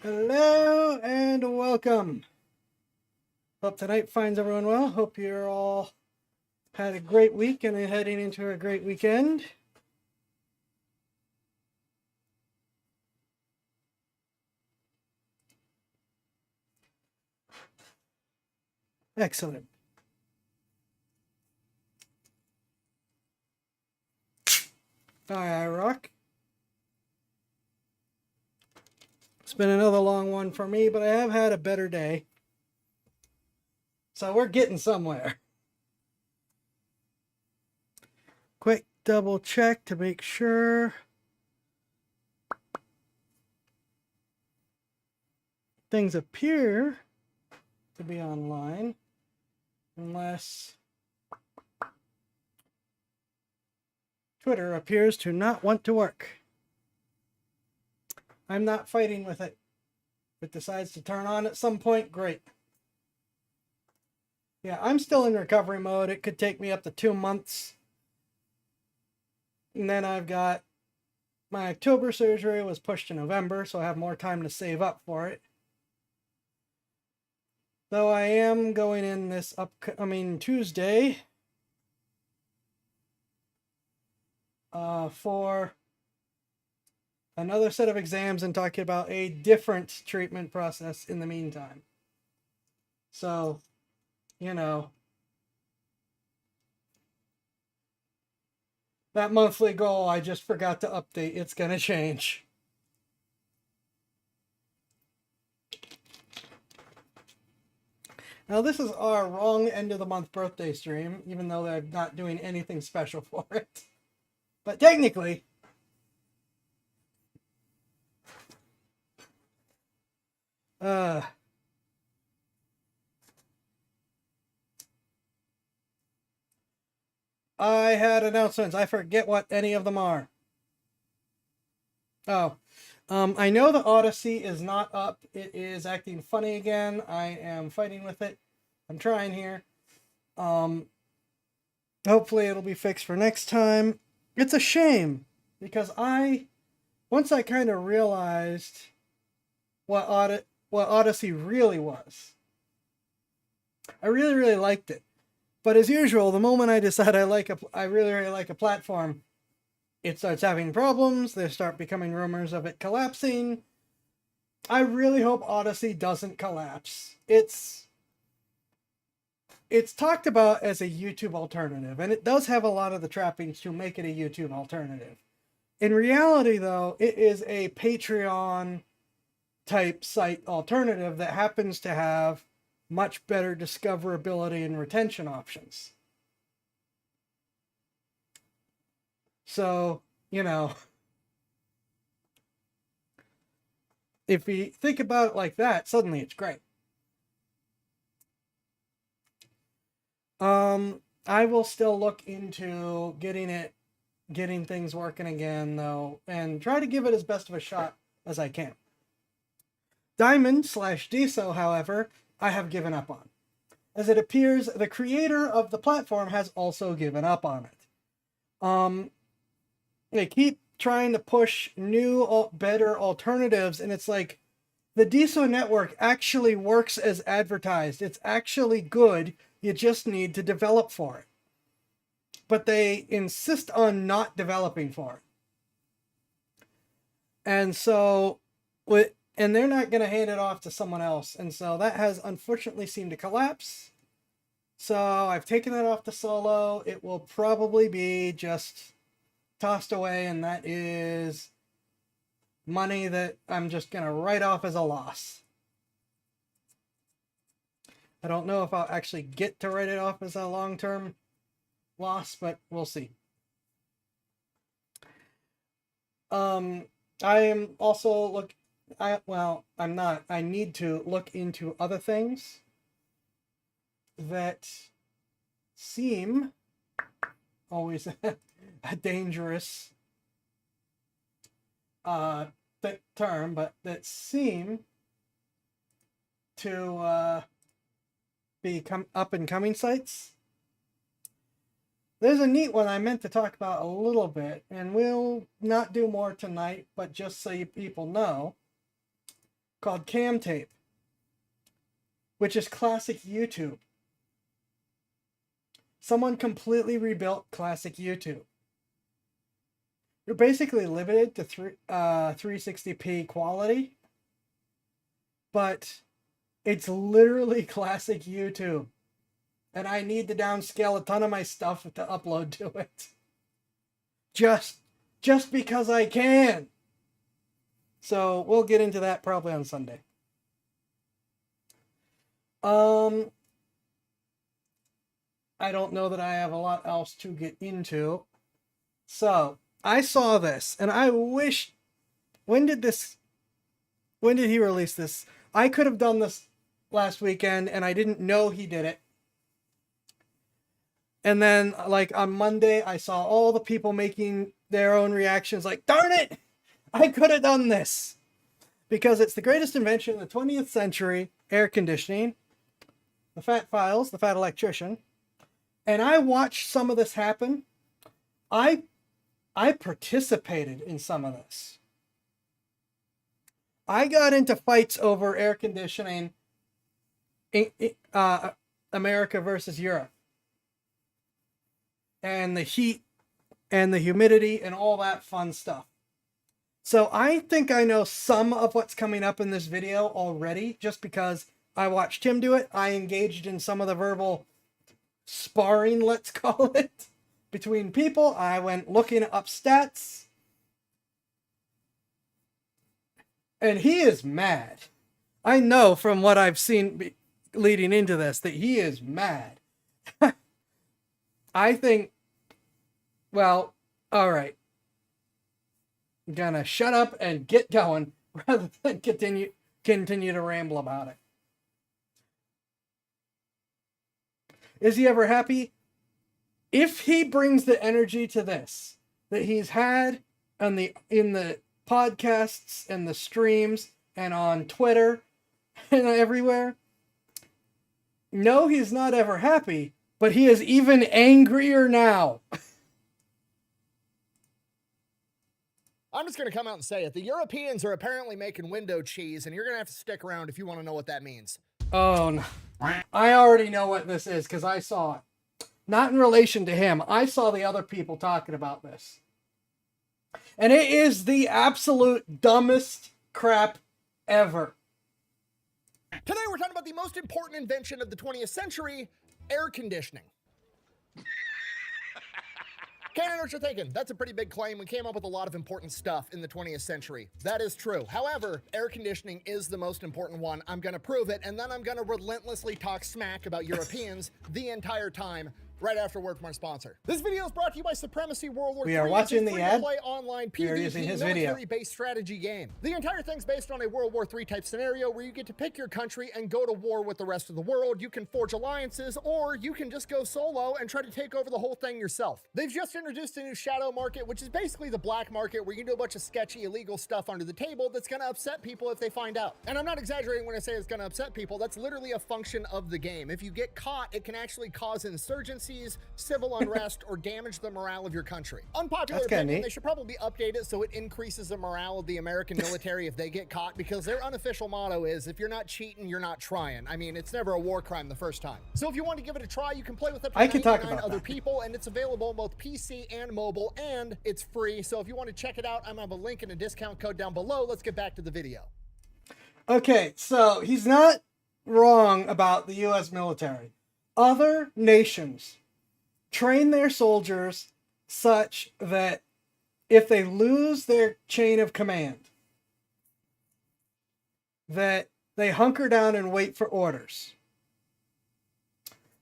Hello and welcome. Hope tonight finds everyone well. Hope you're all had a great week and are heading into a great weekend. Excellent. I rock. It's been another long one for me, but I have had a better day. So we're getting somewhere. Quick double check to make sure things appear to be online, unless Twitter appears to not want to work. I'm not fighting with it. If it decides to turn on at some point, great. Yeah, I'm still in recovery mode. It could take me up to 2 months. And then I've got my October surgery was pushed to November, so I have more time to save up for it. Though I am going in this upcoming Tuesday for another set of exams and talking about a different treatment process in the meantime. So, you know, that monthly goal I just forgot to update. It's going to change. Now, this is our wrong end of the month birthday stream, even though I'm not doing anything special for it. But technically, I had announcements. I forget what any of them are. Oh, I know the Odyssey is not up. It is acting funny again. I am fighting with it. I'm trying here. Hopefully it'll be fixed for next time. It's a shame because once I kind of realized what Odyssey really was, I really, really liked it. But as usual, the moment I decide I really, really like a platform, it starts having problems. There start becoming rumors of it collapsing. I really hope Odyssey doesn't collapse. It's talked about as a YouTube alternative, and it does have a lot of the trappings to make it a YouTube alternative. In reality, though, it is a Patreon type site alternative that happens to have much better discoverability and retention options. So, if you think about it like that, suddenly it's great. I will still look into getting things working again, though, and try to give it as best of a shot as I can. Diamond/DSO, however, I have given up on. As it appears, the creator of the platform has also given up on it. They keep trying to push new, better alternatives, and it's like, the DSO network actually works as advertised. It's actually good. You just need to develop for it. But they insist on not developing for it. And so, and they're not going to hand it off to someone else. And so that has unfortunately seemed to collapse. So I've taken it off the solo. It will probably be just tossed away, and that is money that I'm just going to write off as a loss. I don't know if I'll actually get to write it off as a long-term loss, but we'll see. I am also I'm not. I need to look into other things that seem always a dangerous term, but that seem to be up and coming sites. There's a neat one I meant to talk about a little bit, and we'll not do more tonight, but just so you people know, called Cam Tape, which is classic YouTube. Someone completely rebuilt classic YouTube. You're basically limited to 360p quality, but it's literally classic YouTube. And I need to downscale a ton of my stuff to upload to it. Just because I can. So we'll get into that probably on Sunday. I don't know that I have a lot else to get into. So I saw this and I wish, when did he release this? I could have done this last weekend and I didn't know he did it. And then like on Monday, I saw all the people making their own reactions like, darn it, I could have done this. Because it's the greatest invention in the 20th century, air conditioning, the Fat Files, the Fat Electrician. And I watched some of this happen. I participated in some of this. I got into fights over air conditioning, America versus Europe. And the heat and the humidity and all that fun stuff. So I think I know some of what's coming up in this video already, just because I watched him do it. I engaged in some of the verbal sparring, let's call it, between people. I went looking up stats. And he is mad. I know from what I've seen leading into this that he is mad. I think, well, all right. I'm gonna shut up and get going rather than continue to ramble about it. Is he ever happy? If he brings the energy to this that he's had in the podcasts and the streams and on Twitter and everywhere, no, he's not ever happy, but he is even angrier now. I'm just going to come out and say it. The Europeans are apparently making window cheese, and you're going to have to stick around if you want to know what that means. Oh, no. I already know what this is because I saw it. Not in relation to him. I saw the other people talking about this. And it is the absolute dumbest crap ever. Today we're talking about the most important invention of the 20th century, air conditioning. Can't know what you're thinking. That's a pretty big claim. We came up with a lot of important stuff in the 20th century. That is true. However, air conditioning is the most important one. I'm going to prove it, and then I'm going to relentlessly talk smack about Europeans the entire time, right after word from our sponsor. This video is brought to you by Supremacy World War III. We are watching the ad. Play online We are using his video. military-based strategy game. The entire thing's based on a World War III type scenario where you get to pick your country and go to war with the rest of the world. You can forge alliances, or you can just go solo and try to take over the whole thing yourself. They've just introduced a new shadow market, which is basically the black market where you can do a bunch of sketchy, illegal stuff under the table that's going to upset people if they find out. And I'm not exaggerating when I say it's going to upset people. That's literally a function of the game. If you get caught, it can actually cause insurgencies, civil unrest, or damage the morale of your country. Unpopular opinion, they should probably update it so it increases the morale of the American military if they get caught, because their unofficial motto is, if you're not cheating, you're not trying. I mean, it's never a war crime the first time. So if you want to give it a try, you can play with up to 99 other people, and it's available on both PC and mobile, and it's free. So if you want to check it out, I'm going to have a link and a discount code down below. Let's get back to the video. Okay, so he's not wrong about the U.S. military. Other nations train their soldiers such that if they lose their chain of command, that they hunker down and wait for orders.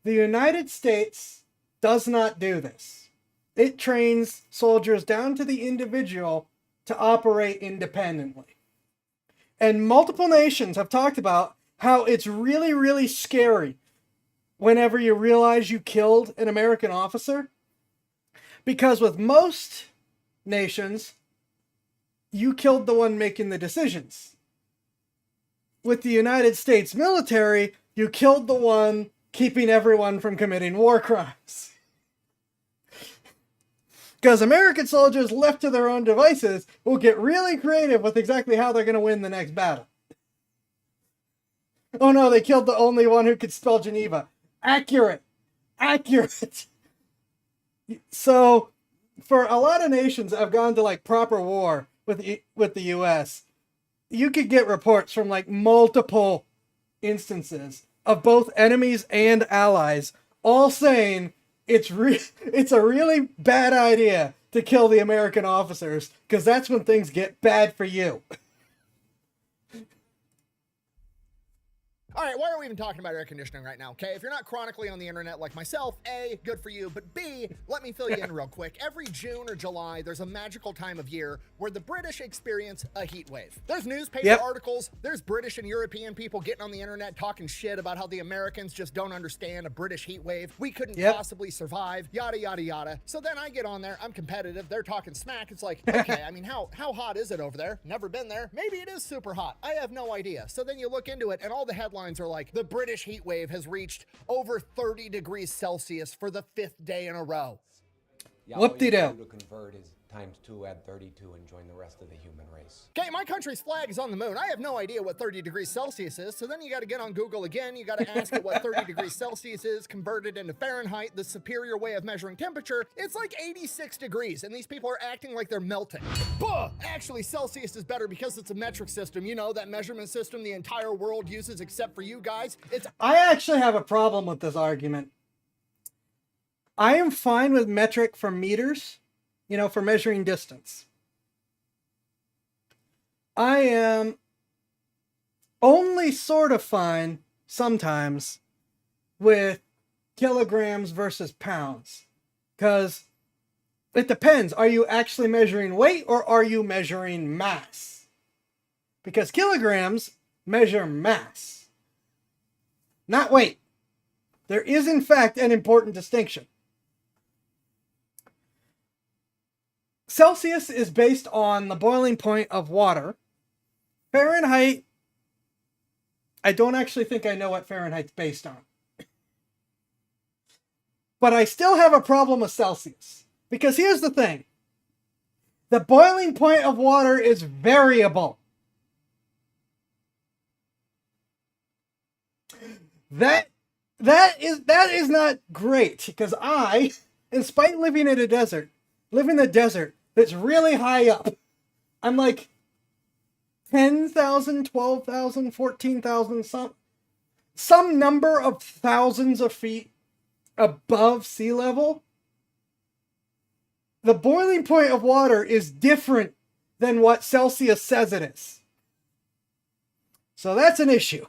The United States does not do this. It trains soldiers down to the individual to operate independently. And multiple nations have talked about how it's really, really scary whenever you realize you killed an American officer. Because with most nations, you killed the one making the decisions. With the United States military, you killed the one keeping everyone from committing war crimes. Because American soldiers left to their own devices will get really creative with exactly how they're going to win the next battle. Oh no, they killed the only one who could spell Geneva. Accurate. Accurate. So, for a lot of nations that have gone to like proper war with the U.S., you could get reports from like multiple instances of both enemies and allies all saying it's a really bad idea to kill the American officers because that's when things get bad for you. All right, why are we even talking about air conditioning right now? Okay, if you're not chronically on the internet like myself, A, good for you, but B, let me fill you in real quick. Every June or July, there's a magical time of year where the British experience a heat wave. There's newspaper articles, there's British and European people getting on the internet talking shit about how the Americans just don't understand a British heat wave. We couldn't possibly survive, yada, yada, yada. So then I get on there, I'm competitive, they're talking smack. It's like, okay, I mean, how hot is it over there? Never been there. Maybe it is super hot. I have no idea. So then you look into it and all the headlines are like, the British heat wave has reached over 30 degrees Celsius for the 5th day in a row. Yeah, Whoop-de-doo. to convert is ×2, add 32, and join the rest of the human race. Okay, my country's flag is on the moon. I have no idea what 30 degrees Celsius is, so then you got to get on Google again. You got to ask it what 30 degrees Celsius is converted into Fahrenheit, the superior way of measuring temperature. It's like 86 degrees, and these people are acting like they're melting. Buh! Actually, Celsius is better because it's a metric system. You know, that measurement system the entire world uses except for you guys. I actually have a problem with this argument. I am fine with metric for meters, you know, for measuring distance. I am only sort of fine sometimes with kilograms versus pounds. Because it depends. Are you actually measuring weight or are you measuring mass? Because kilograms measure mass, not weight. There is, in fact, an important distinction. Celsius is based on the boiling point of water. Fahrenheit, I don't actually think I know what Fahrenheit's based on. But I still have a problem with Celsius. Because here's the thing. The boiling point of water is variable. That is not great. Because I, in spite of living in a desert, live in the desert that's really high up. I'm like 10,000, 12,000, 14,000, some number of thousands of feet above sea level. The boiling point of water is different than what Celsius says it is. So that's an issue.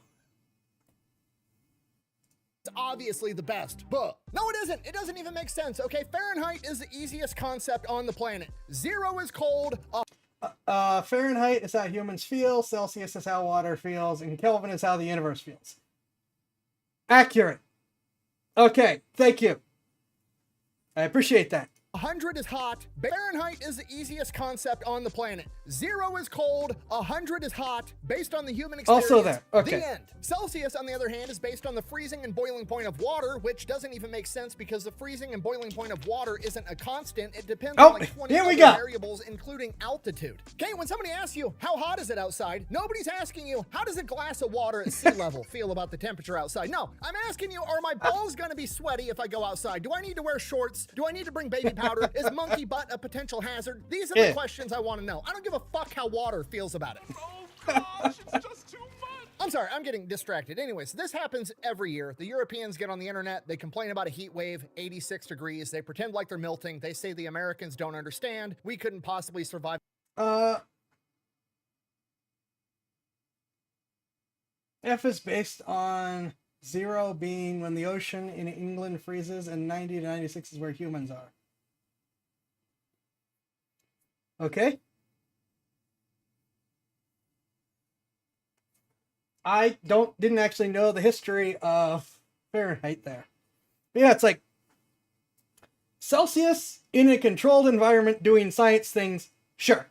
It's obviously the best. But no, it isn't. It doesn't even make sense. Okay, Fahrenheit is the easiest concept on the planet. 0 is cold. Fahrenheit is how humans feel. Celsius is how water feels. And Kelvin is how the universe feels. Accurate. Okay, thank you. I appreciate that. 100 is hot. Fahrenheit is the easiest concept on the planet. 0 is cold. 100 is hot. Based on the human experience. Also there. Okay. The end. Celsius, on the other hand, is based on the freezing and boiling point of water, which doesn't even make sense because the freezing and boiling point of water isn't a constant. It depends on like 20 other variables, including altitude. Okay, when somebody asks you, how hot is it outside? Nobody's asking you, how does a glass of water at sea level feel about the temperature outside? No, I'm asking you, are my balls going to be sweaty if I go outside? Do I need to wear shorts? Do I need to bring baby powder? Is monkey butt a potential hazard? These are the questions I want to know. I don't give a fuck how water feels about it. Oh gosh, it's just too much. I'm sorry, I'm getting distracted. Anyways, this happens every year. The Europeans get on the internet, they complain about a heat wave, 86 degrees. They pretend like they're melting. They say the Americans don't understand. We couldn't possibly survive. F is based on 0 being when the ocean in England freezes and 90 to 96 is where humans are. Okay. I didn't actually know the history of Fahrenheit there. But yeah, it's like Celsius in a controlled environment doing science things, sure.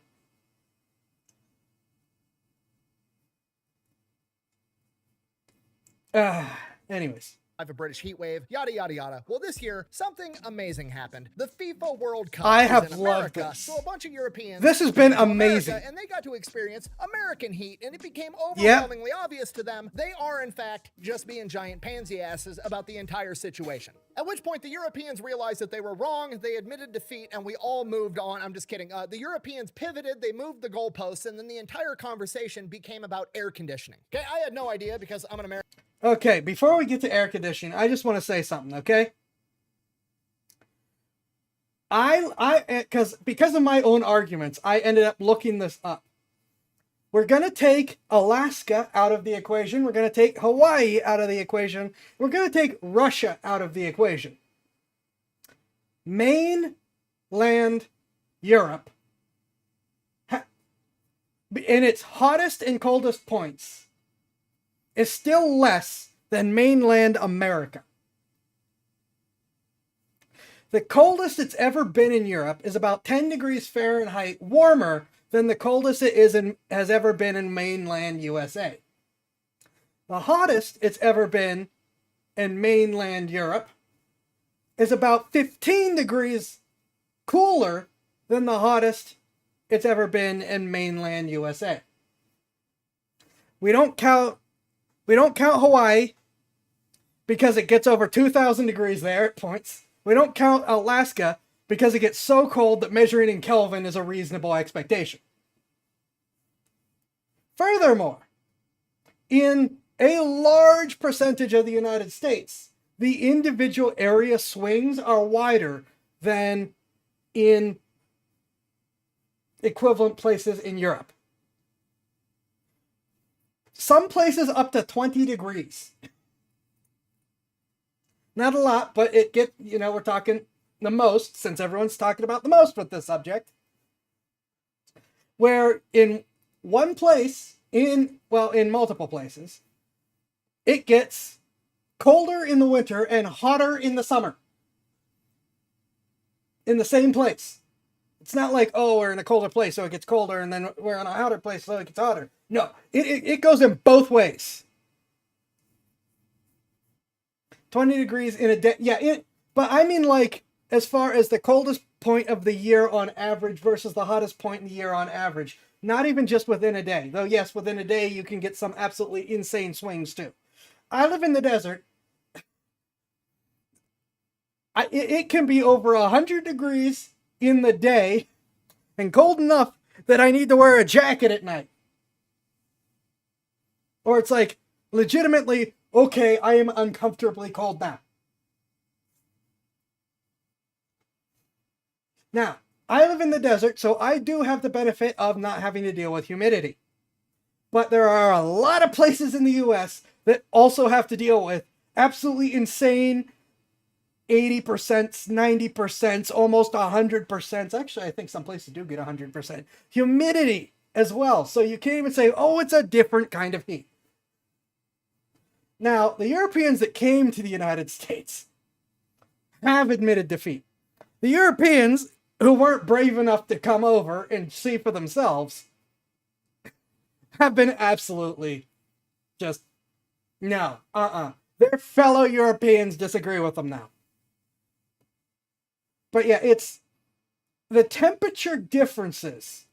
Anyways. a British heat wave, yada yada yada. Well, this year something amazing happened. The FIFA World Cup I was have in loved America, this. so a bunch of Europeans This has been came to America, amazing. and they got to experience American heat, and it became Yeah. overwhelmingly obvious to them they are in fact just being giant pansy asses about the entire situation. At which point the Europeans realized that they were wrong, they admitted defeat, and we all moved on. I'm just kidding. The Europeans pivoted, they moved the goalposts, and then the entire conversation became about air conditioning. Okay, I had no idea because I'm an American. Okay, before we get to air conditioning, I just want to say something, okay? Because of my own arguments, I ended up looking this up. We're going to take Alaska out of the equation. We're going to take Hawaii out of the equation. We're going to take Russia out of the equation. Mainland Europe, in its hottest and coldest points, is still less than mainland America. The coldest it's ever been in Europe is about 10 degrees Fahrenheit warmer than the coldest it has ever been in mainland USA. The hottest it's ever been in mainland Europe is about 15 degrees cooler than the hottest it's ever been in mainland USA. We don't count Hawaii because it gets over 2,000 degrees there at points. We don't count Alaska because it gets so cold that measuring in Kelvin is a reasonable expectation. Furthermore, in a large percentage of the United States, the individual area swings are wider than in equivalent places in Europe. Some places up to 20 degrees. Not a lot, but we're talking the most, since everyone's talking about the most with this subject. Where in one place, in multiple places, it gets colder in the winter and hotter in the summer. In the same place. It's not like, oh, we're in a colder place, so it gets colder, and then we're in a hotter place, so it gets hotter. No, it goes in both ways. 20 degrees in a day. Yeah, but I mean, like, as far as the coldest point of the year on average versus the hottest point in the year on average. Not even just within a day. Though, yes, within a day, you can get some absolutely insane swings, too. I live in the desert. It can be over 100 degrees in the day and cold enough that I need to wear a jacket at night. Or it's like, legitimately, okay, I am uncomfortably cold now. Now, I live in the desert, so I do have the benefit of not having to deal with humidity. But there are a lot of places in the US that also have to deal with absolutely insane 80%, 90%, almost 100%. Actually, I think some places do get 100% humidity as well. So you can't even say, oh, it's a different kind of heat. Now, the Europeans that came to the United States have admitted defeat. The Europeans who weren't brave enough to come over and see for themselves have been absolutely just, no, Their fellow Europeans disagree with them now. But yeah, it's the temperature differences,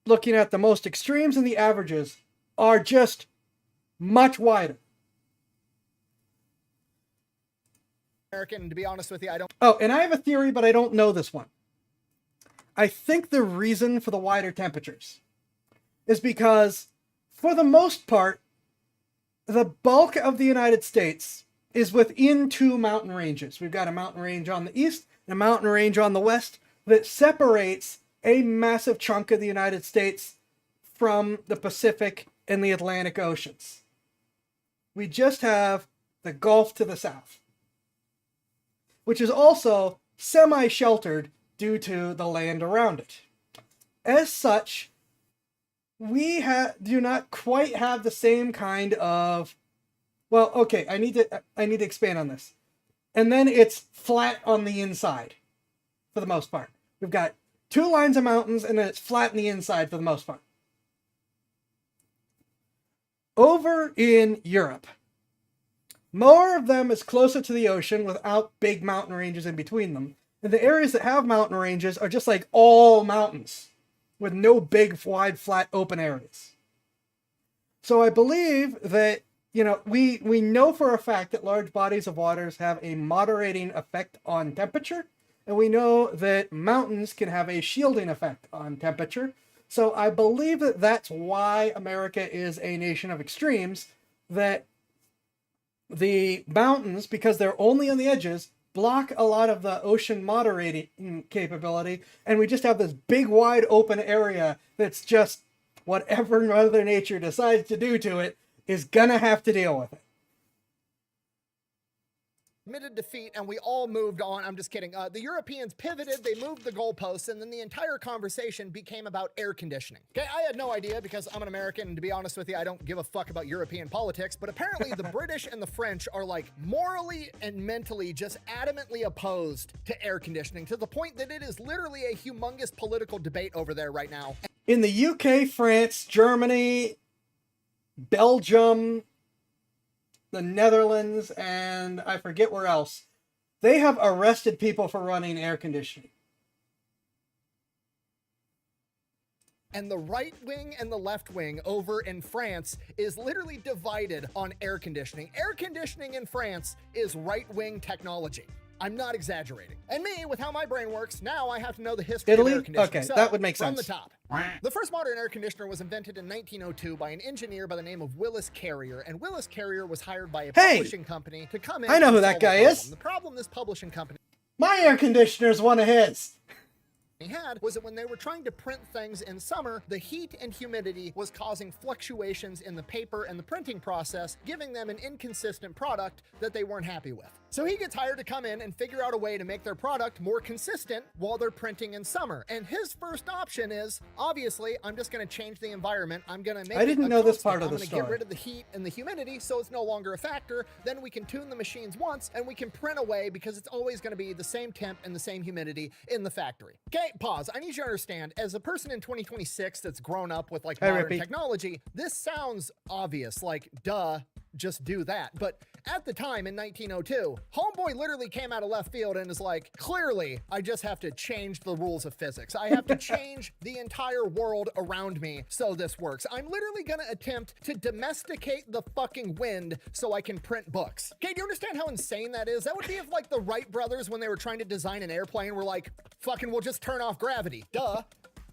looking at the most extremes and the averages, are just much wider. American, to be honest with you, I don't. Oh, and I have a theory, but I don't know this one. I think the reason for the wider temperatures is because, for the most part, the bulk of the United States is within two mountain ranges. We've got a mountain range on the east and a mountain range on the west that separates a massive chunk of the United States from the Pacific and the Atlantic Oceans. We just have the Gulf to the south, which is also semi-sheltered due to the land around it. As such, we do not quite have the same kind of, well, okay, I need to expand on this. And then it's flat on the inside, for the most part. We've got two lines of mountains, and then it's flat on the inside for the most part. Over in Europe, More of them is closer to the ocean without big mountain ranges in between them. And the areas that have mountain ranges are just like all mountains with no big, wide, flat, open areas. So I believe that, we know for a fact that large bodies of waters have a moderating effect on temperature. And we know that mountains can have a shielding effect on temperature. So I believe that that's why America is a nation of extremes, that the mountains, because they're only on the edges, block a lot of the ocean moderating capability, and we just have this big, wide open area that's just whatever Mother Nature decides to do to it is gonna have to deal with it. Admitted defeat, and we all moved on. I'm just kidding. The Europeans pivoted, they moved the goalposts, and then the entire conversation became about air conditioning. Okay, I had no idea because I'm an American, and to be honest with you, I don't give a fuck about European politics, but apparently the British and the French are like morally and mentally just adamantly opposed to air conditioning to the point that it is literally a humongous political debate over there right now. In the UK, France, Germany, Belgium, the Netherlands, and I forget where else, they have arrested people for running air conditioning. And the right wing and the left wing over in France is literally divided on air conditioning. Air conditioning in France is right-wing technology. I'm not exaggerating. And me, with how my brain works, now I have to know the history Italy? of air conditioning. Okay, So, that would make from sense. the top. The first modern air conditioner was invented in 1902 by an engineer by the name of Willis Carrier, and Willis Carrier was hired by a publishing company to come in I know and who that solve a guy problem. is. The problem this publishing company My air conditioner's one of his. had was that when they were trying to print things in summer, the heat and humidity was causing fluctuations in the paper and the printing process, giving them an inconsistent product that they weren't happy with. So he gets hired to come in and figure out a way to make their product more consistent while they're printing in summer. And his first option is, obviously, I'm just going to change the environment. I'm going to make I didn't it a know this constant. part of I'm the gonna get story. rid of the heat and the humidity so it's no longer a factor. Then we can tune the machines once and we can print away because it's always going to be the same temp and the same humidity in the factory. Okay, pause. I need you to understand, as a person in 2026 that's grown up with like Hi, modern Rippy. technology, this sounds obvious, like duh, just do that. But at the time in 1902, Homeboy literally came out of left field and is like, clearly, I just have to change the rules of physics. I have to change the entire world around me so this works. I'm literally gonna attempt to domesticate the fucking wind so I can print books. Okay, do you understand how insane that is? That would be if like the Wright brothers, when they were trying to design an airplane, were like, fucking we'll just turn off gravity. Duh.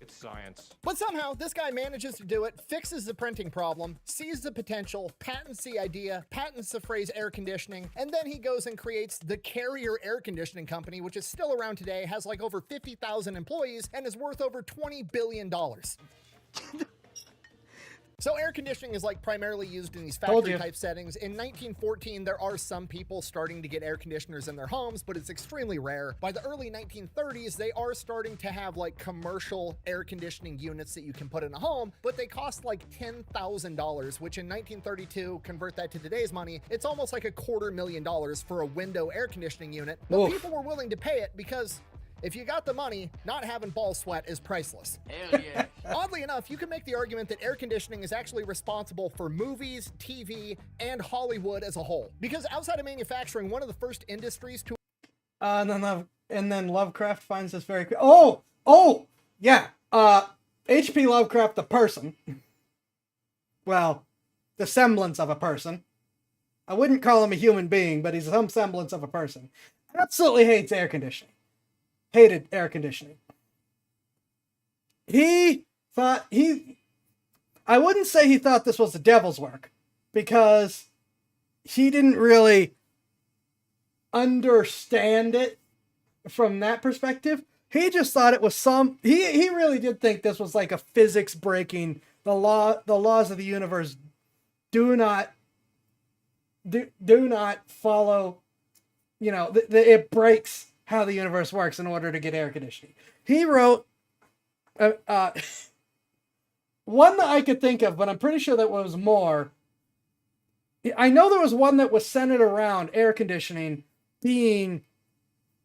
It's science. But somehow, this guy manages to do it, fixes the printing problem, sees the potential, patents the idea, patents the phrase air conditioning, and then he goes and creates the Carrier Air Conditioning Company, which is still around today, has like over 50,000 employees, and is worth over $20 billion. So air conditioning is like primarily used in these Told factory you. type settings. In 1914, there are some people starting to get air conditioners in their homes, but it's extremely rare. By the early 1930s, they are starting to have like commercial air conditioning units that you can put in a home, but they cost like $10,000, which in 1932, convert that to today's money, it's almost like $250,000 for a window air conditioning unit. But Oof. people were willing to pay it because if you got the money, not having ball sweat is priceless. Hell yeah. Oddly enough, you can make the argument that air conditioning is actually responsible for movies, TV, and Hollywood as a whole. Because outside of manufacturing, one of the first industries to And then Lovecraft finds this very... Yeah. H.P. Lovecraft, the person. Well, the semblance of a person. I wouldn't call him a human being, but he's some semblance of a person. Absolutely hates air conditioning. Hated air conditioning. I wouldn't say he thought this was the devil's work, because he didn't really understand it from that perspective. He just thought it was he really did think this was like a physics breaking, the laws of the universe do not follow, it breaks how the universe works in order to get air conditioning. He wrote one that I could think of, but I'm pretty sure that was more. I know there was one that was centered around air conditioning being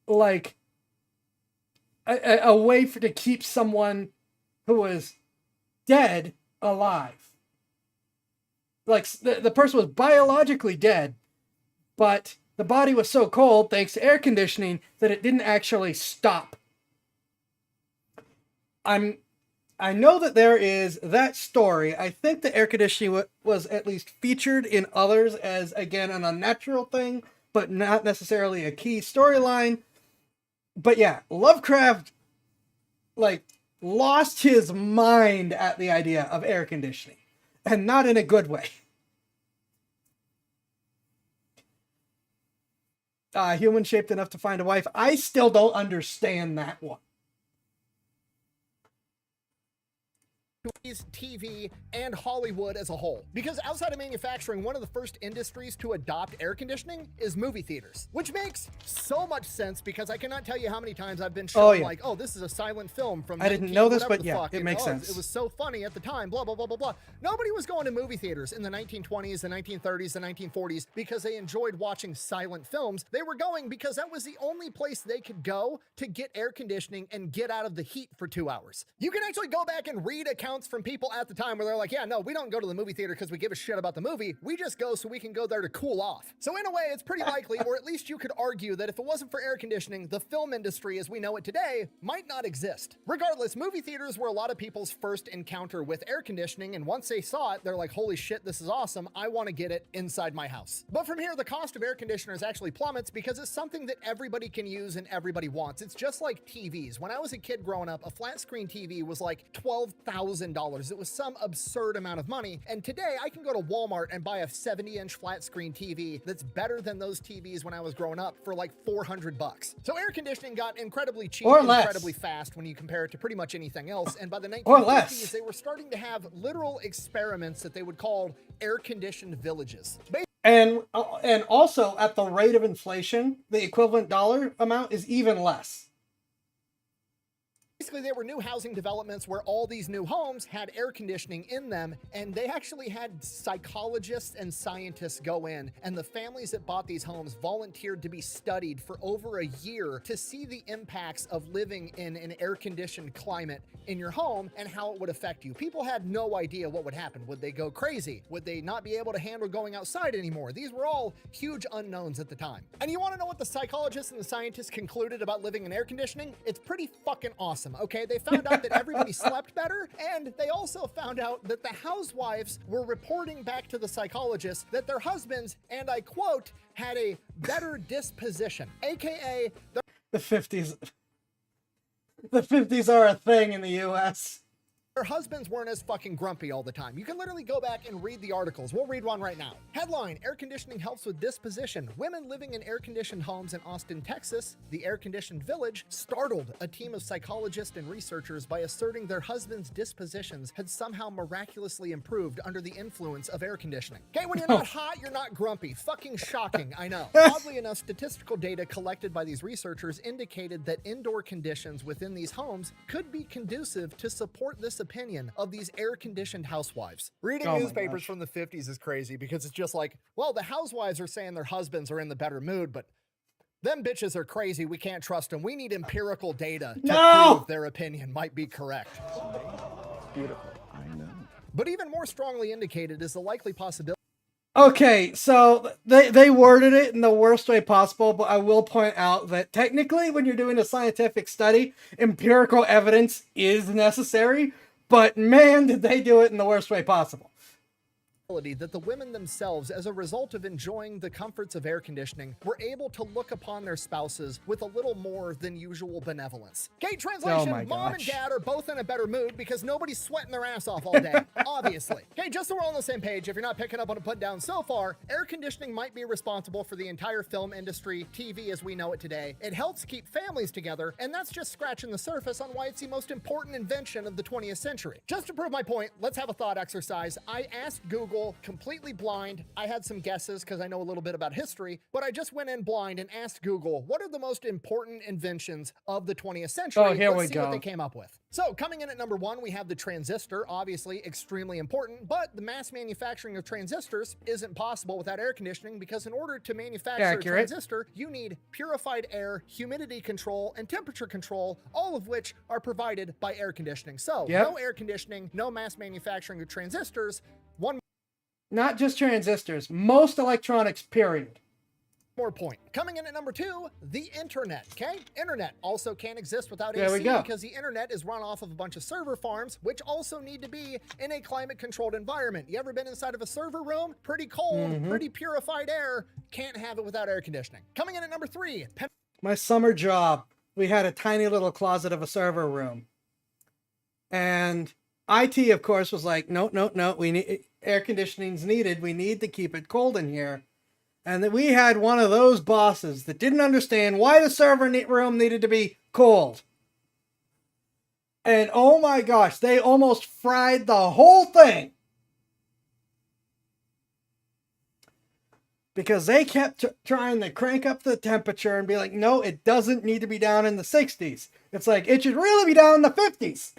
like a way to keep someone who was dead alive. Like the person was biologically dead, but the body was so cold thanks to air conditioning that it didn't actually stop. I know that there is that story. I think the air conditioning was at least featured in others as, again, an unnatural thing, but not necessarily a key storyline. But yeah, Lovecraft, like, lost his mind at the idea of air conditioning, and not in a good way. Human shaped enough to find a wife. I still don't understand that one. TV, and Hollywood as a whole. Because outside of manufacturing, one of the first industries to adopt air conditioning is movie theaters, which makes so much sense because I cannot tell you how many times I've been shown like, oh, this is a silent film from I didn't know this, but yeah, it makes sense. It was so funny at the time, blah, blah, blah, blah, blah. Nobody was going to movie theaters in the 1920s, the 1930s, the 1940s because they enjoyed watching silent films. They were going because that was the only place they could go to get air conditioning and get out of the heat for 2 hours. You can actually go back and read accounts from people at the time where they're like, yeah, no, we don't go to the movie theater because we give a shit about the movie. We just go so we can go there to cool off. So in a way, it's pretty likely, or at least you could argue that if it wasn't for air conditioning, the film industry as we know it today might not exist. Regardless, movie theaters were a lot of people's first encounter with air conditioning, and once they saw it, they're like, holy shit, this is awesome. I want to get it inside my house. But from here, the cost of air conditioners actually plummets because it's something that everybody can use and everybody wants. It's just like TVs. When I was a kid growing up, a flat screen TV was like $12,000. It was some absurd amount of money, and today I can go to Walmart and buy a 70-inch flat screen TV that's better than those TVs when I was growing up for like $400. So air conditioning got incredibly cheap and incredibly fast when you compare it to pretty much anything else, and by the 1950s they were starting to have literal experiments that they would call air-conditioned villages. And also, at the rate of inflation, the equivalent dollar amount is even less. Basically, they were new housing developments where all these new homes had air conditioning in them, and they actually had psychologists and scientists go in, and the families that bought these homes volunteered to be studied for over a year to see the impacts of living in an air-conditioned climate in your home and how it would affect you. People had no idea what would happen. Would they go crazy? Would they not be able to handle going outside anymore? These were all huge unknowns at the time. And you want to know what the psychologists and the scientists concluded about living in air conditioning? It's pretty fucking awesome. Okay, they found out that everybody slept better, and they also found out that the housewives were reporting back to the psychologists that their husbands, and I quote, had a better disposition, aka the 50s. The 50s are a thing in the US. their husbands weren't as fucking grumpy all the time. You can literally go back and read the articles. We'll read one right now. Headline, air conditioning helps with disposition. Women living in air-conditioned homes in Austin, Texas, the air-conditioned village, startled a team of psychologists and researchers by asserting their husbands' dispositions had somehow miraculously improved under the influence of air conditioning. Okay, when you're not hot, you're not grumpy. Fucking shocking, I know. Oddly enough, statistical data collected by these researchers indicated that indoor conditions within these homes could be conducive to support this opinion of these air-conditioned housewives. Reading newspapers from the 50s is crazy because it's just like, well, the housewives are saying their husbands are in the better mood, but them bitches are crazy. We can't trust them. We need empirical data to prove their opinion might be correct. Beautiful. I know. But even more strongly indicated is the likely possibility. Okay, so they worded it in the worst way possible, but I will point out that technically when you're doing a scientific study, empirical evidence is necessary, but man, did they do it in the worst way possible. That the women themselves, as a result of enjoying the comforts of air conditioning, were able to look upon their spouses with a little more than usual benevolence. Okay, translation, mom and dad are both in a better mood because nobody's sweating their ass off all day, obviously. Okay, just so we're on the same page, if you're not picking up on a put down so far, air conditioning might be responsible for the entire film industry, TV as we know it today. It helps keep families together, and that's just scratching the surface on why it's the most important invention of the 20th century. Just to prove my point, let's have a thought exercise. I asked Google, completely blind. I had some guesses because I know a little bit about history, but I just went in blind and asked Google, what are the most important inventions of the 20th century? Oh, here Let's we see what go. they came up with. So coming in at number one, we have the transistor, obviously extremely important, but the mass manufacturing of transistors isn't possible without air conditioning because in order to manufacture a transistor, you need purified air, humidity control, and temperature control, all of which are provided by air conditioning. So no air conditioning, no mass manufacturing of transistors. Not just transistors, most electronics, period. more point. Coming in at number 2, the internet, okay? Internet also can't exist without There we AC go. because the internet is run off of a bunch of server farms, which also need to be in a climate-controlled environment. You ever been inside of a server room? Pretty cold, pretty purified air. Can't have it without air conditioning. Coming in at number 3, My summer job, we had a tiny little closet of a server room. And IT, of course, was like, no, we need air conditioning's needed. We need to keep it cold in here. And that we had one of those bosses that didn't understand why the server room needed to be cold. And oh my gosh, they almost fried the whole thing. Because they kept trying to crank up the temperature and be like, no, it doesn't need to be down in the 60s. It's like, it should really be down in the 50s.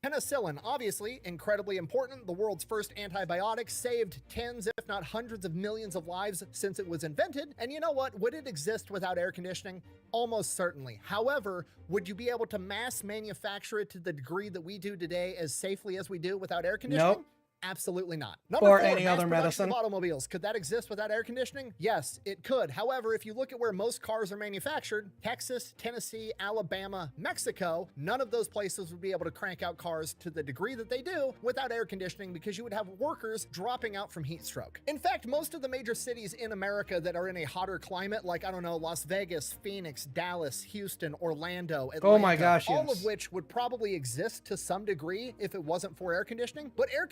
penicillin, obviously incredibly important. The world's first antibiotic, saved tens, if not hundreds of millions of lives since it was invented. And you know what? Would it exist without air conditioning? Almost certainly. However, would you be able to mass manufacture it to the degree that we do today as safely as we do without air conditioning? Nope. Absolutely not. Number Or 4, any mass other production medicine. of automobiles. Could that exist without air conditioning? Yes, it could. However, if you look at where most cars are manufactured, Texas, Tennessee, Alabama, Mexico, none of those places would be able to crank out cars to the degree that they do without air conditioning because you would have workers dropping out from heat stroke. In fact, most of the major cities in America that are in a hotter climate, like, I don't know, Las Vegas, Phoenix, Dallas, Houston, Orlando, Atlanta, Oh my gosh, all yes. of which would probably exist to some degree if it wasn't for air conditioning. But air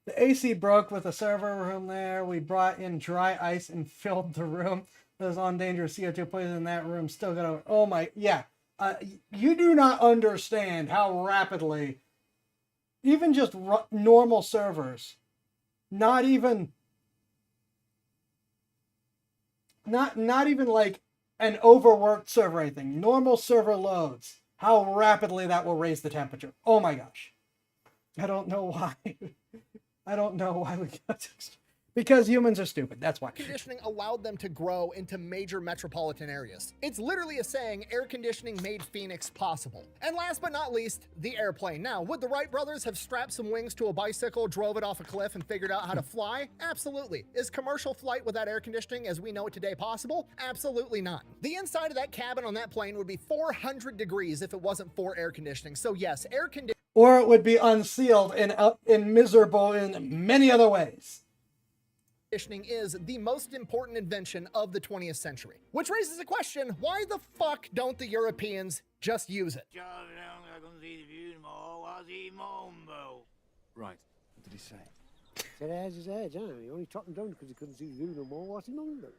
The AC broke with the server room there. We brought in dry ice and filled the room. There's on dangerous CO2 poison in that room. Still got over. Oh my, yeah. You do not understand how rapidly, even just normal servers, not even like an overworked server or anything, normal server loads, how rapidly that will raise the temperature. Oh my gosh. I don't know why. I don't know why we got to, because humans are stupid. That's why. conditioning allowed them to grow into major metropolitan areas. It's literally a saying, air conditioning made Phoenix possible. And last but not least, the airplane. Now, would the Wright brothers have strapped some wings to a bicycle, drove it off a cliff, and figured out how to fly? Absolutely. Is commercial flight without air conditioning as we know it today possible? Absolutely not. The inside of that cabin on that plane would be 400 degrees if it wasn't for air conditioning. So yes, air conditioning Or it would be unsealed and miserable in many other ways. is the most important invention of the 20th century. Which raises a question, why the fuck don't the Europeans just use it? Right. What did he say? Said how's his edge, huh? He only chopped him down because he couldn't see the view no more. What's he known about?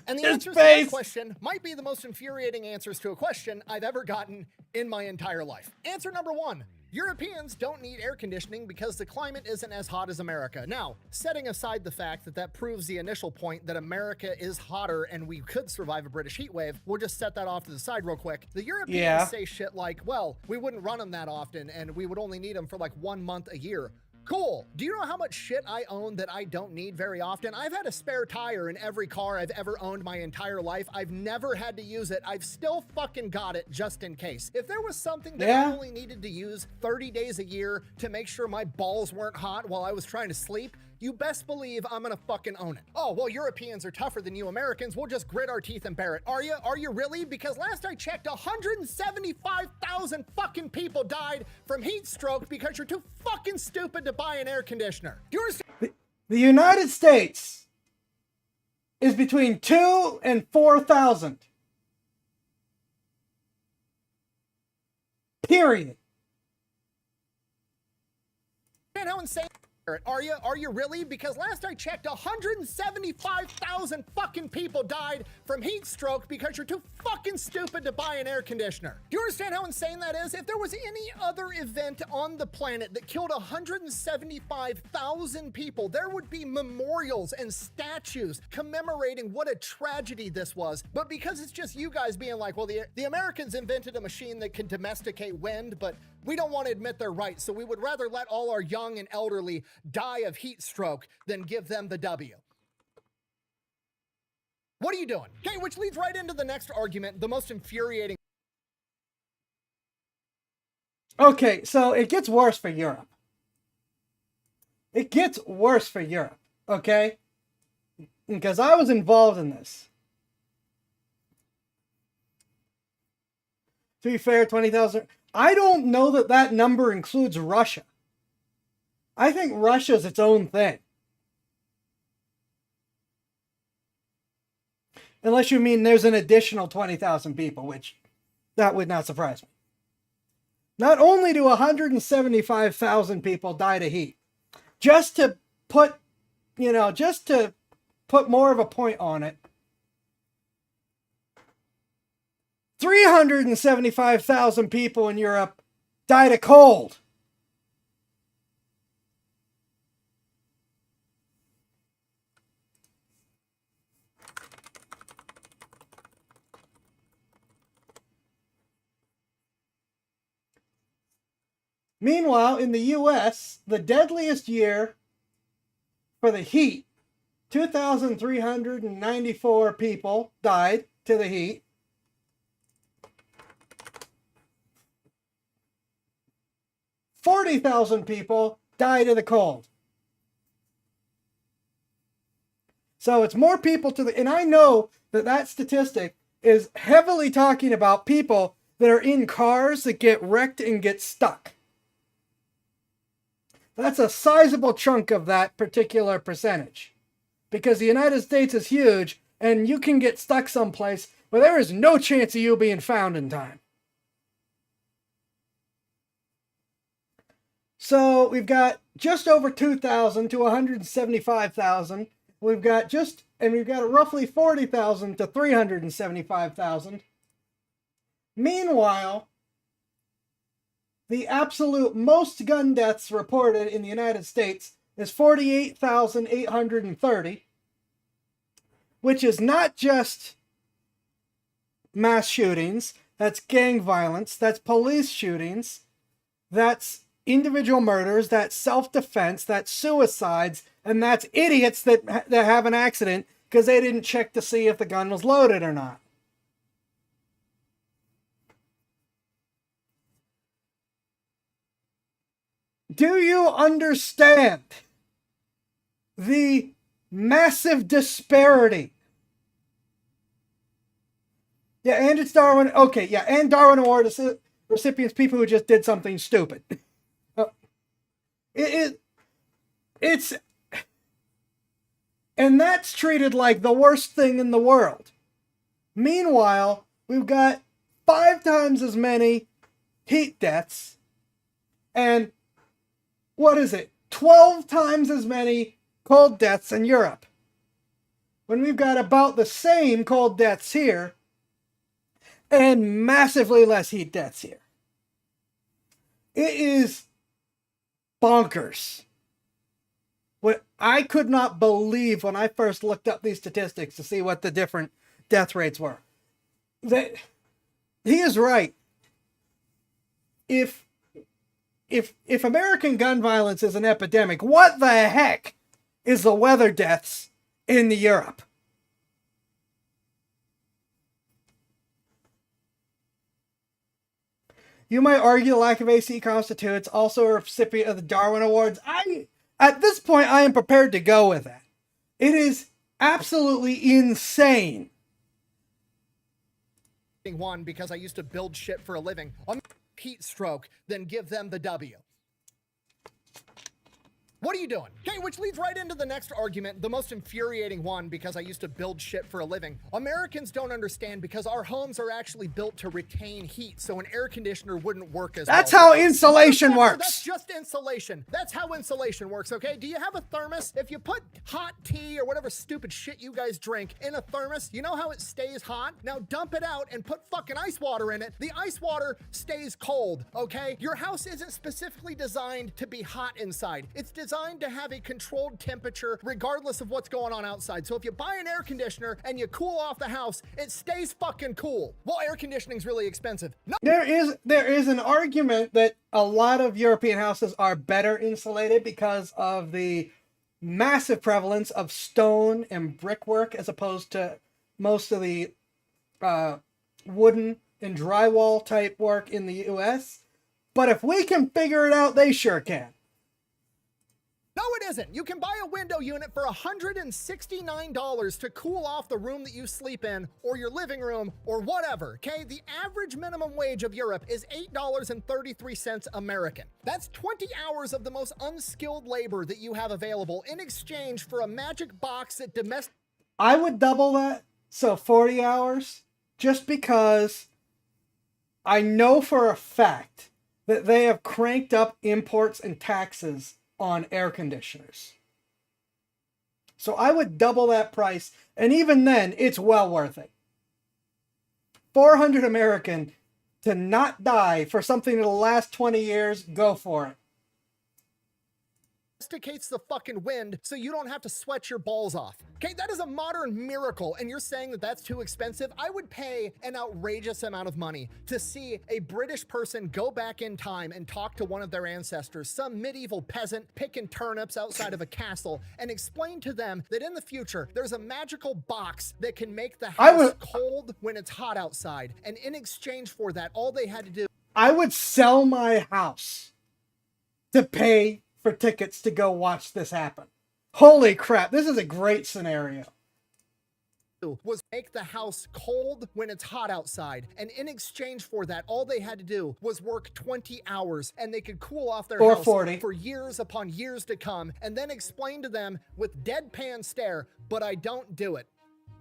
And the His answer to that face! question might be the most infuriating answers to a question I've ever gotten in my entire life. Answer number 1. Europeans don't need air conditioning because the climate isn't as hot as America. Now, setting aside the fact that that proves the initial point that America is hotter and we could survive a British heat wave, we'll just set that off to the side real quick. The Europeans say shit like, well, we wouldn't run them that often and we would only need them for like 1 month a year. Cool. Do you know how much shit I own that I don't need very often? I've had a spare tire in every car I've ever owned my entire life. I've never had to use it. I've still fucking got it just in case. If there was something that I only needed to use 30 days a year to make sure my balls weren't hot while I was trying to sleep, you best believe I'm gonna fucking own it. Oh, well, Europeans are tougher than you Americans. We'll just grit our teeth and bear it. Are you? Are you really? Because last I checked, 175,000 fucking people died from heat stroke because you're too fucking stupid to buy an air conditioner. Do you understand? The United States is between 2,000 and 4,000. Period. How insane are you? Are you really? Because last I checked, 175,000 fucking people died from heat stroke because you're too fucking stupid to buy an air conditioner. Do you understand how insane that is? If there was any other event on the planet that killed 175,000 people, there would be memorials and statues commemorating what a tragedy this was. But because it's just you guys being like, well, the Americans invented a machine that can domesticate wind, but we don't want to admit they're right, so we would rather let all our young and elderly die of heat stroke than give them the W. What are you doing? Okay, which leads right into the next argument, the most infuriating. Okay, so it gets worse for Europe. It gets worse for Europe, okay? because I was involved in this. To be fair, 20,000. I don't know that that number includes Russia. I think Russia's its own thing. Unless you mean there's an additional 20,000 people, which that would not surprise me. Not only do 175,000 people die to heat, just to put more of a point on it, 375,000 people in Europe died of cold. Meanwhile, in the US, the deadliest year for the heat, 2,394 people died to the heat. $40,000 people died of the cold. So it's more people to the, and I know that that statistic is heavily talking about people that are in cars that get wrecked and get stuck. That's a sizable chunk of that particular percentage. Because the United States is huge, and you can get stuck someplace where there is no chance of you being found in time. So we've got just over 2,000 to 175,000. We've got roughly 40,000 to 375,000. Meanwhile, the absolute most gun deaths reported in the United States is 48,830, which is not just mass shootings, that's gang violence, that's police shootings, that's individual murders, that's self-defense, that's suicides, and that's idiots that have an accident because they didn't check to see if the gun was loaded or not. Do you understand the massive disparity? Yeah, and it's Darwin. Okay, yeah, and Darwin Award recipients, people who just did something stupid. It's, and that's treated like the worst thing in the world. Meanwhile, we've got 5 times as many heat deaths, and 12 times as many cold deaths in Europe. When we've got about the same cold deaths here, and massively less heat deaths here. It is bonkers. What I could not believe when I first looked up these statistics to see what the different death rates were. He is right. If American gun violence is an epidemic, what the heck is the weather deaths in Europe? You might argue the lack of AC constitutes also a recipient of the Darwin Awards. At this point, I am prepared to go with that. It is absolutely insane. One, because I used to build shit for a living. I'm heat stroke, then give them the W. What are you doing? Okay, which leads right into the next argument, the most infuriating one, because I used to build shit for a living. Americans don't understand because our homes are actually built to retain heat, so an air conditioner wouldn't work as well. That's how insulation works. That's just insulation. That's how insulation works, okay? Do you have a thermos? If you put hot tea or whatever stupid shit you guys drink in a thermos, you know how it stays hot? Now dump it out and put fucking ice water in it. The ice water stays cold, okay? Your house isn't specifically designed to be hot inside. It's designed to have a controlled temperature regardless of what's going on outside. So if you buy an air conditioner and you cool off the house, it stays fucking cool. Well, air conditioning's really expensive. No. There is an argument that a lot of European houses are better insulated because of the massive prevalence of stone and brickwork as opposed to most of the wooden and drywall type work in the US. But if we can figure it out, they sure can. No, it isn't. You can buy a window unit for $169 to cool off the room that you sleep in, or your living room, or whatever, okay? The average minimum wage of Europe is $8.33 American. That's 20 hours of the most unskilled labor that you have available in exchange for a magic box that I would double that, so 40 hours, just because I know for a fact that they have cranked up imports and taxes on air conditioners. So I would double that price, and even then, it's well worth it. 400 American to not die for something that'll last 20 years, go for it. domesticates the fucking wind so you don't have to sweat your balls off. Okay, that is a modern miracle, and you're saying that that's too expensive? I would pay an outrageous amount of money to see a British person go back in time and talk to one of their ancestors, some medieval peasant picking turnips outside of a castle, and explain to them that in the future, there's a magical box that can make the house cold when it's hot outside, and in exchange for that, all they had to do... I would sell my house to pay for tickets to go watch this happen. Holy crap, this is a great scenario. Was make the house cold when it's hot outside, and in exchange for that, all they had to do was work 20 hours, and they could cool off their house 40 for years upon years to come, and then explain to them with deadpan stare, but I don't do it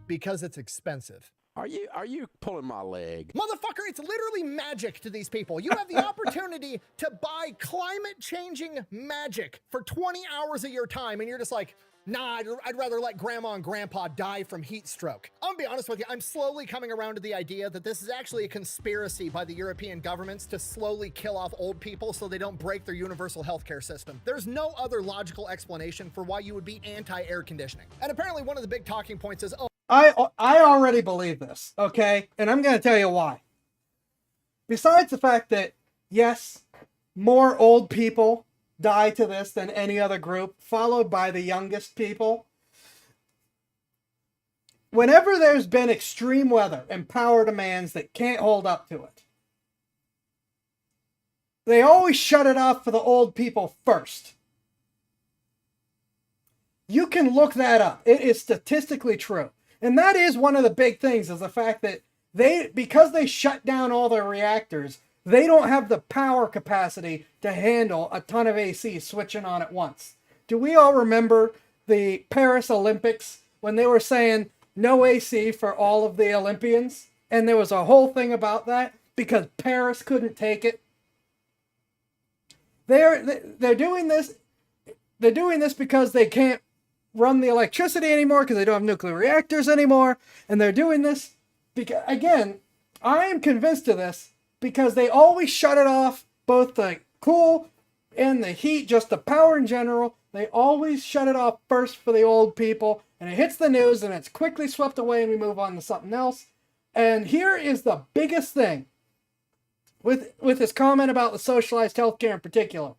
because it's expensive. Are you pulling my leg? Motherfucker, it's literally magic to these people. You have the opportunity to buy climate-changing magic for 20 hours of your time, and you're just like, nah, I'd rather let grandma and grandpa die from heat stroke. I'm gonna be honest with you, I'm slowly coming around to the idea that this is actually a conspiracy by the European governments to slowly kill off old people so they don't break their universal healthcare system. There's no other logical explanation for why you would be anti-air conditioning. And apparently one of the big talking points is, oh, I already believe this, okay? And I'm going to tell you why. Besides the fact that, yes, more old people die to this than any other group, followed by the youngest people. Whenever there's been extreme weather and power demands that can't hold up to it, they always shut it off for the old people first. You can look that up. It is statistically true. And that is one of the big things, is the fact that because they shut down all their reactors, they don't have the power capacity to handle a ton of AC switching on at once. Do we all remember the Paris Olympics when they were saying no AC for all of the Olympians? And there was a whole thing about that because Paris couldn't take it. They're doing this. They're doing this because they can't run the electricity anymore because they don't have nuclear reactors anymore. And they're doing this because, again, I am convinced of this because they always shut it off, both the cool and the heat, just the power in general. They always shut it off first for the old people, and it hits the news and it's quickly swept away and we move on to something else. And here is the biggest thing with his comment about the socialized healthcare in particular.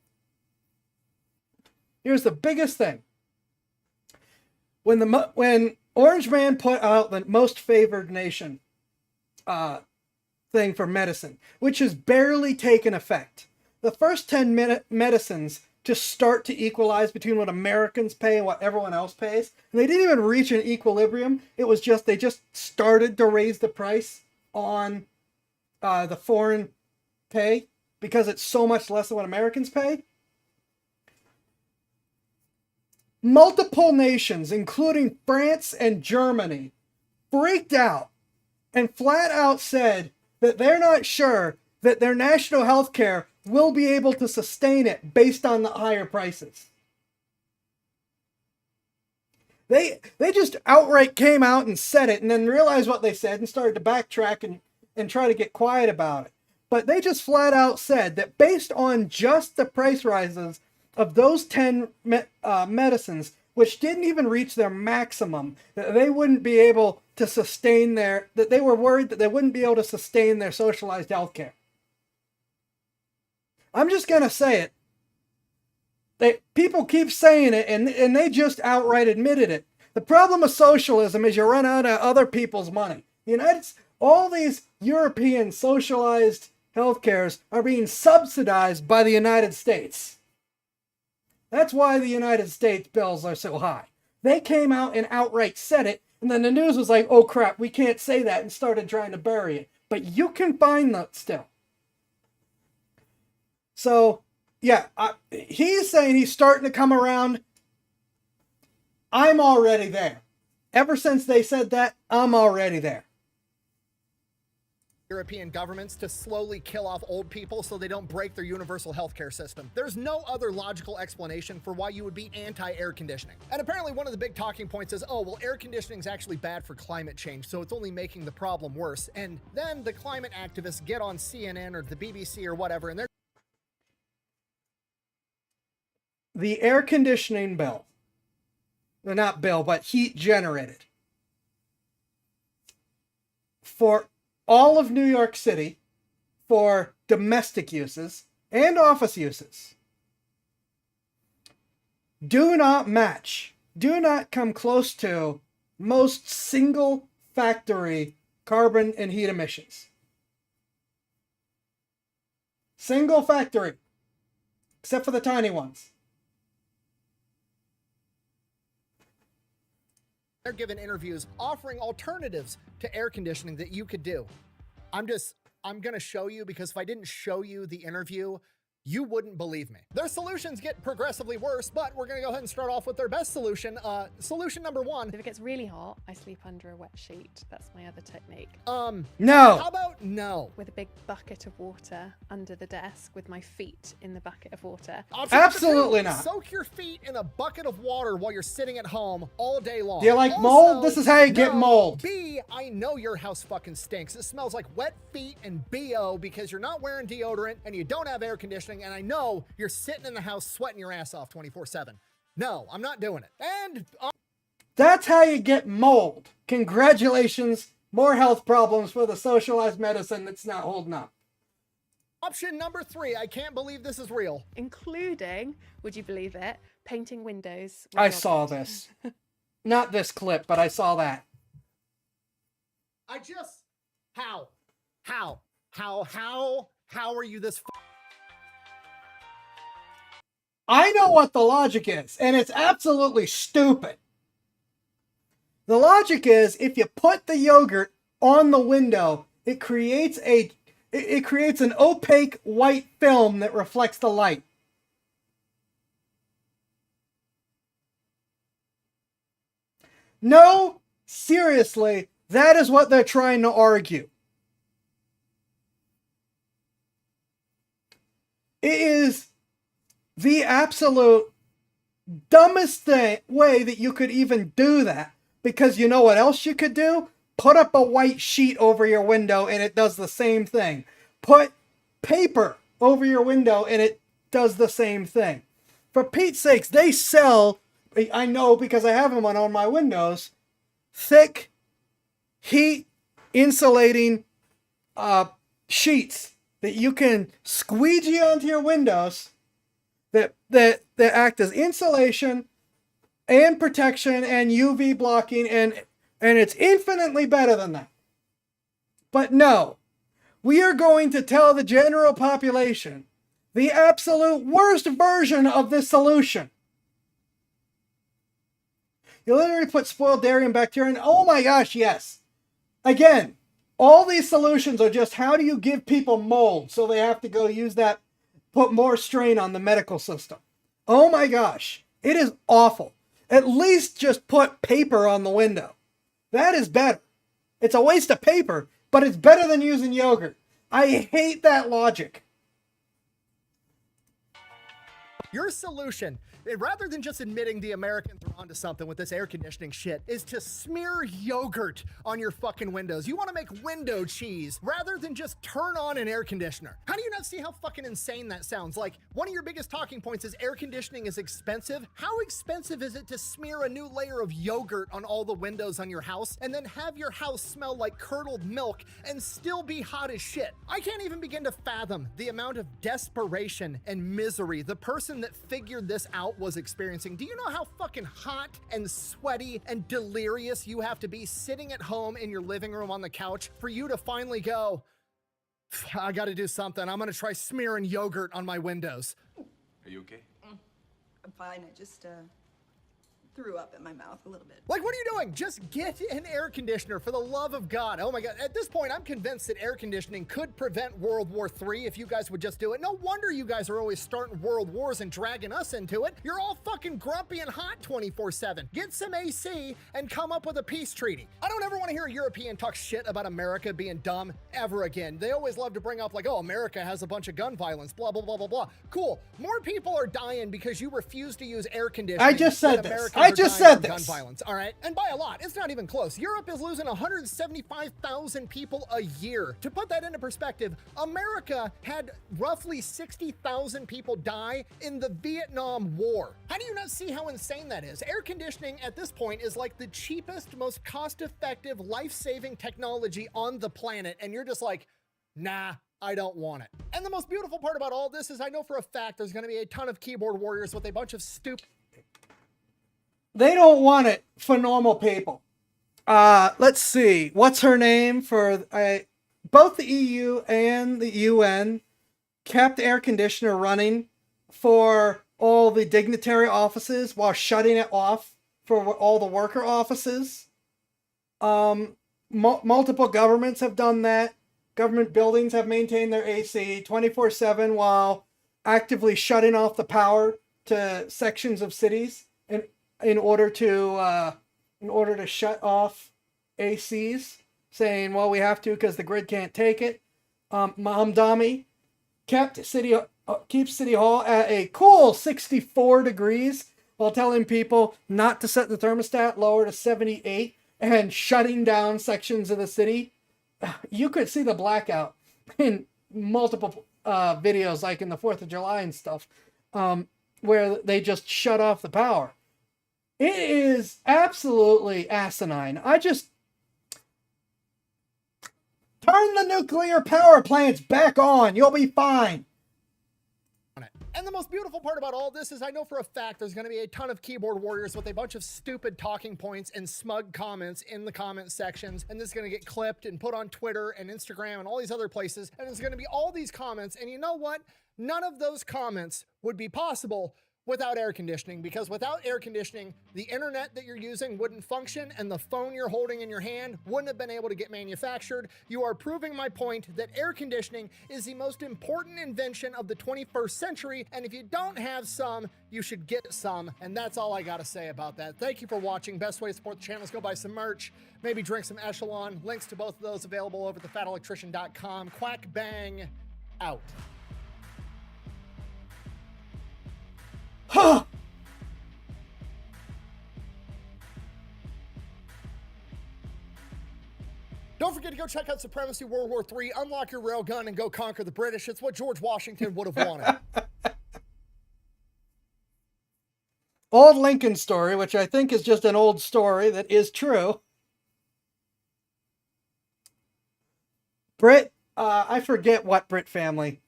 Here's the biggest thing. When Orange Man put out the most favored nation thing for medicine, which has barely taken effect, the first 10 medicines just start to equalize between what Americans pay and what everyone else pays. And they didn't even reach an equilibrium. It was just, they just started to raise the price on the foreign pay because it's so much less than what Americans pay. Multiple nations, including France and Germany, freaked out and flat out said that they're not sure that their national health care will be able to sustain it based on the higher prices. They just outright came out and said it and then realized what they said and started to backtrack and try to get quiet about it. But they just flat out said that based on just the price rises of those 10 medicines, which didn't even reach their maximum, that they wouldn't be able to sustain that they were worried that they wouldn't be able to sustain their socialized health care. I'm just going to say it. People keep saying it, and they just outright admitted it. The problem with socialism is you run out of other people's money. All these European socialized health cares are being subsidized by the United States. That's why the United States bills are so high. They came out and outright said it, and then the news was like, oh crap, we can't say that, and started trying to bury it. But you can find that still. So, yeah, he's saying he's starting to come around. I'm already there. Ever since they said that, I'm already there. European governments to slowly kill off old people so they don't break their universal healthcare system. There's no other logical explanation for why you would be anti-air conditioning. And apparently one of the big talking points is, oh, well, air conditioning is actually bad for climate change, so it's only making the problem worse. And then the climate activists get on CNN or the BBC or whatever, and they're the air conditioning bill, well, not bill, but heat generated for all of New York City for domestic uses and office uses do not match, do not come close to most single factory carbon and heat emissions. Single factory, except for the tiny ones. They're given interviews offering alternatives to air conditioning that you could do. I'm going to show you, because if I didn't show you the interview, you wouldn't believe me. Their solutions get progressively worse, but we're going to go ahead and start off with their best solution. Solution number one. If it gets really hot, I sleep under a wet sheet. That's my other technique. No. How about no? With a big bucket of water under the desk with my feet in the bucket of water. Option number Absolutely two, not. Soak your feet in a bucket of water while you're sitting at home all day long. Do you like Also, mold? This is how you get no. mold. B, I know your house fucking stinks. It smells like wet feet and BO because you're not wearing deodorant and you don't have air conditioning, and I know you're sitting in the house sweating your ass off 24/7. No, I'm not doing it. And That's how you get mold. Congratulations. More health problems for the socialized medicine that's not holding up. option number three, I can't believe this is real. Including, would you believe it, painting windows. with I yogurt. saw this. Not this clip, but I saw that. I just, how are you this I know what the logic is, and it's absolutely stupid. The logic is if you put the yogurt on the window, it creates an opaque white film that reflects the light. No, seriously, that is what they're trying to argue. It is the absolute dumbest way that you could even do that. Because you know what else you could do? Put up a white sheet over your window and it does the same thing. Put paper over your window and it does the same thing. For Pete's sakes, they sell, I know because I have them on my windows, thick, heat insulating sheets that you can squeegee onto your windows that act as insulation and protection and UV blocking, and it's infinitely better than that. But no, we are going to tell the general population the absolute worst version of this solution. You literally put spoiled dairy and bacteria in. Oh my gosh, yes. Again, all these solutions are just how do you give people mold so they have to go use that, put more strain on the medical system. Oh my gosh, it is awful. At least just put paper on the window. That is better. It's a waste of paper, but it's better than using yogurt. I hate that logic. Your solution, rather than just admitting the Americans are onto something with this air conditioning shit, is to smear yogurt on your fucking windows. You want to make window cheese rather than just turn on an air conditioner. How do you not see how fucking insane that sounds? Like, one of your biggest talking points is air conditioning is expensive. How expensive is it to smear a new layer of yogurt on all the windows on your house and then have your house smell like curdled milk and still be hot as shit? I can't even begin to fathom the amount of desperation and misery the person that figured this out was experiencing. Do you know how fucking hot and sweaty and delirious you have to be sitting at home in your living room on the couch for you to finally go, I gotta do something. I'm gonna try smearing yogurt on my windows. Are you okay? I'm fine. I just threw up in my mouth a little bit. Like, what are you doing? Just get an air conditioner, for the love of God. Oh my God. At this point, I'm convinced that air conditioning could prevent World War III if you guys would just do it. No wonder you guys are always starting world wars and dragging us into it. You're all fucking grumpy and hot 24/7. Get some AC and come up with a peace treaty. I don't ever want to hear a European talk shit about America being dumb ever again. They always love to bring up like, oh, America has a bunch of gun violence, blah, blah, blah, blah, blah. Cool. More people are dying because you refuse to use air conditioning. I just said than this. Americans I are just dying said from gun this. violence, all right? And by a lot, it's not even close. Europe is losing 175,000 people a year. To put that into perspective, America had roughly 60,000 people die in the Vietnam War. How do you not see how insane that is? Air conditioning at this point is like the cheapest, most cost-effective, life-saving technology on the planet, and you're just like, nah, I don't want it. And the most beautiful part about all this is I know for a fact there's gonna be a ton of keyboard warriors with a bunch of stupid They don't want it for normal people. Let's see. What's her name for both the EU and the UN kept the air conditioner running for all the dignitary offices while shutting it off for all the worker offices. Multiple governments have done that. Government buildings have maintained their AC 24/7 while actively shutting off the power to sections of cities in order to shut off ACs, saying, well, we have to because the grid can't take it. Mahamdani keeps City Hall at a cool 64 degrees while telling people not to set the thermostat lower to 78 and shutting down sections of the city. You could see the blackout in multiple videos, like in the 4th of July and stuff, where they just shut off the power. It is absolutely asinine. I just turn the nuclear power plants back on. You'll be fine. And the most beautiful part about all this is I know for a fact there's going to be a ton of keyboard warriors with a bunch of stupid talking points and smug comments in the comment sections. And this is going to get clipped and put on Twitter and Instagram and all these other places. And there's going to be all these comments. And you know what? None of those comments would be possible without air conditioning, because without air conditioning, the internet that you're using wouldn't function and the phone you're holding in your hand wouldn't have been able to get manufactured. You are proving my point that air conditioning is the most important invention of the 21st century, and if you don't have some, you should get some, and that's all I gotta say about that. Thank you for watching. Best way to support the channel is go buy some merch, maybe drink some Echelon. Links to both of those available over at thefatelectrician.com. Quack bang out. Huh. Don't forget to go check out Supremacy World War III, unlock your railgun, and go conquer the British. It's what George Washington would have wanted. Old Lincoln story, which I think is just an old story that is true. I forget what Brit family,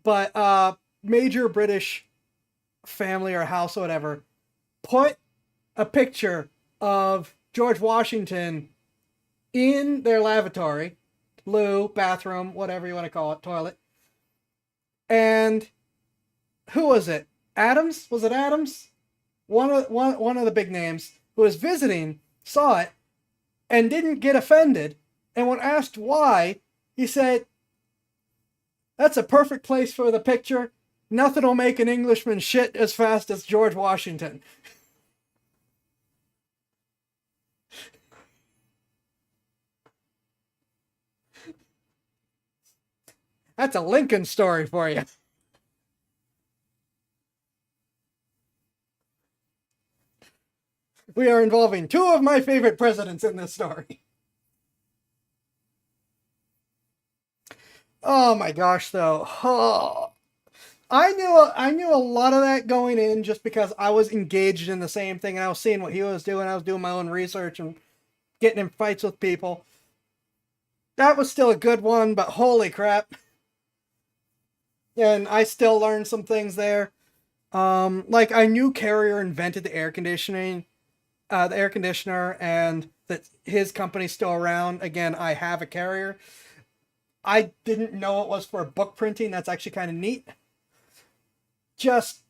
but major British family or house or whatever, put a picture of George Washington in their lavatory, loo, bathroom, whatever you want to call it, toilet. And who was it? Adams? Was it Adams? One of the big names who was visiting saw it and didn't get offended. And when asked why, he said, "That's a perfect place for the picture. Nothing will make an Englishman shit as fast as George Washington." That's a Lincoln story for you. We are involving two of my favorite presidents in this story. Oh my gosh, though. Oh. I knew a lot of that going in just because I was engaged in the same thing and I was seeing what he was doing. I was doing my own research and getting in fights with people. That was still a good one, but holy crap. And I still learned some things there. Like I knew Carrier invented the air conditioner, and that his company's still around. Again, I have a Carrier. I didn't know it was for book printing. That's actually kind of neat. Just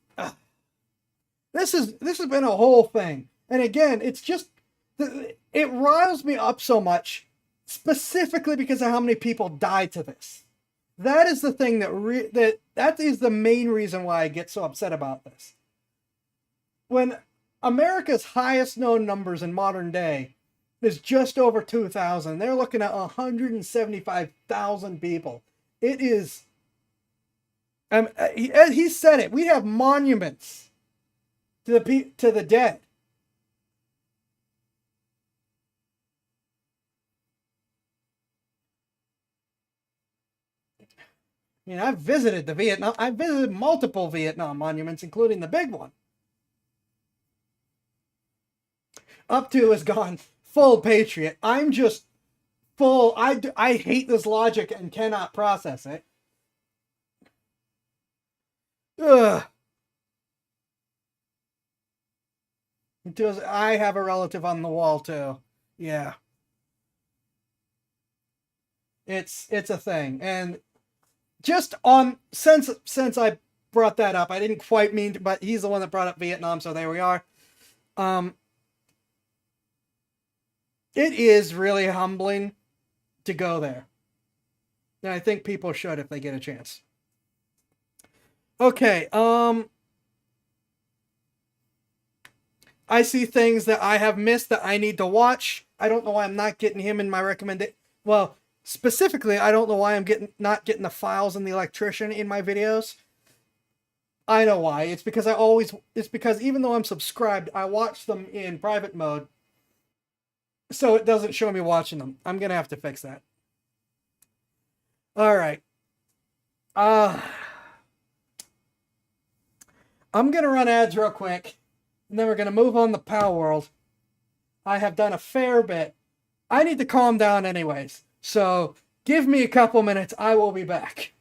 This has been a whole thing. And again, it's just it riles me up so much, specifically because of how many people died to this. That is the thing that is the main reason why I get so upset about this. When America's highest known numbers in modern day is just over 2,000, they're looking at 175,000 people. It is. He said it. We have monuments to the dead. I mean, I've visited multiple Vietnam monuments, including the big one. Up to has gone full patriot. I'm just full. I hate this logic and cannot process it. Ugh. I have a relative on the wall too. Yeah. It's a thing. And just on since I brought that up, I didn't quite mean to, but he's the one that brought up Vietnam, so there we are. It is really humbling to go there. And I think people should if they get a chance. Okay, I see things that I have missed that I need to watch. I don't know why I'm not getting him in my recommendation. Well, specifically, I don't know why I'm not getting the files and the electrician in my videos. I know why. It's because even though I'm subscribed, I watch them in private mode. So it doesn't show me watching them. I'm going to have to fix that. All right. I'm going to run ads real quick. And then we're going to move on to Palworld. I have done a fair bit. I need to calm down anyways. So give me a couple minutes. I will be back.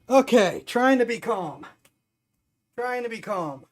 Okay, trying to be calm. Trying to be calm.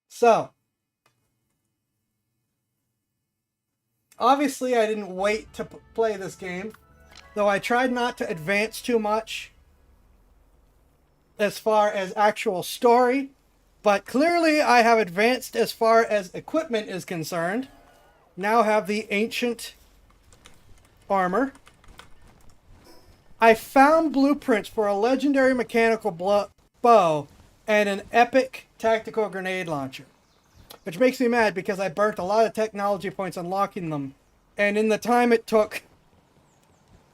So, obviously I didn't wait to play this game, though I tried not to advance too much as far as actual story, but clearly I have advanced as far as equipment is concerned. Now have the ancient armor. I found blueprints for a legendary mechanical bow and an epic tactical grenade launcher, which makes me mad because I burnt a lot of technology points unlocking them, and in the time it took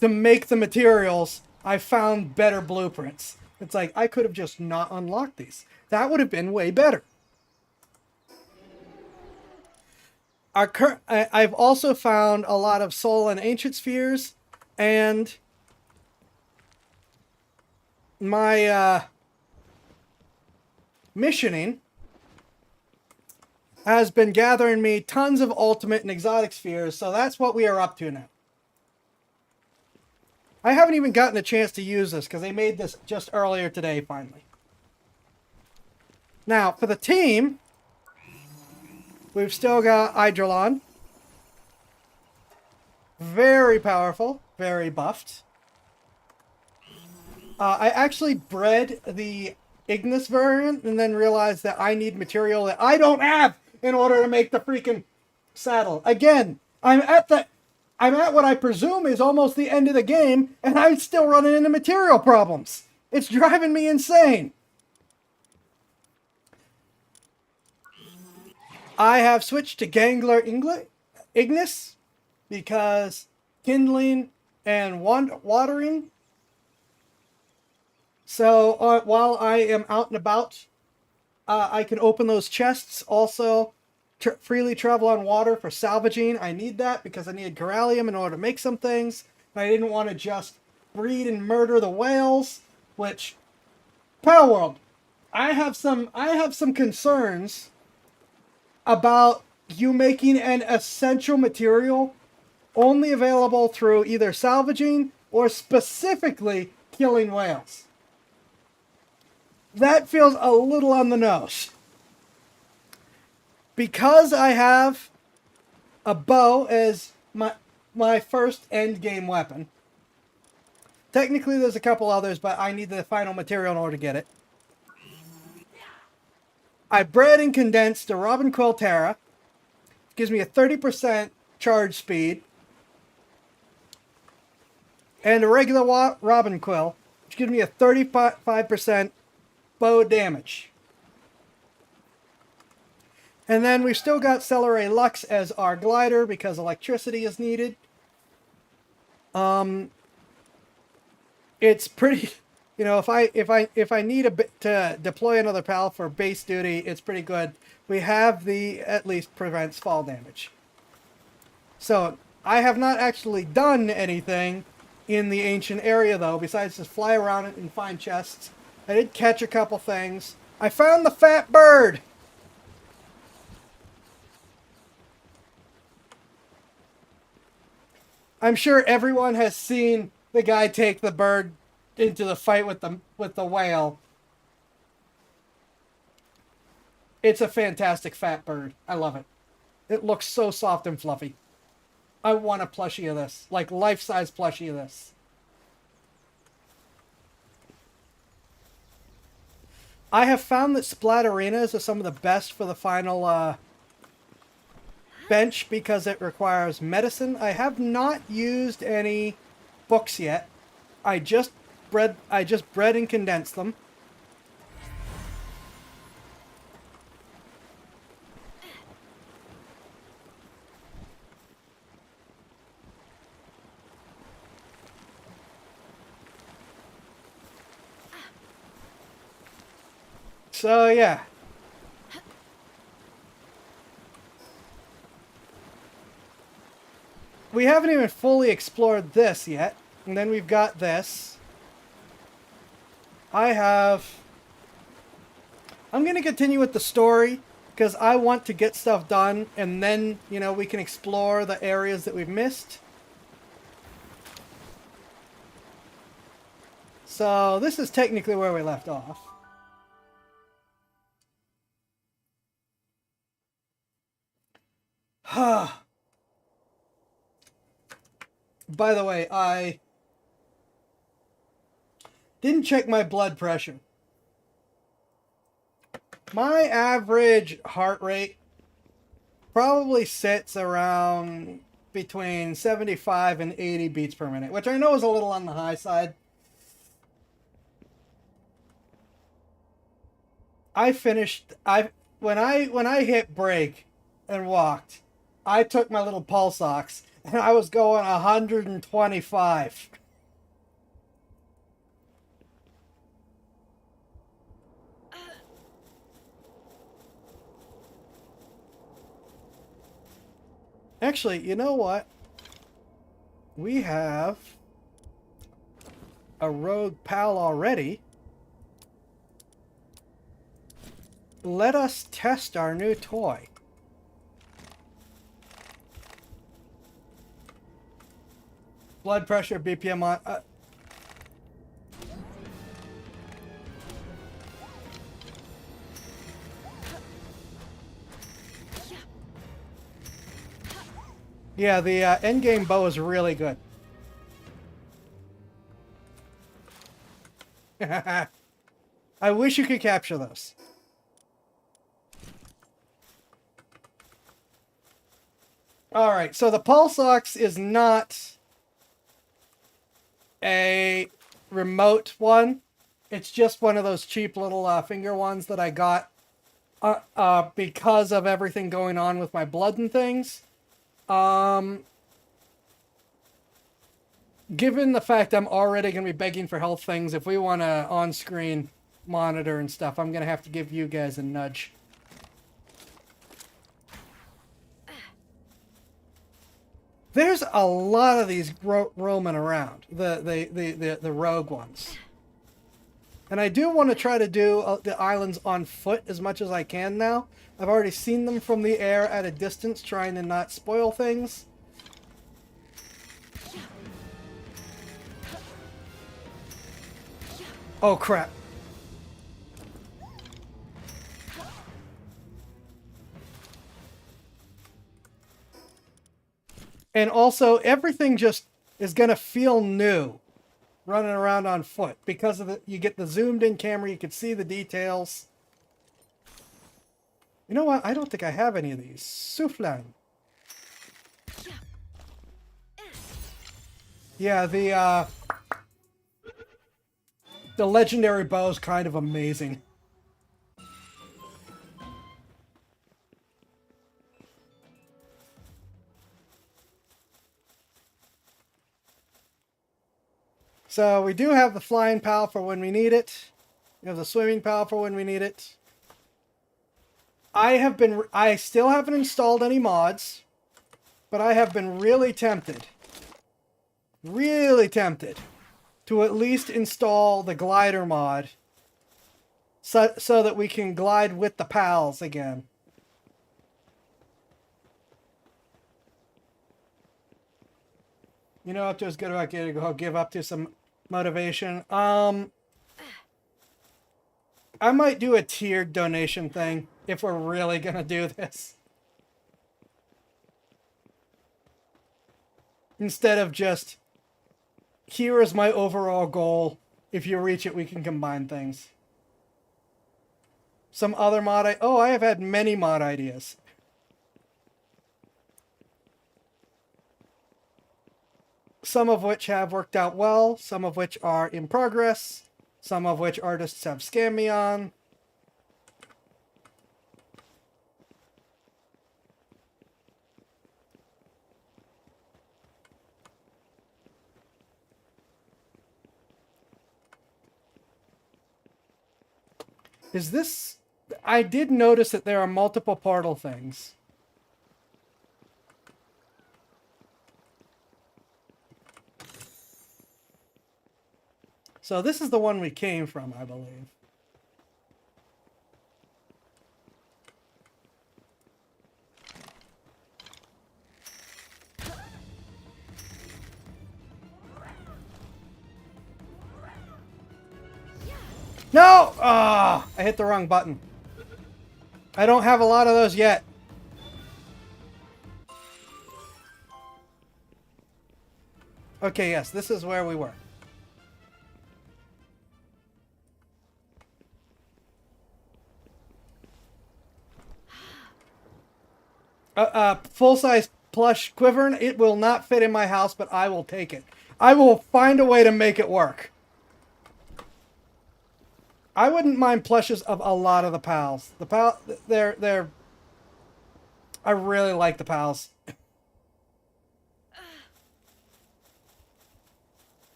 to make the materials, I found better blueprints. It's like, I could have just not unlocked these. That would have been way better. I've also found a lot of soul and ancient spheres, and my missioning has been gathering me tons of ultimate and exotic spheres, so that's what we are up to now. I haven't even gotten a chance to use this because they made this just earlier today, finally. Now, for the team, we've still got Eidrelon. Very powerful, very buffed. I actually bred the Ignis variant and then realized that I need material that I don't have in order to make the freaking saddle. Again, I'm at what I presume is almost the end of the game, and I'm still running into material problems. It's driving me insane. I have switched to Gangler Ignis because kindling and watering. So while I am out and about, I can open those chests. Also, freely travel on water for salvaging. I need that because I needed Corallium in order to make some things. I didn't want to just breed and murder the whales, which Palworld, I have some concerns about you making an essential material only available through either salvaging or specifically killing whales. That feels a little on the nose. Because I have a bow as my first end game weapon. Technically there's a couple others, but I need the final material in order to get it. I bred and condensed a Robin Quill Terra. Gives me a 30% charge speed. And a regular Robin Quill, which gives me a 35% bow damage. And then we've still got Celeray Lux as our glider because electricity is needed. It's pretty, if I need a bit to deploy another pal for base duty, it's pretty good. We have the at least prevents fall damage. So I have not actually done anything in the ancient area though, besides just fly around it and find chests. I did catch a couple things. I found the fat bird. I'm sure everyone has seen the guy take the bird into the fight with the whale. It's a fantastic fat bird. I love it. It looks so soft and fluffy. I want a plushie of this, like life-size plushie of this. I have found that Splatterinas are some of the best for the final bench because it requires medicine. I have not used any books yet. I just bred and condensed them. So yeah. We haven't even fully explored this yet. And then we've got this. I'm going to continue with the story because I want to get stuff done, and then, you know, we can explore the areas that we've missed. So this is technically where we left off. By the way, I didn't check my blood pressure. My average heart rate probably sits around between 75 and 80 beats per minute, which I know is a little on the high side. When I hit break and walked, I took my little pulse ox and I was going 125. Actually, you know what? We have a rogue pal already. Let us test our new toy. Blood pressure, BPM on... Yeah, the endgame bow is really good. I wish you could capture those. Alright, so the Pulse Ox is not a remote one. It's just one of those cheap little finger ones that I got because of everything going on with my blood and things. Given the fact I'm already going to be begging for health things, if we want to on-screen monitor and stuff, I'm going to have to give you guys a nudge. There's a lot of these roaming around, the rogue ones. And I do want to try to do the islands on foot as much as I can now. I've already seen them from the air at a distance, trying to not spoil things. Oh, crap. And also, everything just is going to feel new running around on foot because of you get the zoomed in camera, you can see the details. You know what? I don't think I have any of these. Soufflin. Yeah, the legendary bow is kind of amazing. So we do have the flying pal for when we need it. We have the swimming pal for when we need it. I still haven't installed any mods, but I have been really tempted to at least install the glider mod so that we can glide with the pals again. You know, I'm just gonna go give up to some motivation. I might do a tiered donation thing if we're really gonna do this. Instead of just, here is my overall goal. If you reach it, we can combine things. Some other mod... I have had many mod ideas. some of which have worked out well, some of which are in progress, some of which artists have scammed me on. Is this... I did notice that there are multiple portal things. So this is the one we came from, I believe. No! Ah, I hit the wrong button. I don't have a lot of those yet. Okay, yes, this is where we were. Full-size plush Quivern. It will not fit in my house, but I will take it. I will find a way to make it work. I wouldn't mind plushes of a lot of the pals. The pal, they're. I really like the pals.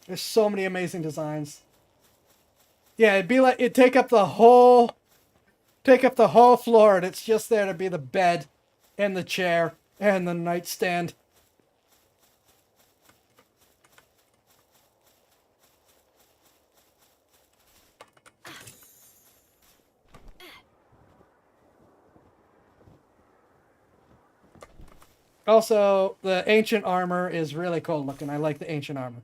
There's so many amazing designs. Yeah, it'd be like it'd take up the whole floor, and it's just there to be the bed, and the chair, and the nightstand. Also, the ancient armor is really cool looking. I like the ancient armor.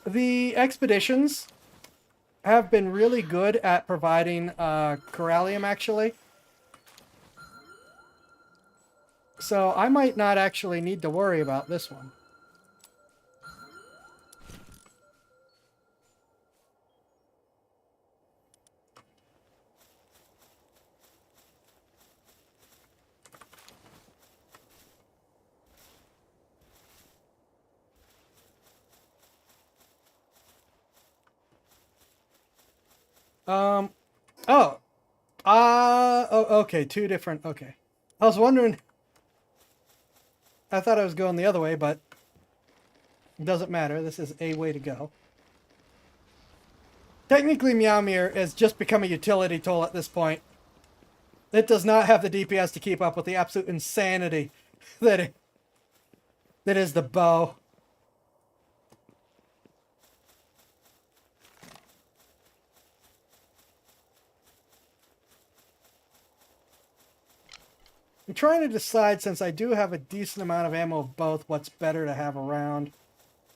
The expeditions have been really good at providing Corallium, actually. So I might not actually need to worry about this one. Okay, two different, okay. I was wondering, I thought I was going the other way, but it doesn't matter. This is a way to go. Technically, Meowmere has just become a utility tool at this point. It does not have the DPS to keep up with the absolute insanity that is the bow. I'm trying to decide, since I do have a decent amount of ammo of both, what's better to have around.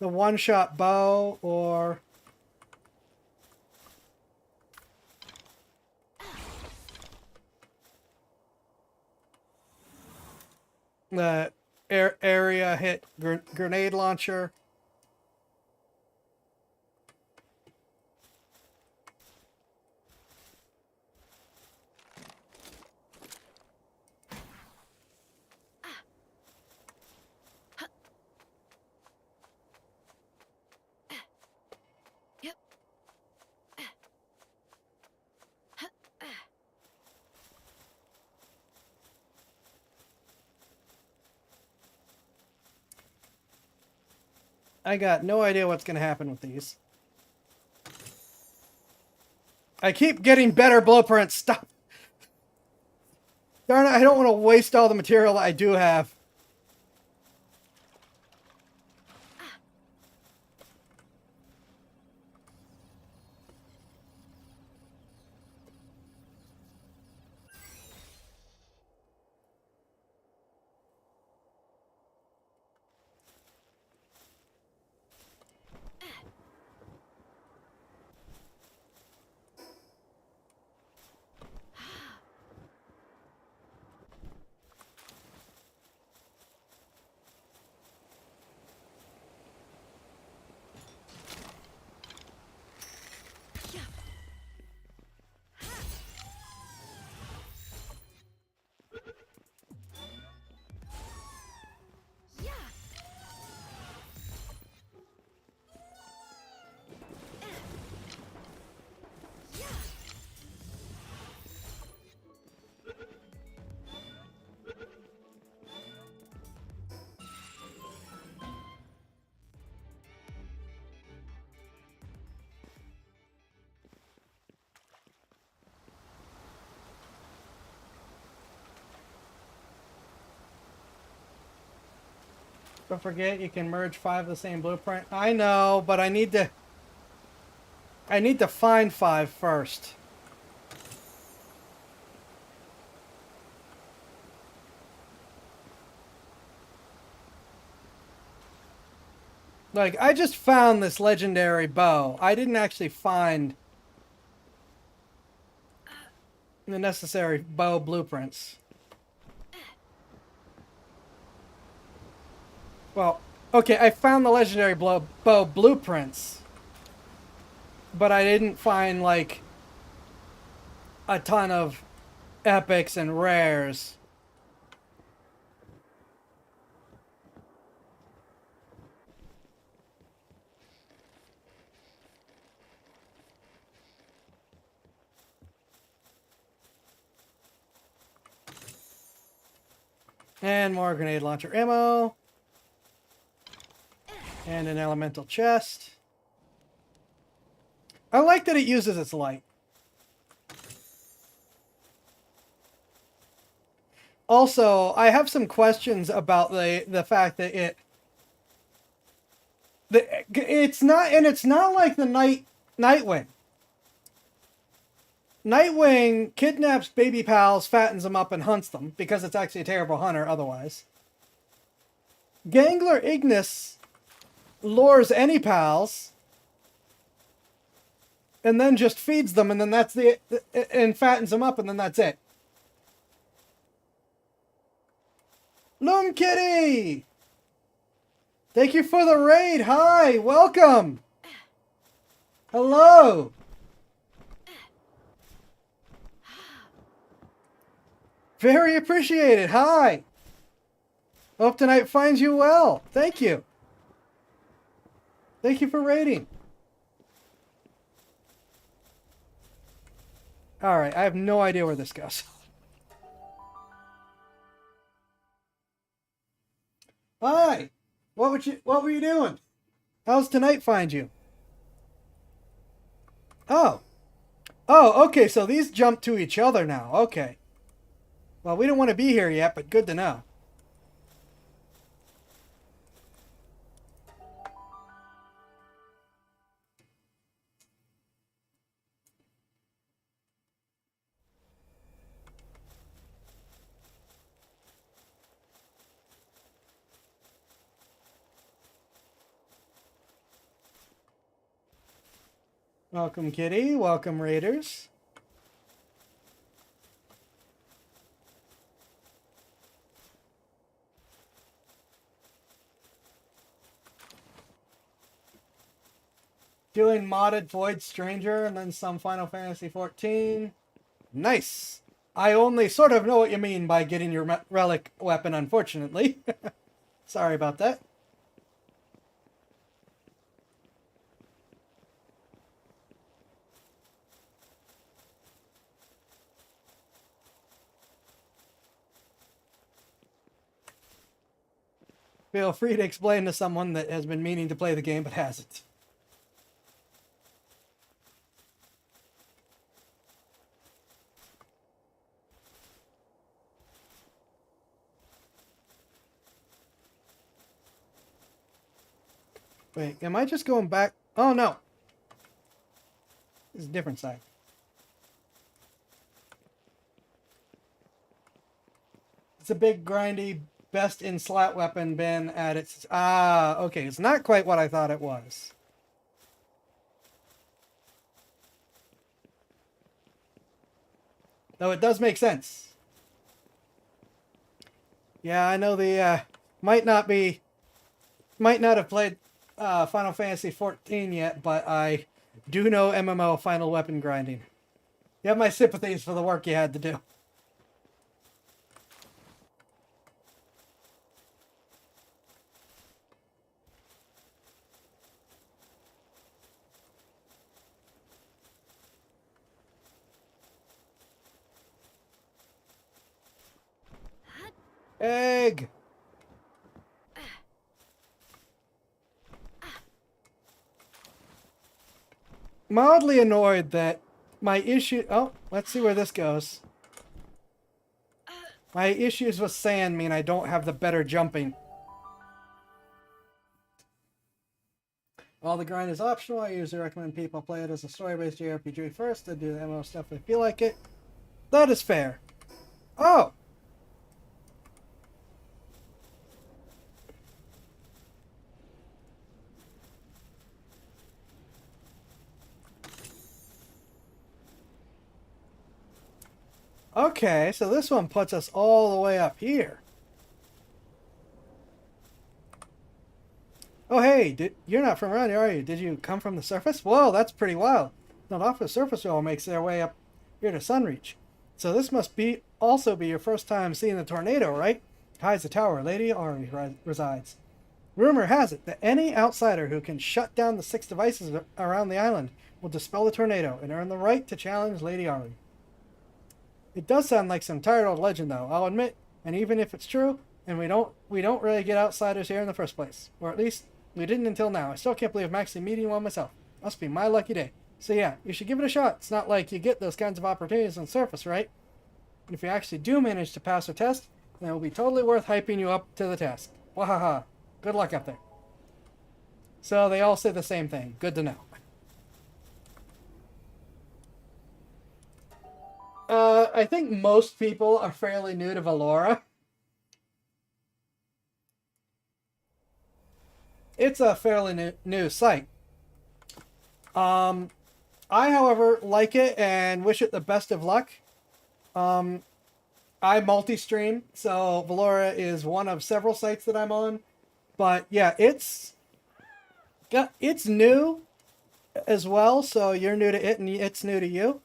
The one-shot bow or... the area hit grenade launcher. I got no idea what's going to happen with these. I keep getting better blueprints. Stop. Darn it, I don't want to waste all the material that I do have. Don't forget, you can merge 5 of the same blueprint. I know, but I need to find 5 first. Like, I just found this legendary bow. I didn't actually find the necessary bow blueprints. Well, okay, I found the legendary bow blueprints, but I didn't find, like, a ton of epics and rares. And more grenade launcher ammo. And an elemental chest. I like that it uses its light. Also, I have some questions about the fact that it's not like the Nightwing. Nightwing kidnaps baby pals, fattens them up, and hunts them, because it's actually a terrible hunter otherwise. Gangler Ignis lures any pals, and then just feeds them, and then and fattens them up, and then that's it. Loon Kitty! Thank you for the raid! Hi! Welcome! Hello! Very appreciated. Hi. Hope tonight finds you well. Thank you. Thank you for raiding. All right, I have no idea where this goes. Hi. What were you doing? How's tonight find you? Oh. Oh, okay, so these jump to each other now. Okay. Well, we don't want to be here yet, but good to know. Welcome, Kitty. Welcome, Raiders. Doing modded Void Stranger and then some Final Fantasy 14. Nice. I only sort of know what you mean by getting your relic weapon, unfortunately. Sorry about that. Feel free to explain to someone that has been meaning to play the game but hasn't. Wait, am I just going back? Oh, no. This is a different side. It's a big, grindy, best in slot weapon bin at its... Ah, okay. It's not quite what I thought it was. Though it does make sense. Yeah, I know the... might not have played Final Fantasy 14 yet, but I do know MMO final weapon grinding. You have my sympathies for the work you had to do. Egg! Mildly annoyed that my issue... Oh, let's see where this goes. My issues with sand mean I don't have the better jumping. All the grind is optional. I usually recommend people play it as a story-based JRPG first, then do the MMO stuff if they feel like it. That is fair. Oh! Okay, so this one puts us all the way up here. Oh hey, you're not from around here, are you? Did you come from the surface? Whoa, that's pretty wild. Not often a surface roll makes their way up here to Sunreach. So this must also be your first time seeing the tornado, right? Hides the tower, Lady Ari resides. Rumor has it that any outsider who can shut down the 6 devices around the island will dispel the tornado and earn the right to challenge Lady Ari. It does sound like some tired old legend, though, I'll admit, and even if it's true, and we don't really get outsiders here in the first place. Or at least, we didn't until now. I still can't believe I'm actually meeting one myself. Must be my lucky day. So yeah, you should give it a shot. It's not like you get those kinds of opportunities on the surface, right? And if you actually do manage to pass a test, then it will be totally worth hyping you up to the task. Wahaha. Good luck up there. So they all say the same thing. Good to know. I think most people are fairly new to Valora. It's a fairly new site. I, however, like it and wish it the best of luck. I multi-stream, so Valora is one of several sites that I'm on. But yeah, it's new as well, so you're new to it and it's new to you.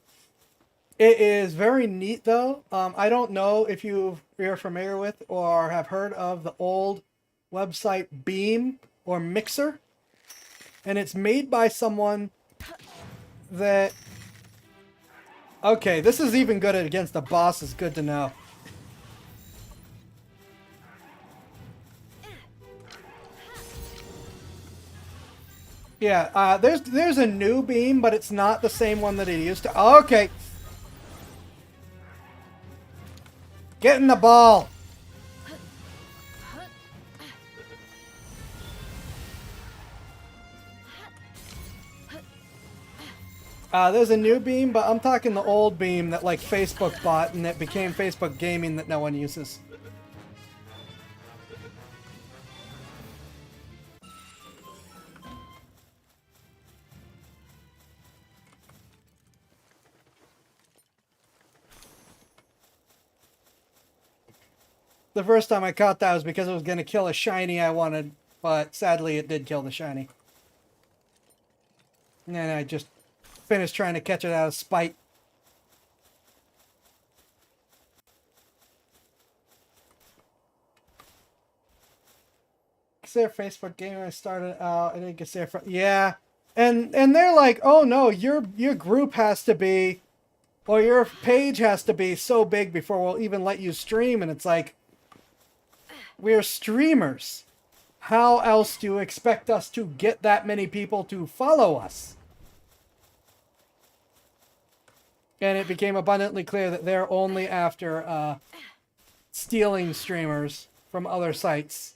It is very neat, though. I don't know if you're familiar with or have heard of the old website Beam or Mixer. And it's made by someone that... Okay, this is even good against the boss. Is good to know. Yeah, there's a new Beam, but it's not the same one that it used to. Okay. Get in the ball. There's a new Beam, but I'm talking the old Beam that like Facebook bought and that became Facebook Gaming that no one uses. The first time I caught that was because it was going to kill a shiny I wanted, but sadly it did kill the shiny. And then I just finished trying to catch it out of spite. Consider Facebook Gaming. I started out, I didn't consider yeah. And they're like, oh no, your group has to be, or your page has to be so big before we'll even let you stream. And it's like, we're streamers. How else do you expect us to get that many people to follow us? And it became abundantly clear that they're only after stealing streamers from other sites,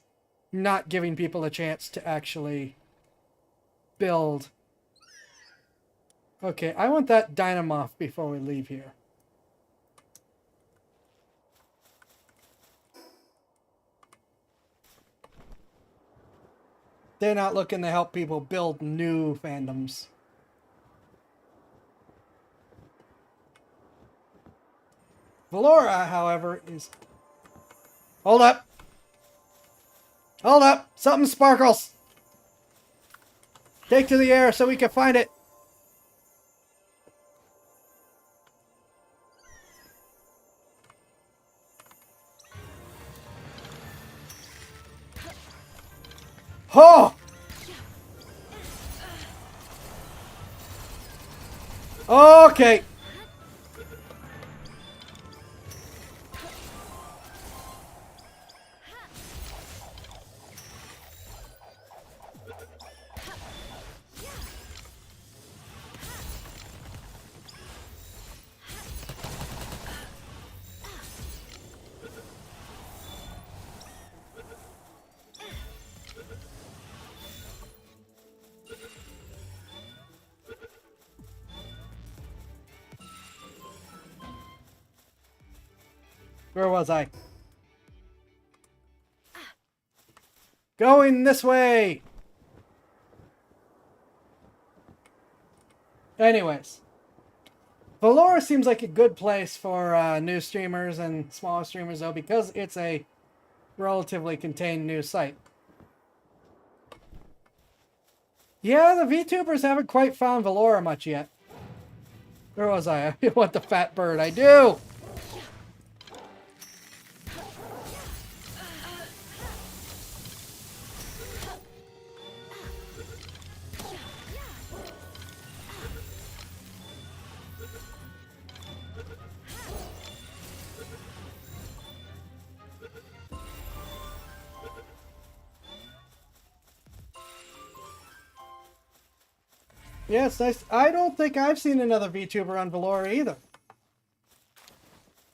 not giving people a chance to actually build. Okay, I want that Dynamoth before we leave here. They're not looking to help people build new fandoms. Valora, however, is... Hold up! Hold up! Something sparkles! Take to the air so we can find it! Oh! Okay. Where was I? Going this way! Anyways. Valora seems like a good place for new streamers and smaller streamers, though, because it's a relatively contained news site. Yeah, the VTubers haven't quite found Valora much yet. Where was I? I want the fat bird. I do! Yeah, it's nice. I don't think I've seen another VTuber on Valora either.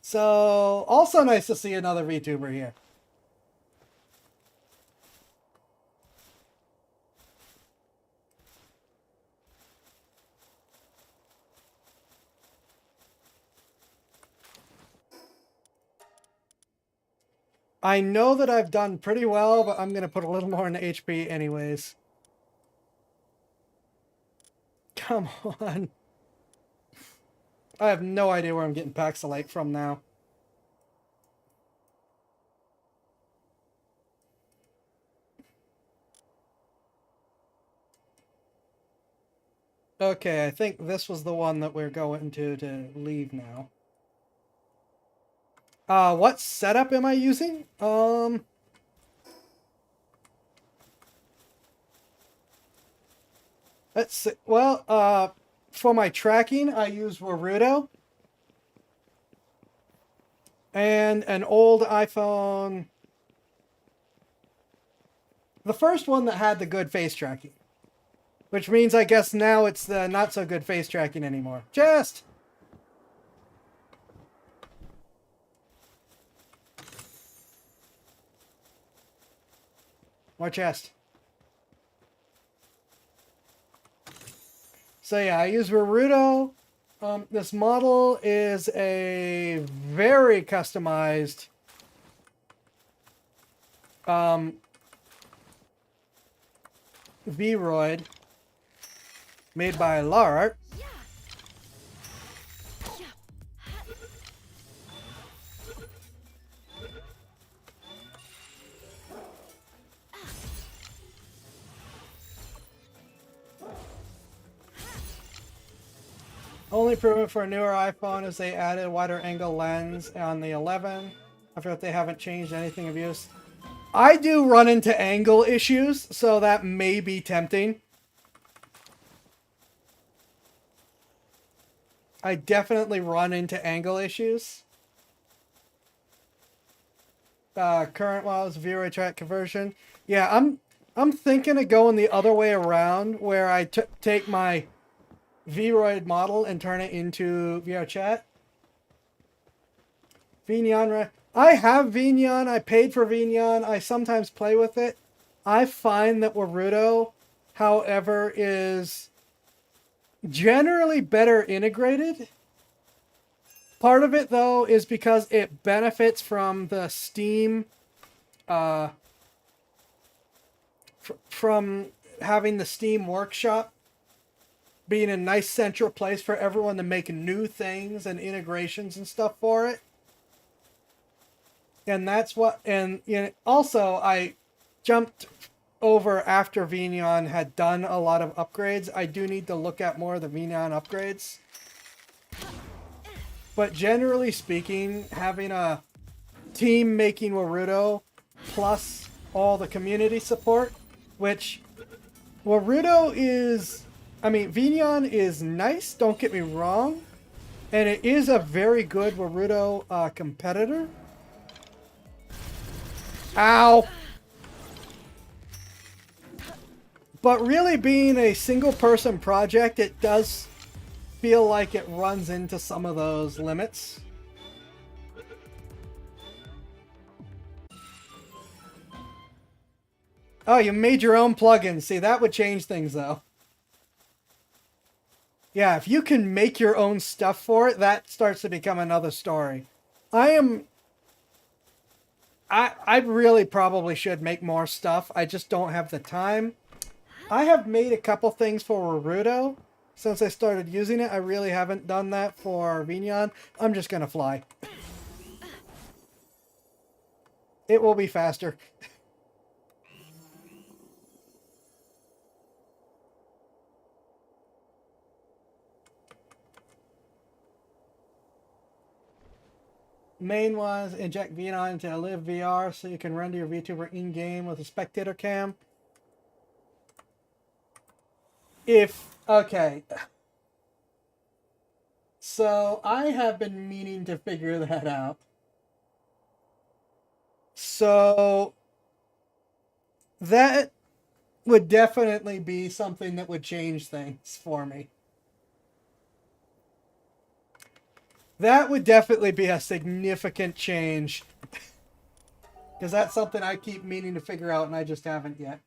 So, also nice to see another VTuber here. I know that I've done pretty well, but I'm going to put a little more into HP anyways. Come on. I have no idea where I'm getting packs of light from now. Okay, I think this was the one that we're going to leave now. What setup am I using? Let's see. Well, for my tracking, I use Warudo. And an old iPhone. The first one that had the good face tracking. Which means I guess now it's the not so good face tracking anymore. Chest! More chest. So yeah, I use Warudo. This model is a very customized V-Roid made by Larart. Only improvement for a newer iPhone is they added a wider angle lens on the 11. I feel like they haven't changed anything of use. I do run into angle issues, so that may be tempting. I definitely run into angle issues. Current models, V-Roid track conversion. Yeah, I'm thinking of going the other way around, where I take my V-Roid model and turn it into VR chat. Vignon, I have Vignon. I paid for Vignon. I sometimes play with it. I find that Warudo, however, is generally better integrated. Part of it, though, is because it benefits from the Steam, from having the Steam Workshop being a nice central place for everyone to make new things and integrations and stuff for it. And that's what, and you know, also I jumped over after Vignon had done a lot of upgrades. I do need to look at more of the Vignon upgrades. But generally speaking, having a team making Warudo plus all the community support, which Warudo is, I mean, Vignon is nice, don't get me wrong, and it is a very good Warudo competitor. Ow! But really being a single person project, it does feel like it runs into some of those limits. Oh, you made your own plugin. See, that would change things though. Yeah, if you can make your own stuff for it, that starts to become another story. I am I really probably should make more stuff. I just don't have the time. I have made a couple things for Naruto. Since I started using it, I really haven't done that for Vignon. I'm just gonna fly. It will be faster. Main was inject Vignon into Live VR so you can render your VTuber in-game with a spectator cam. Okay. So I have been meaning to figure that out. So that would definitely be something that would change things for me. That would definitely be a significant change. Because that's something I keep meaning to figure out and I just haven't yet.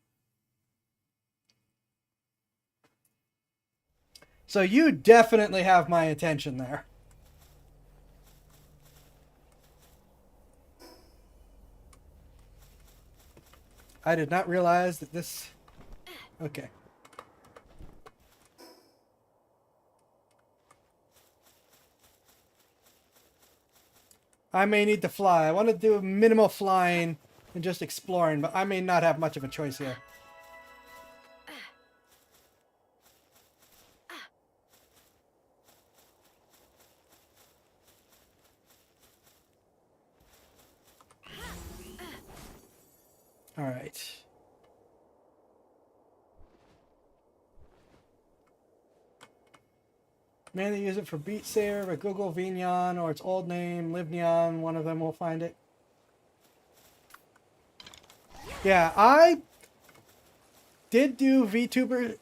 So you definitely have my attention there. I did not realize that this... Okay. I may need to fly. I want to do minimal flying and just exploring, but I may not have much of a choice here. All right. Mainly use it for Beat Saber, but Google Vignon or its old name, Livnion, one of them will find it. Yeah, I did do VTuber,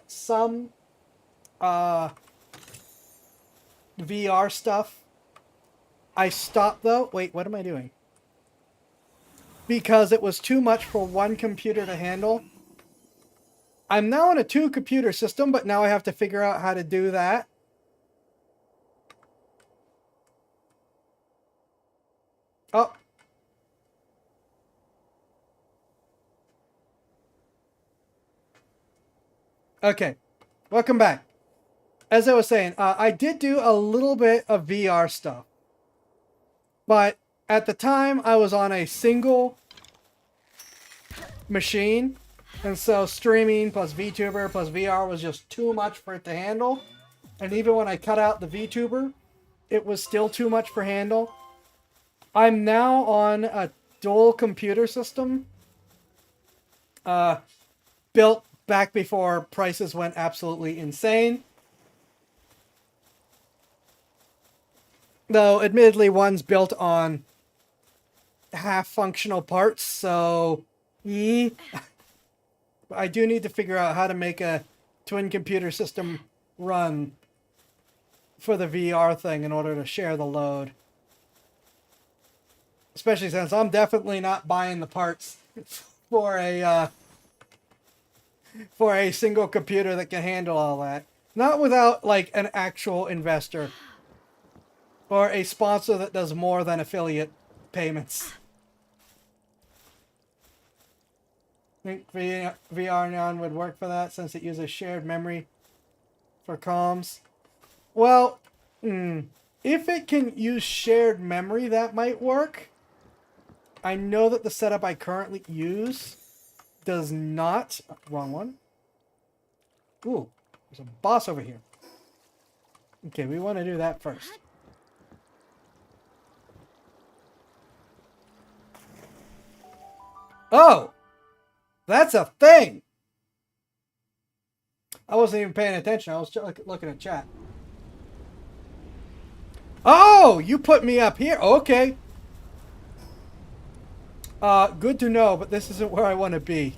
some VR stuff. I stopped though. Wait, what am I doing? Because it was too much for one computer to handle. I'm now on a 2-computer system, but now I have to figure out how to do that. Oh. Okay. Welcome back. As I was saying, I did do a little bit of VR stuff. But at the time, I was on a single machine. And so streaming plus VTuber plus VR was just too much for it to handle. And even when I cut out the VTuber, it was still too much for handle. I'm now on a dual computer system. Built back before prices went absolutely insane. Though, admittedly, one's built on half-functional parts, so... I do need to figure out how to make a twin computer system run for the VR thing in order to share the load. Especially since I'm definitely not buying the parts for a single computer that can handle all that. Not without, like, an actual investor. Or a sponsor that does more than affiliate payments. I think VR Neon would work for that since it uses shared memory for comms. Well, if it can use shared memory, that might work. I know that the setup I currently use does not. Wrong one. Ooh, there's a boss over here. Okay, we want to do that first. Oh! That's a thing! I wasn't even paying attention. I was looking at chat. Oh! You put me up here. Okay. Good to know, but this isn't where I want to be.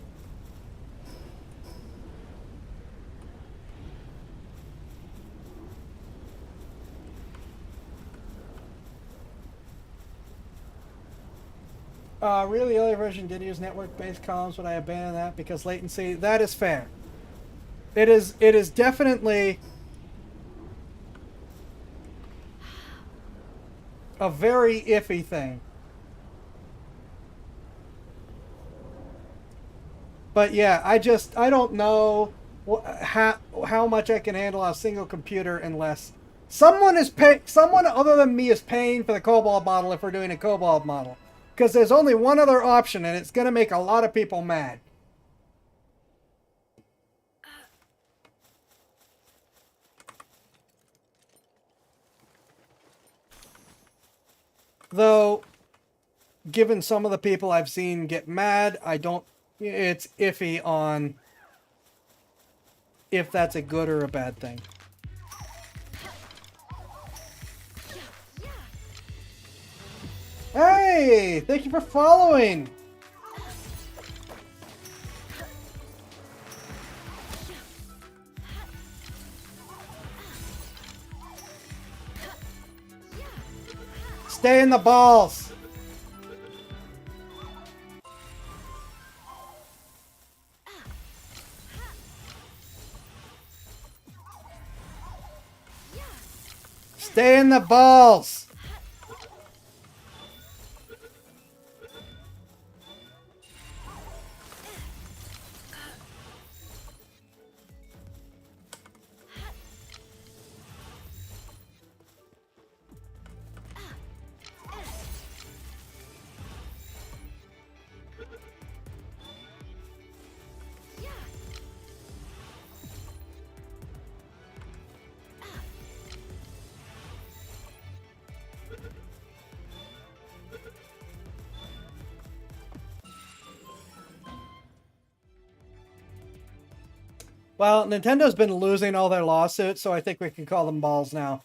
Really, the early version did use network-based comms, but I abandoned that because latency. That is fair. It is definitely a very iffy thing. But yeah, I don't know how much I can handle on a single computer unless someone other than me is paying for the Cobalt model if we're doing a Cobalt model. Because there's only one other option, and it's going to make a lot of people mad. Though, given some of the people I've seen get mad, it's iffy on if that's a good or a bad thing. Hey, thank you for following. Stay in the balls. Stay in the balls. Well, Nintendo's been losing all their lawsuits, so I think we can call them balls now.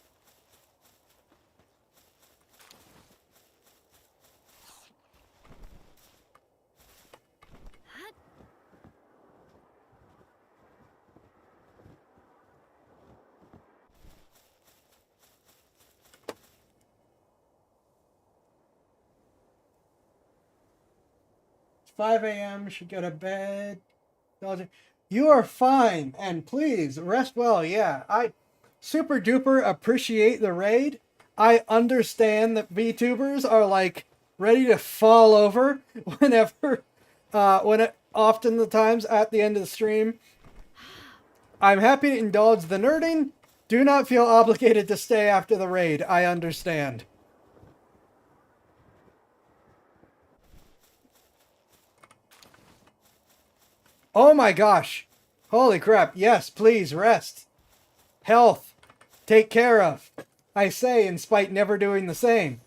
It's 5 a.m. Should go to bed. You are fine, and please rest well. Yeah, I super duper appreciate the raid. I understand that VTubers are like ready to fall over whenever, often the times at the end of the stream. I'm happy to indulge the nerding. Do not feel obligated to stay after the raid. I understand. Oh my gosh. Holy crap. Yes, please rest. Health. Take care of. I say in spite never doing the same.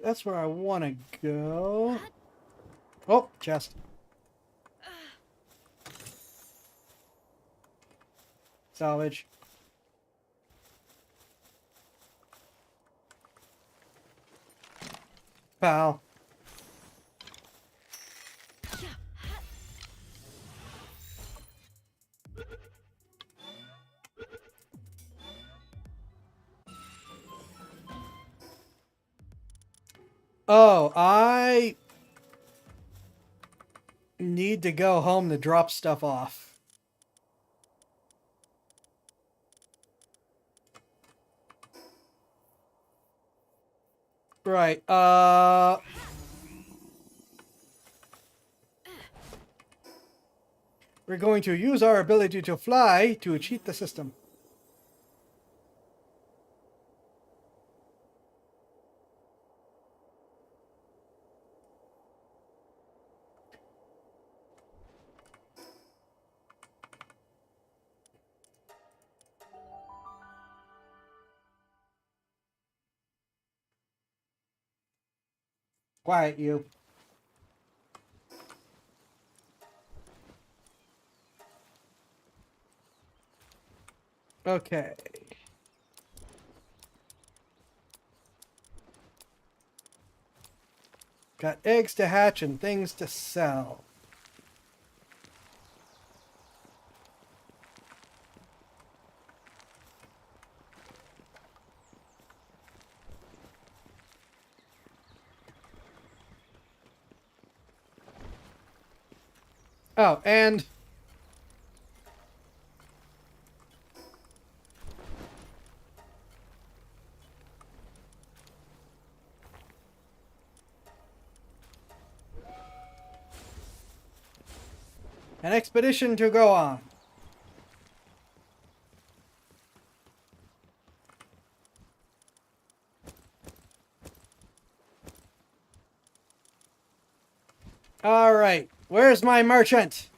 That's where I want to go. Oh, chest. Salvage. Pal. Oh, I need to go home to drop stuff off. Right, we're going to use our ability to fly to cheat the system. Quiet, you. Okay. Got eggs to hatch and things to sell. Oh, and an expedition to go on. All right, where's my merchant?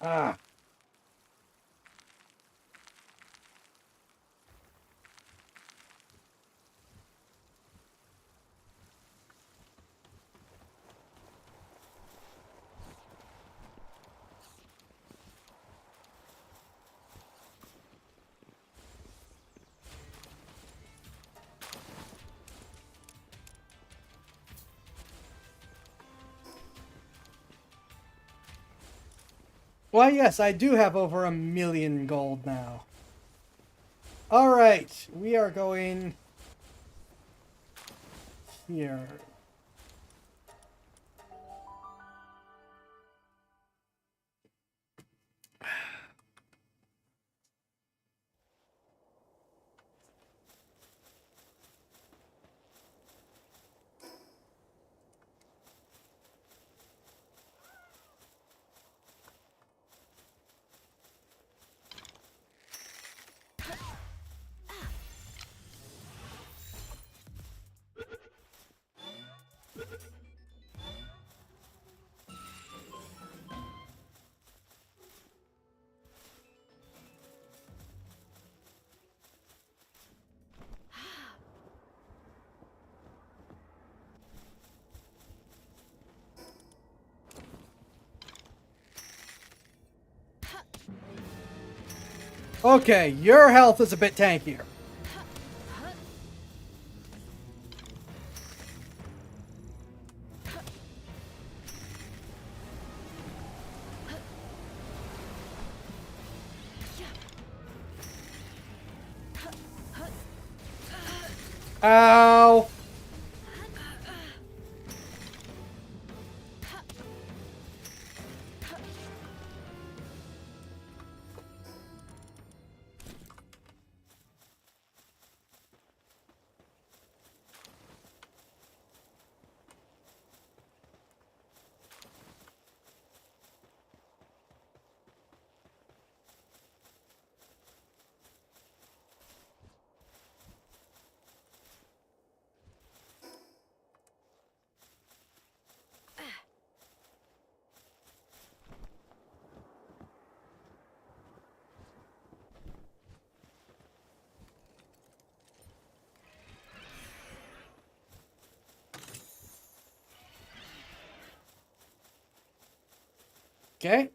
Ah. Why, yes, I do have over 1,000,000 gold now. Alright, we are going here. Okay, your health is a bit tankier. Ow! Okay.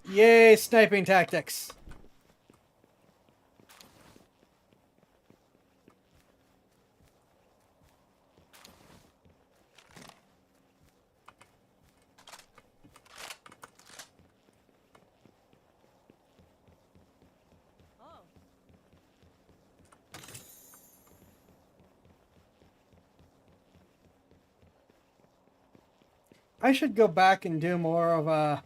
Yay, sniping tactics. I should go back and do more of a...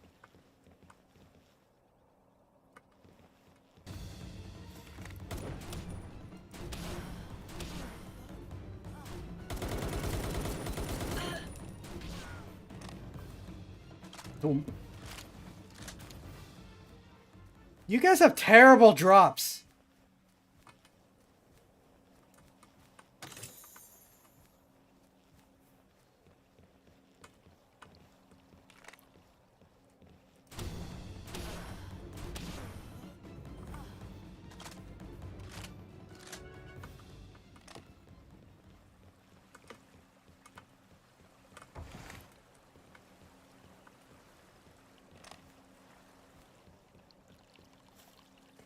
Boom. You guys have terrible drops.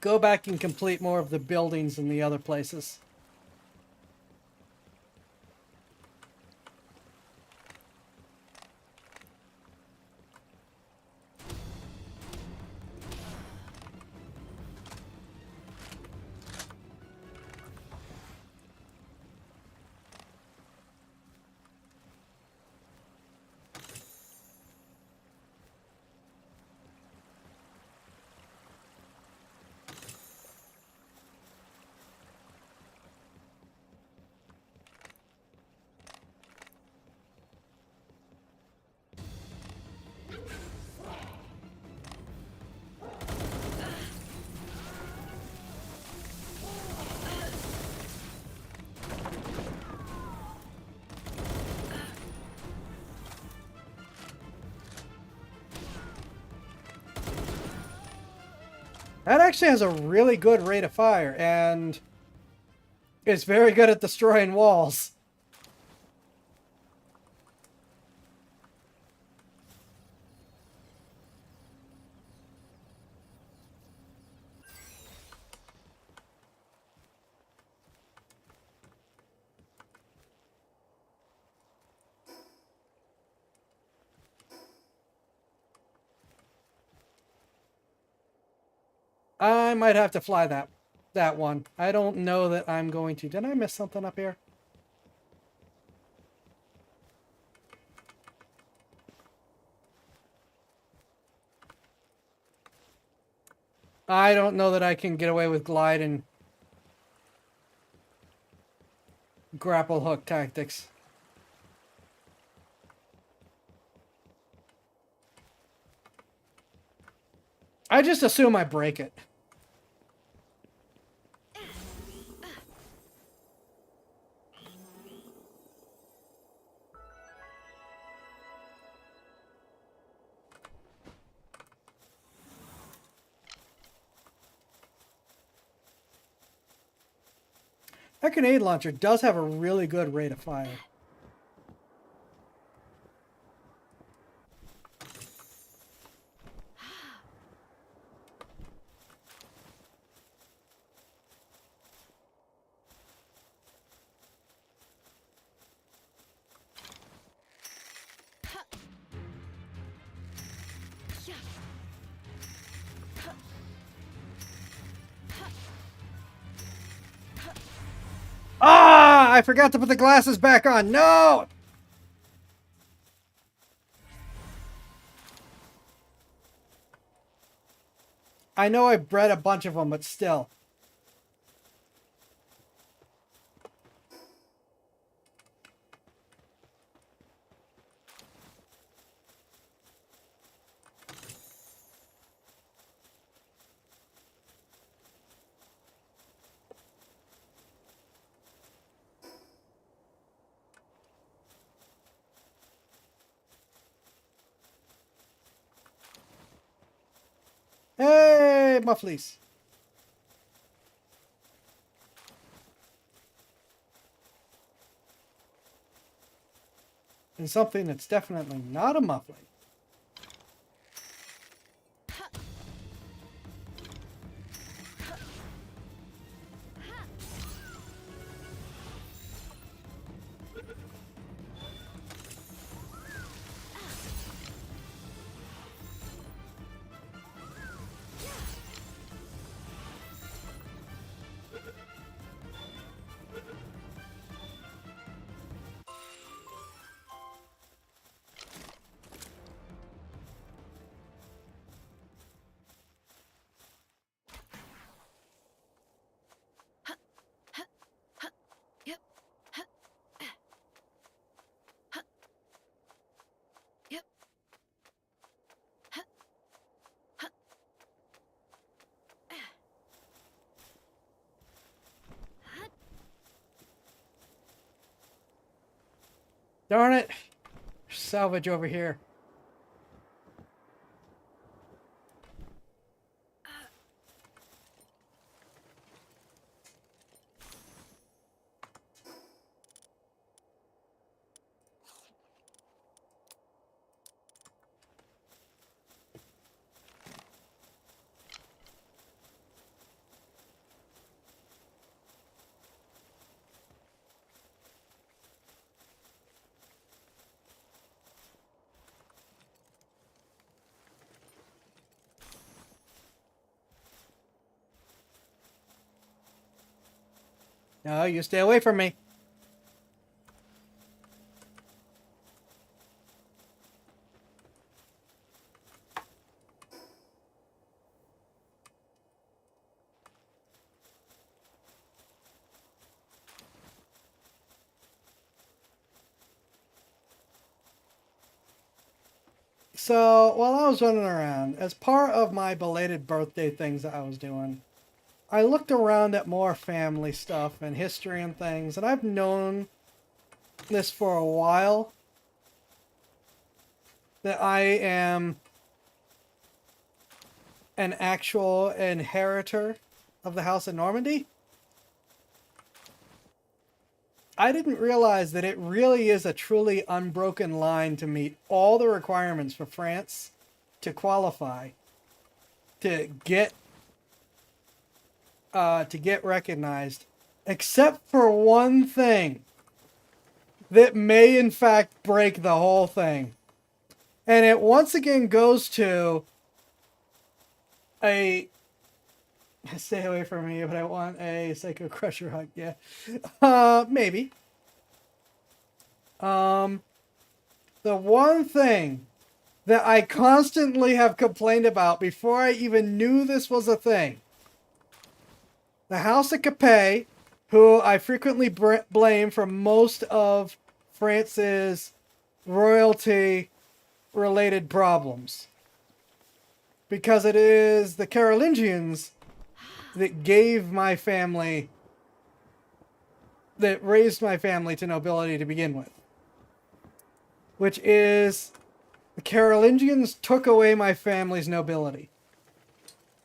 Go back and complete more of the buildings in the other places. That actually has a really good rate of fire, and it's very good at destroying walls. I might have to fly that one. I don't know that I'm going to. Did I miss something up here? I don't know that I can get away with glide and grapple hook tactics. I just assume I break it. That grenade launcher does have a really good rate of fire. Ah! I forgot to put the glasses back on. No! I know I bred a bunch of them, but still. Hey, mufflies. And something that's definitely not a muffling. Darn it. Salvage over here. No, you stay away from me. So, while I was running around, as part of my belated birthday things that I was doing, I looked around at more family stuff and history and things, and I've known this for a while, that I am an actual inheritor of the House of Normandy. I didn't realize that it really is a truly unbroken line to meet all the requirements for France to qualify, to get recognized, except for one thing that may in fact break the whole thing. And it once again goes to a... Stay away from me, but I want a Psycho Crusher hug, yeah. Maybe. The one thing that I constantly have complained about before I even knew this was a thing. The House of Capet, who I frequently blame for most of France's royalty-related problems. Because it is the Carolingians that gave my family, that raised my family to nobility to begin with. Which is, the Carolingians took away my family's nobility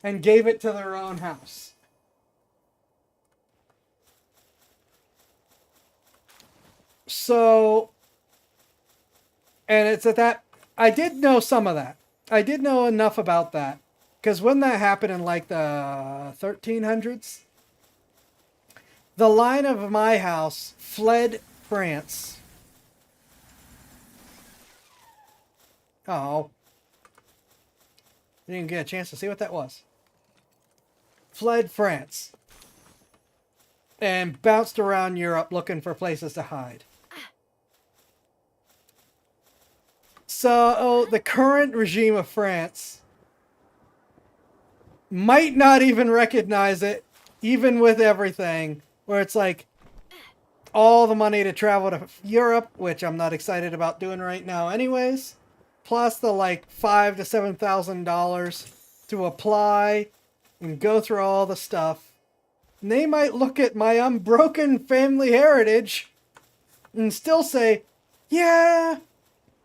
and gave it to their own house. So, and it's at that, I did know some of that. I did know enough about that. Because when that happened in like the 1300s, the line of my house fled France. Oh. I didn't get a chance to see what that was. Fled France. And bounced around Europe looking for places to hide. So, the current regime of France might not even recognize it, even with everything, where it's like all the money to travel to Europe, which I'm not excited about doing right now anyways, plus the like $5,000 to $7,000 to apply and go through all the stuff. And they might look at my unbroken family heritage and still say, yeah,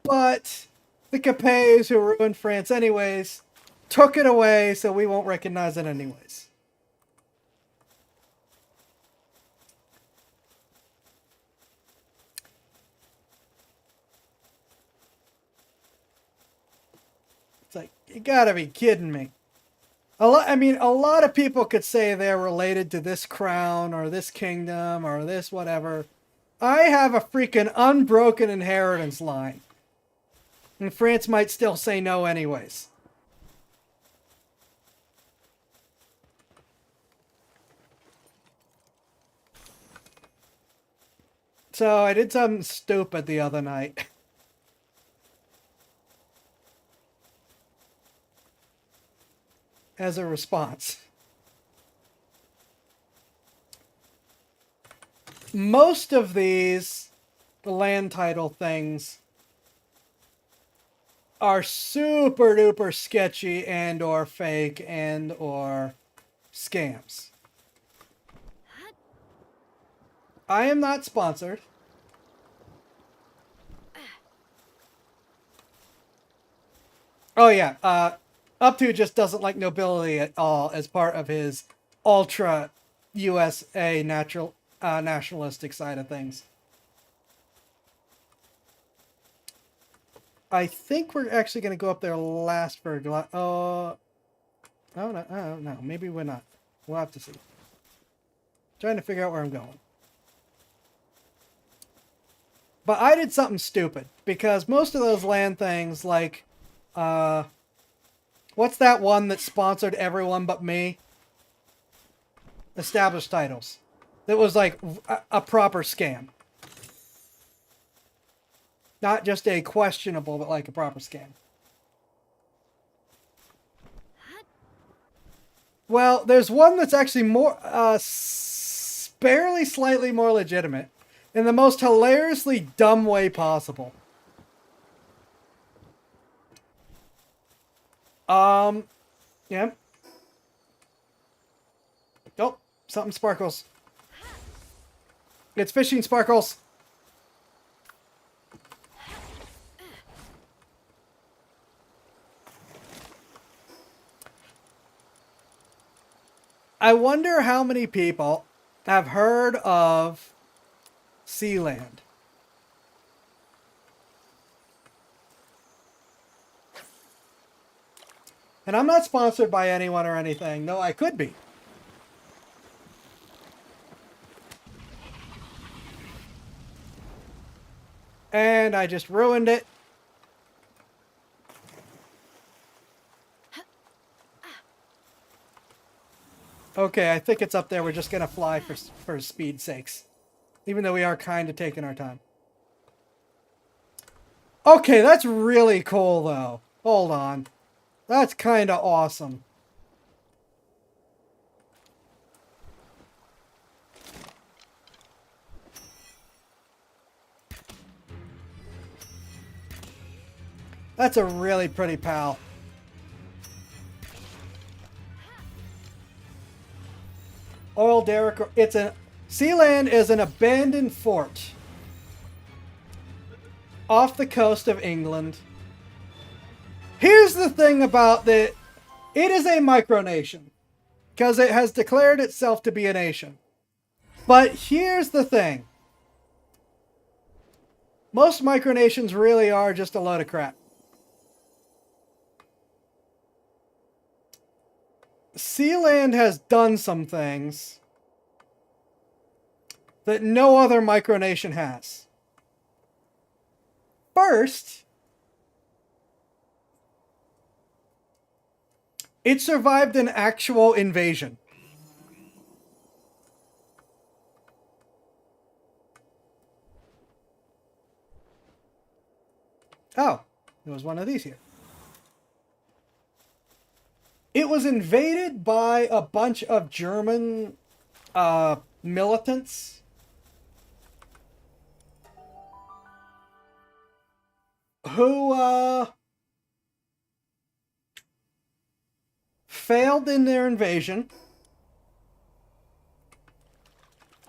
but the Capets who ruined France anyways took it away, so we won't recognize it anyways. It's like, you gotta be kidding me. A lot of people could say they're related to this crown or this kingdom or this whatever. I have a freaking unbroken inheritance line. And France might still say no anyways. So I did something stupid the other night. As a response. Most of these land title things are super duper sketchy and or fake and or scams. I am not sponsored. Oh yeah, Up to just doesn't like nobility at all as part of his ultra USA nationalistic side of things. I think we're actually going to go up there last for oh no, maybe we're not. We'll have to see. Trying to figure out where I'm going. But I did something stupid because most of those land things, like, what's that one that sponsored everyone but me? Established titles. That was like a proper scam. Not just a questionable, but like a proper scam. Well, there's one that's actually more, barely slightly more legitimate. In the most hilariously dumb way possible. Yeah. Oh, something sparkles. It's fishing sparkles. I wonder how many people have heard of Sealand. And I'm not sponsored by anyone or anything. No, I could be. And I just ruined it. Okay, I think it's up there. We're just going to fly for speed's sakes. Even though we are kind of taking our time. Okay, that's really cool, though. Hold on. That's kind of awesome. That's a really pretty pal. Oil derrick. It's a Sealand is an abandoned fort off the coast of England. Here's the thing about it is a micronation because it has declared itself to be a nation. But here's the thing. Most micronations really are just a load of crap. Sealand has done some things that no other micronation has. First, it survived an actual invasion. Oh, there was one of these here. It was invaded by a bunch of German militants who failed in their invasion.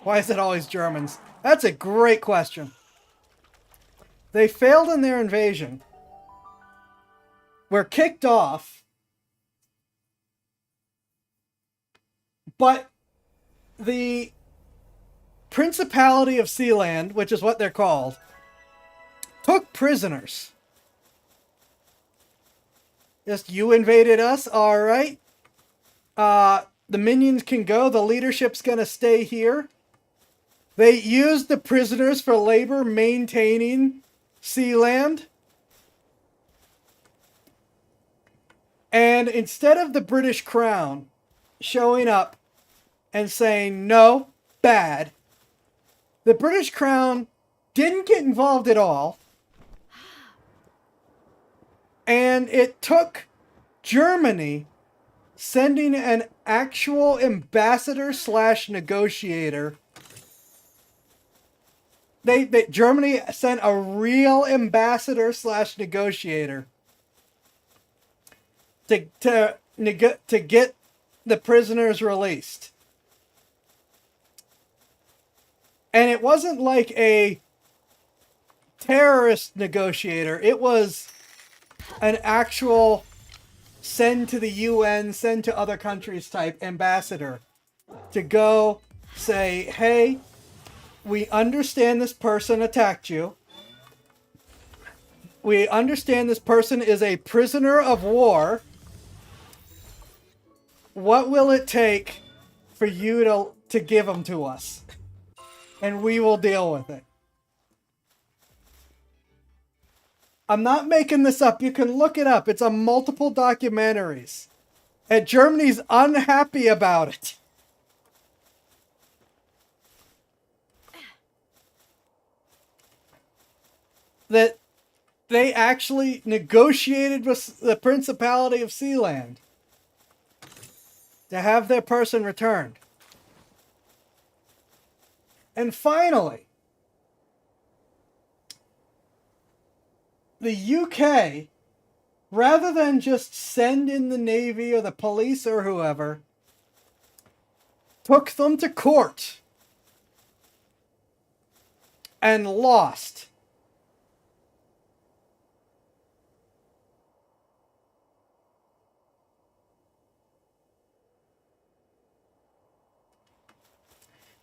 Why is it always Germans? That's a great question. They failed in their invasion, were kicked off, but the Principality of Sealand, which is what they're called, took prisoners. Just, you invaded us, alright. The minions can go, the leadership's gonna stay here. They used the prisoners for labor maintaining Sealand. And instead of the British Crown showing up and saying, no, bad, the British Crown didn't get involved at all. And it took Germany sending an actual ambassador / negotiator. Germany sent a real ambassador / negotiator to get the prisoners released. And it wasn't like a terrorist negotiator. It was an actual send to the UN, send to other countries type ambassador to go say, hey, we understand this person attacked you. We understand this person is a prisoner of war. What will it take for you to give him to us? And we will deal with it. I'm not making this up. You can look it up. It's on multiple documentaries. And Germany's unhappy about it. That they actually negotiated with the Principality of Sealand to have their person returned. And finally, the UK, rather than just send in the Navy or the police or whoever, took them to court and lost.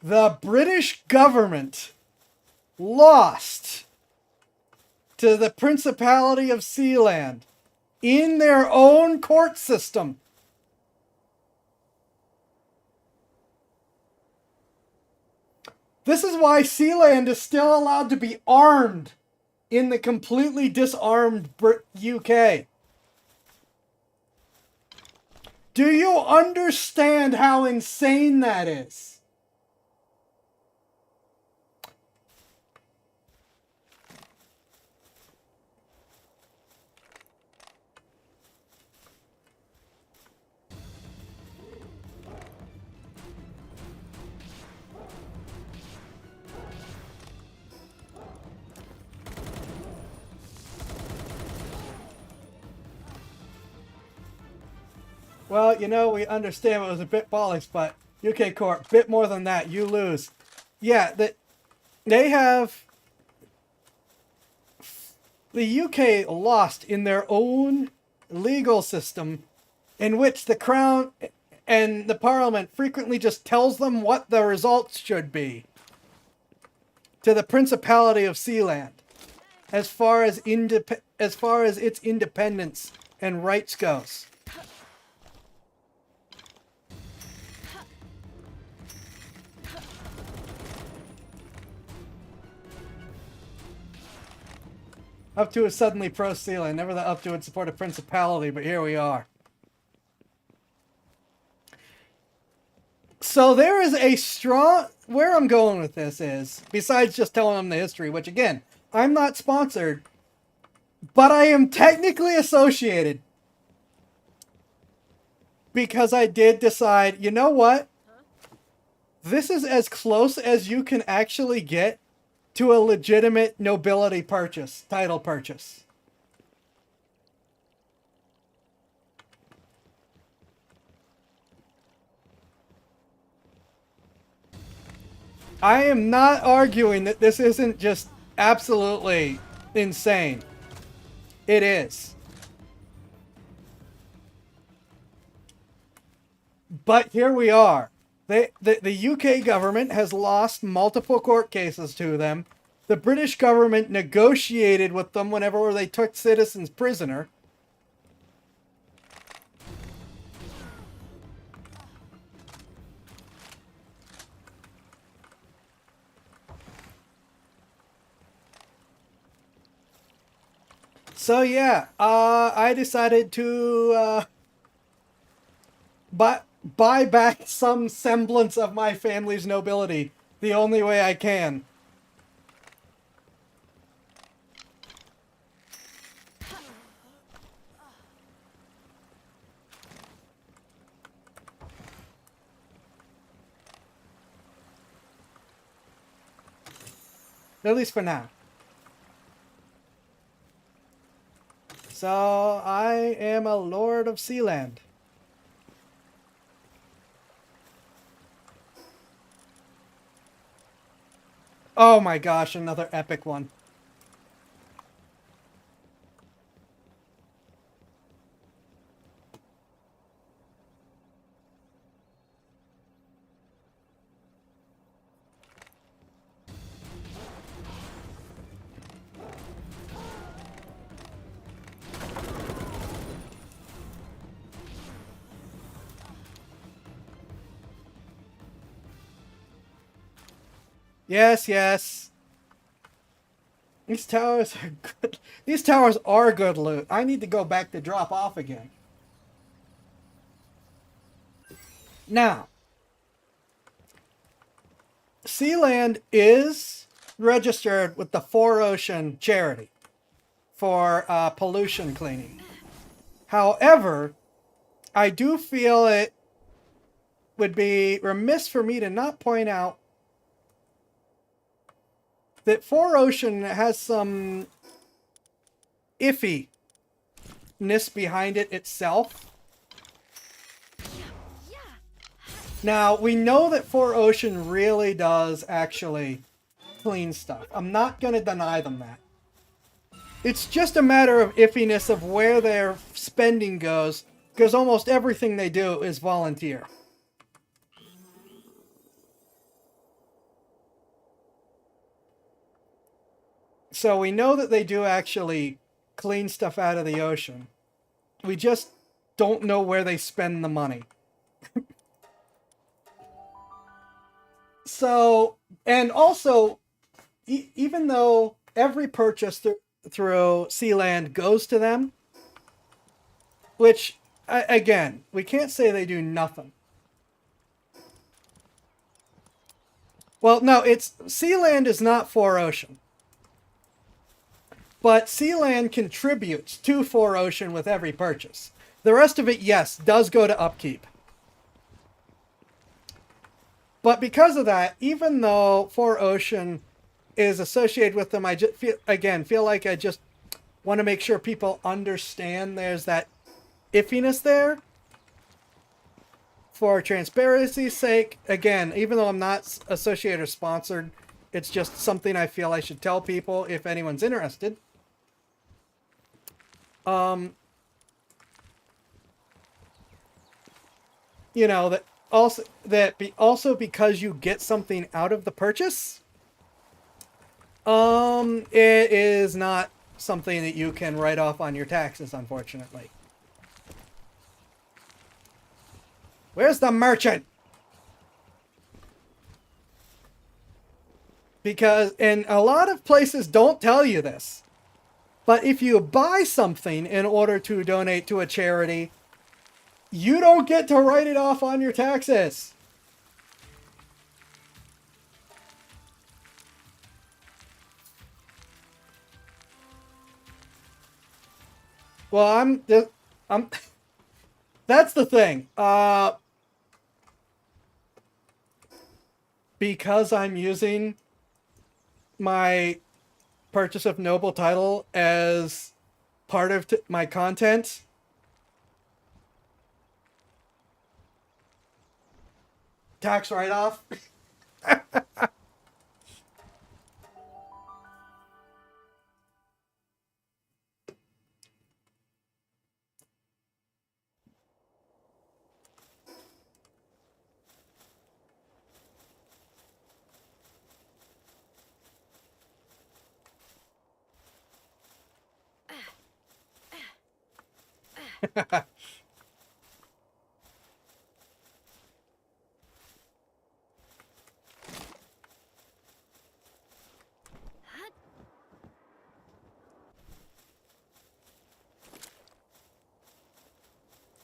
The British government lost to the Principality of Sealand in their own court system. This is why Sealand is still allowed to be armed in the completely disarmed UK. Do you understand how insane that is? Well, you know, we understand it was a bit bollocks, but UK court, bit more than that, you lose. Yeah, they have... The UK lost in their own legal system in which the Crown and the Parliament frequently just tells them what the results should be to the Principality of Sealand as far as its independence and rights goes. Up to is suddenly pro-Sealand. Never that up to would support a principality, but here we are. So there is a strong... Where I'm going with this is, besides just telling them the history, which again, I'm not sponsored, but I am technically associated. Because I did decide, you know what? This is as close as you can actually get to a legitimate nobility purchase, title purchase. I am not arguing that this isn't just absolutely insane. It is. But here we are. The UK government has lost multiple court cases to them. The British government negotiated with them whenever they took citizens prisoner. So yeah, I decided to buy back some semblance of my family's nobility the only way I can. At least for now. So I am a Lord of Sealand. Oh my gosh, another epic one. Yes, yes. These towers are good. These towers are good loot. I need to go back to drop off again. Now, Sealand is registered with the Four Ocean charity for pollution cleaning. However, I do feel it would be remiss for me to not point out that Four Ocean has some iffiness behind it itself. Now, we know that Four Ocean really does actually clean stuff. I'm not going to deny them that. It's just a matter of iffiness of where their spending goes, because almost everything they do is volunteer. So we know that they do actually clean stuff out of the ocean. We just don't know where they spend the money. So, and also, even though every purchase through Sealand goes to them, which, again, we can't say they do nothing. Well, no, Sealand is not Four Ocean. But Sealand contributes to Four Ocean with every purchase. The rest of it, yes, does go to upkeep. But because of that, even though Four Ocean is associated with them, I just feel like I just want to make sure people understand there's that iffiness there. For transparency's sake, again, even though I'm not associated or sponsored, it's just something I feel I should tell people if anyone's interested. You know, that also because you get something out of the purchase, it is not something that you can write off on your taxes, unfortunately. Where's the merchant? Because, and a lot of places don't tell you this, but if you buy something in order to donate to a charity, you don't get to write it off on your taxes. Well, I'm that's the thing. Because I'm using my purchase of Noble Title as part of my content, tax write-off.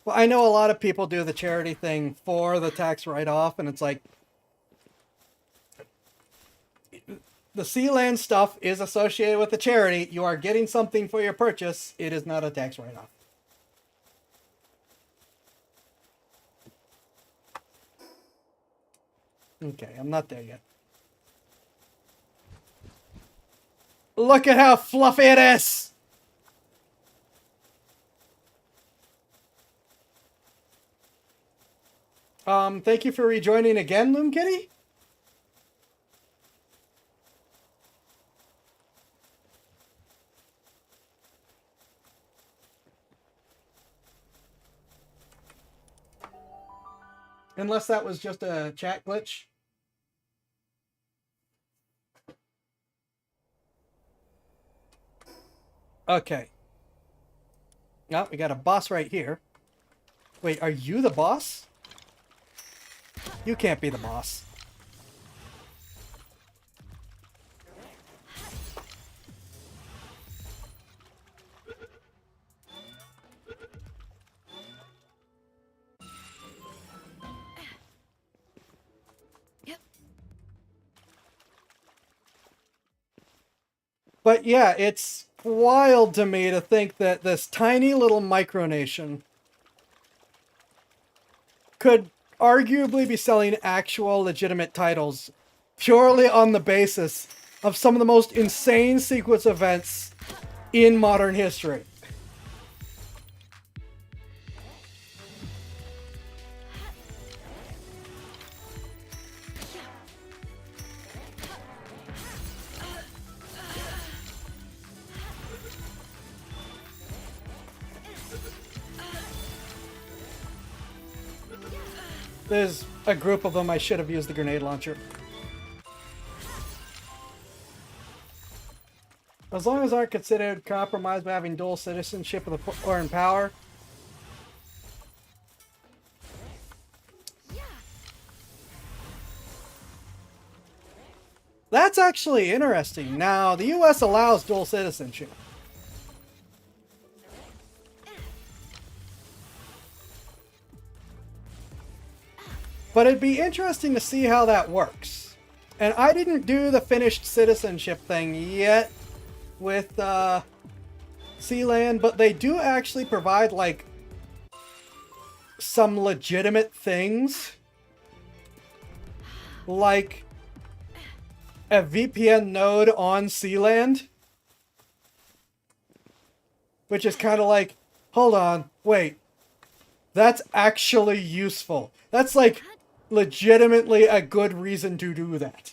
Well, I know a lot of people do the charity thing for the tax write-off, and it's like, the Sealand stuff is associated with the charity. You are getting something for your purchase. It is not a tax write-off. Okay, I'm not there yet. Look at how fluffy it is! Thank you for rejoining again, Loom Kitty. Unless that was just a chat glitch. Okay. Now we got a boss right here. Wait, are you the boss? You can't be the boss. But yeah, it's wild to me to think that this tiny little micronation could arguably be selling actual legitimate titles purely on the basis of some of the most insane sequence events in modern history. There's a group of them. I should have used the grenade launcher. As long as aren't considered compromised by having dual citizenship or in power. That's actually interesting. Now, the US allows dual citizenship. But it'd be interesting to see how that works. And I didn't do the finished citizenship thing yet with Sealand, but they do actually provide like some legitimate things. Like a VPN node on Sealand. Which is kind of like, hold on, wait. That's actually useful. That's like legitimately a good reason to do that.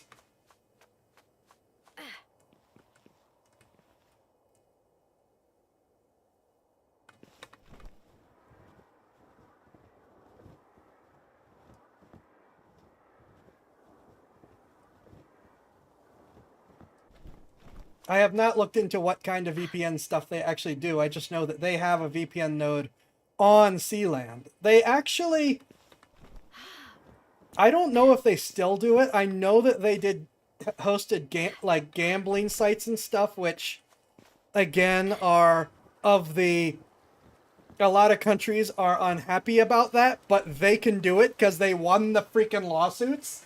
I have not looked into what kind of VPN stuff they actually do. I just know that they have a VPN node on Sealand. They actually... I don't know if they still do it. I know that they did hosted gambling sites and stuff, which, again, are of the... A lot of countries are unhappy about that, but they can do it because they won the freaking lawsuits.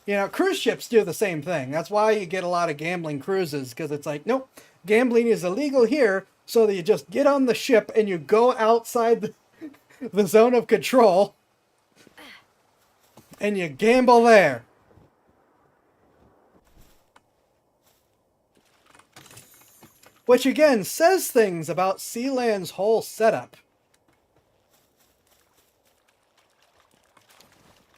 You know, cruise ships do the same thing. That's why you get a lot of gambling cruises, because it's like, nope, gambling is illegal here, so that you just get on the ship and you go outside the zone of control and you gamble there. Which again says things about Sealand's whole setup.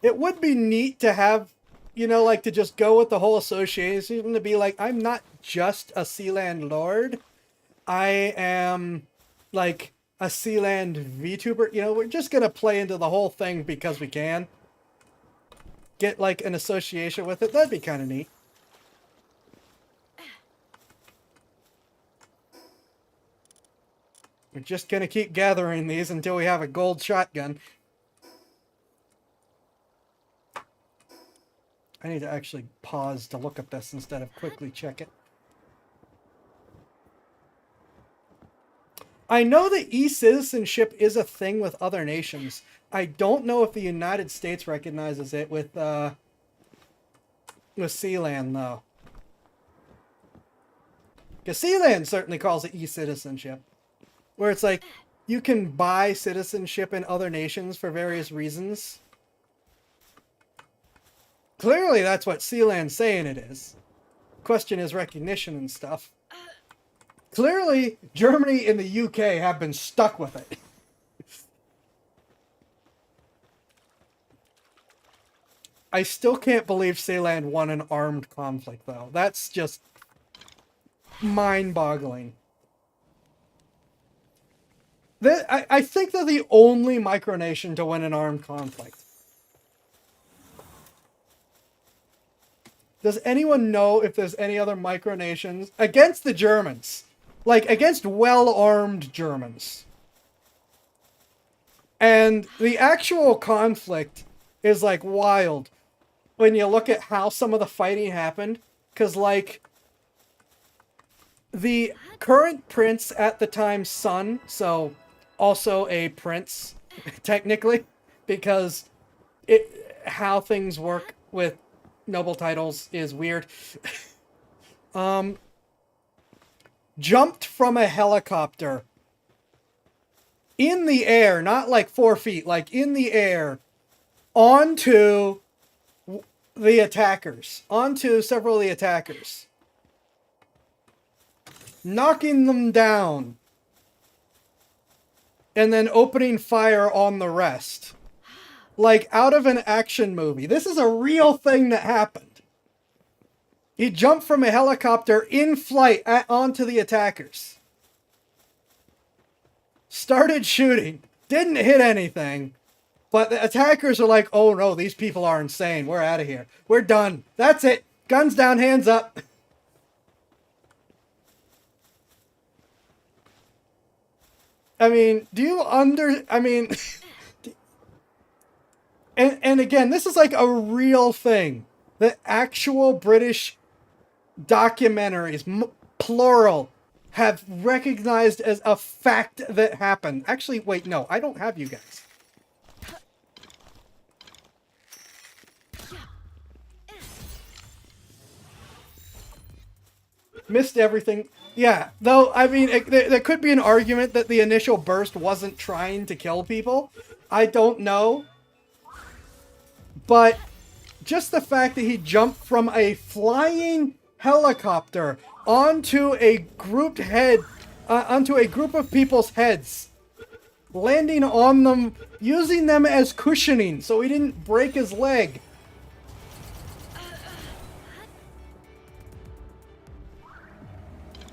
It would be neat to have, you know, like to just go with the whole association to be like, I'm not just a Sealand lord. I am like a Sealand VTuber. You know, we're just going to play into the whole thing because we can. Get like an association with it. That'd be kind of neat. We're just going to keep gathering these until we have a gold shotgun. I need to actually pause to look at this instead of quickly check it. I know that e-citizenship is a thing with other nations. I don't know if the United States recognizes it with Sealand, though. Because Sealand certainly calls it e-citizenship. Where it's like, you can buy citizenship in other nations for various reasons. Clearly that's what Sealand's saying it is. Question is recognition and stuff. Clearly, Germany and the UK have been stuck with it. I still can't believe Sealand won an armed conflict, though. That's just mind-boggling. I think they're the only micronation to win an armed conflict. Does anyone know if there's any other micronations against the Germans? Like, against well-armed Germans. And the actual conflict is, like, wild when you look at how some of the fighting happened. Because, like, the current prince at the time's son, so also a prince, technically, because how things work with noble titles is weird. Jumped from a helicopter in the air, not like 4 feet, like in the air, onto the attackers, onto several of the attackers, knocking them down, and then opening fire on the rest. Like out of an action movie. This is a real thing that happened. He jumped from a helicopter in flight onto the attackers. Started shooting. Didn't hit anything. But the attackers are like, oh no, these people are insane. We're out of here. We're done. That's it. Guns down, hands up. I mean, and again, this is like a real thing. The actual British documentaries, plural, have recognized as a fact that happened. Actually, wait, no, I don't have you guys. Missed everything. Yeah, though, I mean, there could be an argument that the initial burst wasn't trying to kill people. I don't know. But just the fact that he jumped from a flying helicopter onto a group of people's heads, landing on them, using them as cushioning so he didn't break his leg.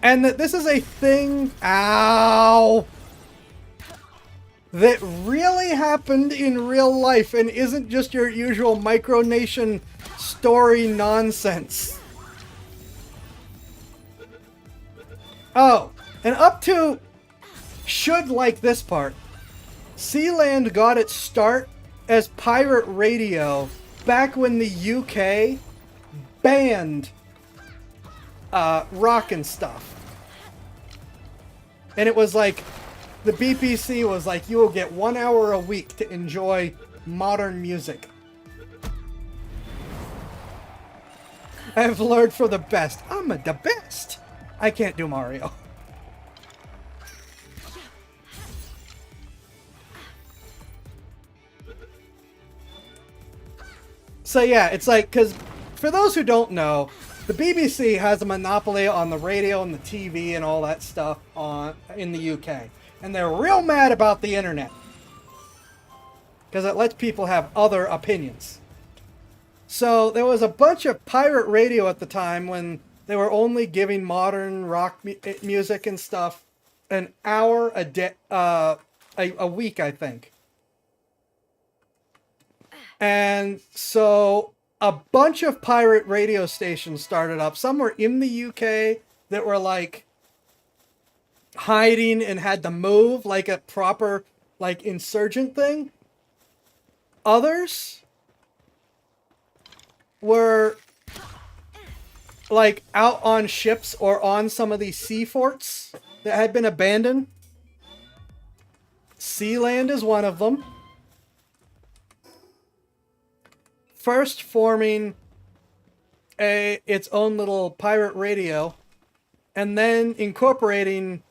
And that this is a thing, ow, that really happened in real life and isn't just your usual micronation story nonsense. Oh, and up to, should like this part, Sealand got its start as pirate radio back when the UK banned rock and stuff. And it was like, the BBC was like, you will get 1 hour a week to enjoy modern music. I've learned for the best. I'm the best. I can't do Mario. So yeah, it's like, because for those who don't know, the BBC has a monopoly on the radio and the TV and all that stuff in the UK. And they're real mad about the internet. Because it lets people have other opinions. So there was a bunch of pirate radio at the time when they were only giving modern rock music and stuff an hour a week, I think. And so a bunch of pirate radio stations started up. Some were in the UK that were like hiding and had to move like a proper like insurgent thing. Others were like out on ships or on some of these sea forts that had been abandoned. Sealand is one of them. First forming its own little pirate radio, and then incorporating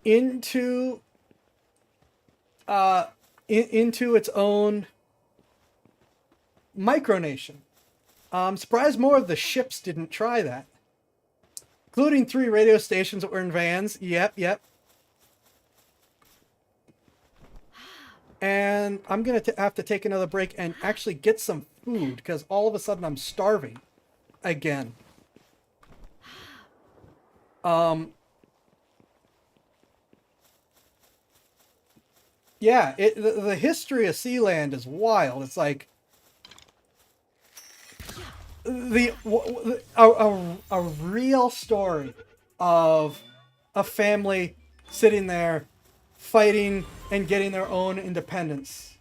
into its own micronation. I'm surprised more of the ships didn't try that. Including 3 radio stations that were in vans. Yep. And I'm going to have to take another break and actually get some food, because all of a sudden I'm starving again. Yeah, the history of Sealand is wild. It's like a real story of a family sitting there fighting and getting their own independence.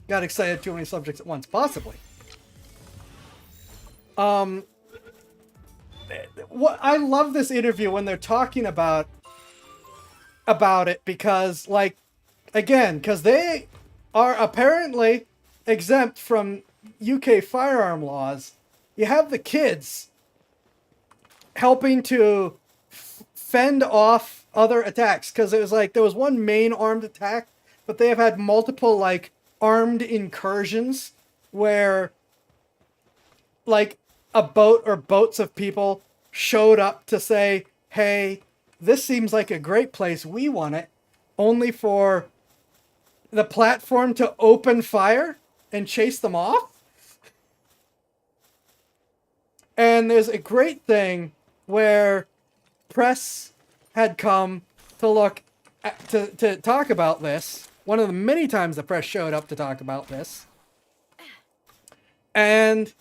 Got excited, too many subjects at once, possibly. What I love this interview when they're talking about it, because like again, because they are apparently exempt from UK firearm laws, you have the kids helping to fend off other attacks, because it was like there was one main armed attack, but they have had multiple like armed incursions where like a boat or boats of people showed up to say, hey, this seems like a great place, we want it, only for the platform to open fire and chase them off. And there's a great thing where press had come to look at, to talk about this. One of the many times the press showed up to talk about this. And,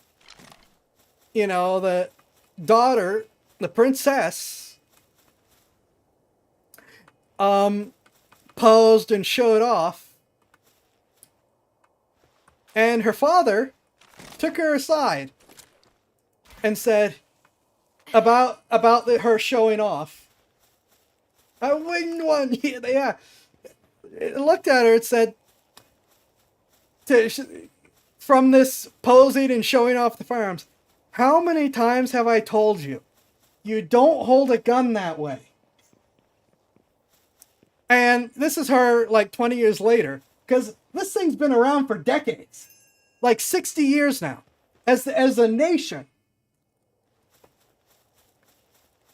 you know, the daughter, the princess, posed and showed off. And her father took her aside and said about her showing off. I wouldn't want, yeah. It looked at her and said, from this posing and showing off the firearms, how many times have I told you, you don't hold a gun that way? And this is her like 20 years later, because this thing's been around for decades, like 60 years now, as a nation.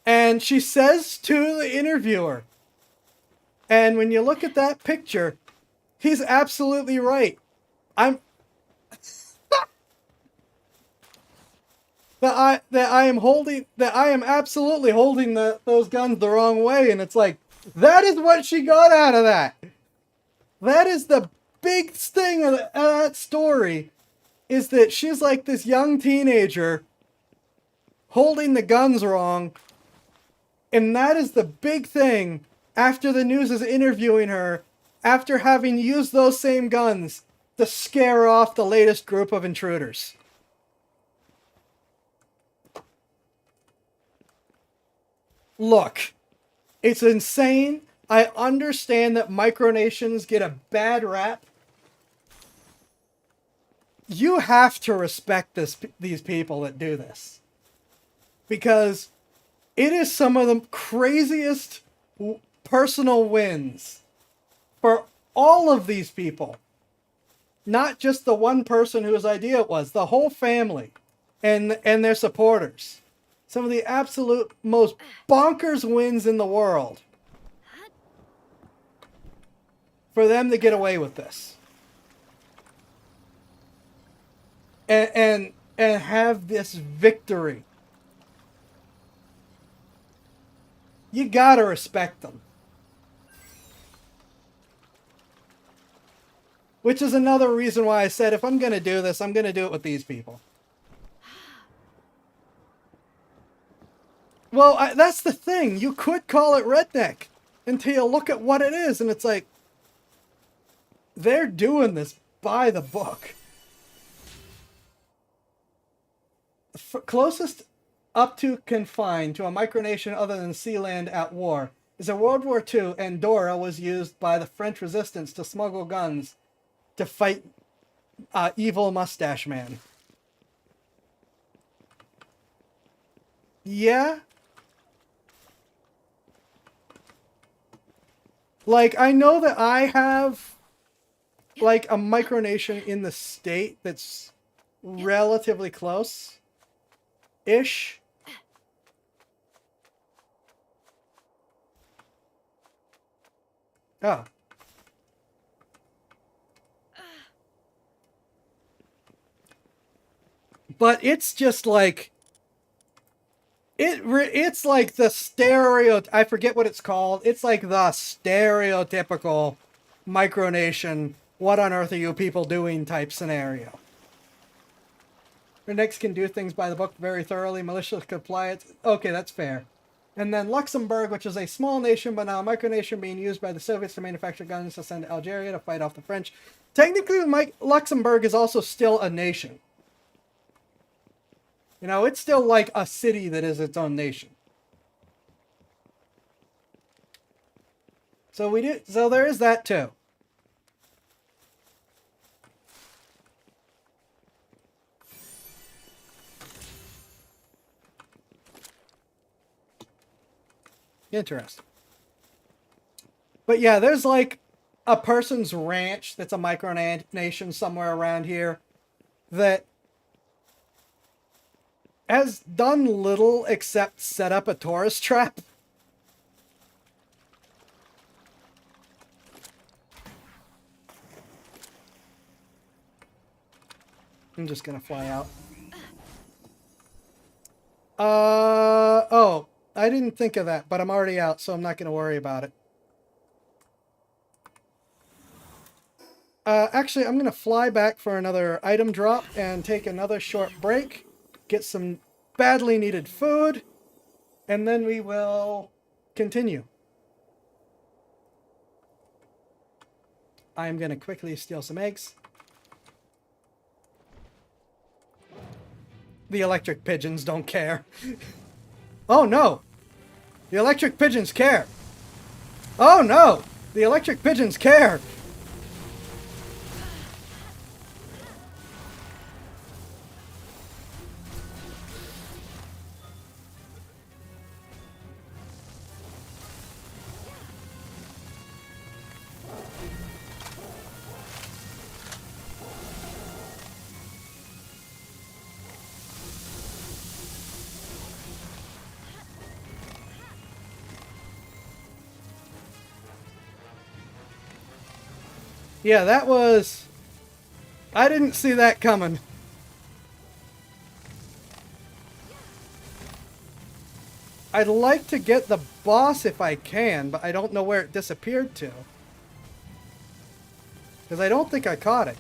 And she says to the interviewer, and when you look at that picture, he's absolutely right. that I am absolutely holding those guns the wrong way. And it's like, that is what she got out of that. That is the big thing of that story, is that she's like this young teenager holding the guns wrong. And that is the big thing after the news is interviewing her, after having used those same guns to scare off the latest group of intruders. Look, it's insane. I understand that micronations get a bad rap. You have to respect these people that do this, because it is some of the craziest personal wins for all of these people. Not just the one person whose idea it was, the whole family and their supporters. Some of the absolute most bonkers wins in the world for them to get away with this. And have this victory. You gotta respect them. Which is another reason why I said, if I'm gonna do this, I'm gonna do it with these people. Well, that's the thing. You could call it redneck until you look at what it is, and it's like, they're doing this by the book. Closest up to confined to a micronation other than Sealand at war is in World War II, Andorra was used by the French resistance to smuggle guns to fight evil mustache man. Yeah. Like, I know that I have like a micronation in the state that's relatively close-ish. Oh. But it's just like, it's like the I forget what it's called. It's like the stereotypical micronation, what on earth are you people doing type scenario. Rednecks can do things by the book very thoroughly, malicious compliance. Okay, that's fair. And then Luxembourg, which is a small nation, but now a micronation being used by the Soviets to manufacture guns to send to Algeria to fight off the French. Technically, Luxembourg is also still a nation. You know, it's still like a city that is its own nation. So there is that too. Interesting. But yeah, there's like a person's ranch that's a micronation somewhere around here that has done little except set up a tourist trap. I'm just gonna fly out. Oh, I didn't think of that, but I'm already out, so I'm not gonna worry about it. Actually, I'm gonna fly back for another item drop and take another short break, get some badly needed food, and then we will continue. I'm gonna quickly steal some eggs. The electric pigeons don't care. Oh no! The electric pigeons care! Oh no! The electric pigeons care! Yeah, that was... I didn't see that coming. I'd like to get the boss if I can, but I don't know where it disappeared to. Because I don't think I caught it.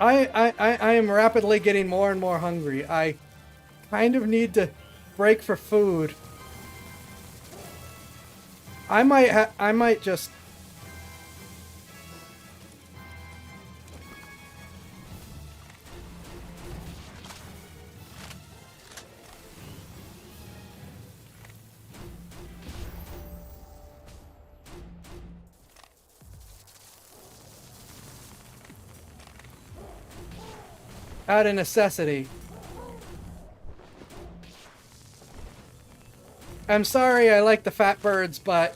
I am rapidly getting more and more hungry. I kind of need to break for food. I might just... out of necessity. I'm sorry I like the fat birds, but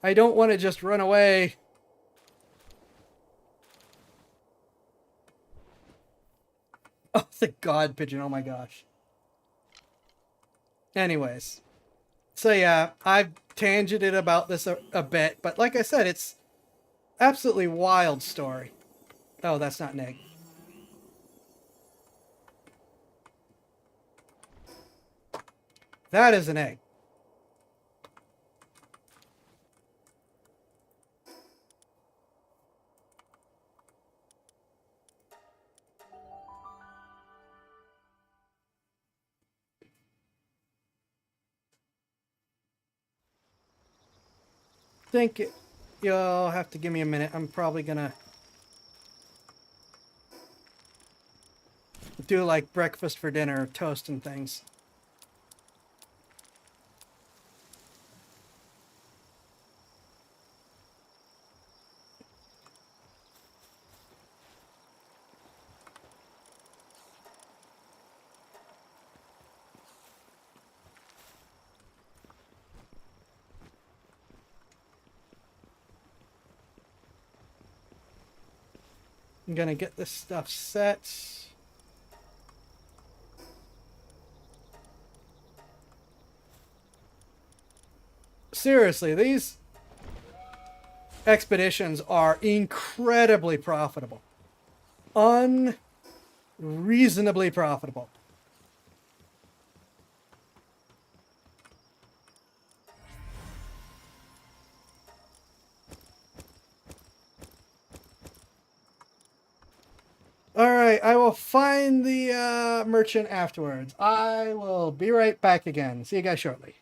I don't want to just run away. Oh, thank God, pigeon. Oh my gosh. Anyways. So yeah, I've tangented about this a bit, but like I said, it's absolutely wild story. Oh, that's not an egg. That is an egg. Think you'll have to give me a minute. I'm probably gonna do like breakfast for dinner, toast and things. I'm gonna get this stuff set. Seriously, these expeditions are incredibly profitable. Unreasonably profitable. Alright, I will find the merchant afterwards. I will be right back again. See you guys shortly.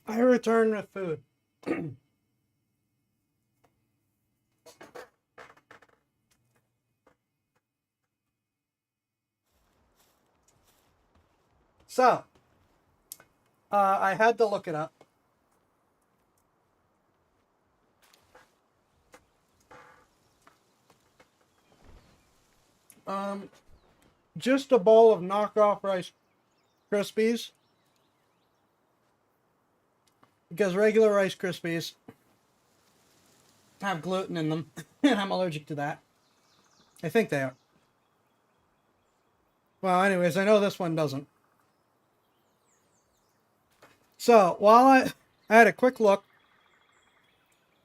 I return with food. So, I had to look it up. Just a bowl of knockoff Rice Krispies. Because regular Rice Krispies have gluten in them, and I'm allergic to that. I think they are. Well, anyways, I know this one doesn't. So, while I had a quick look,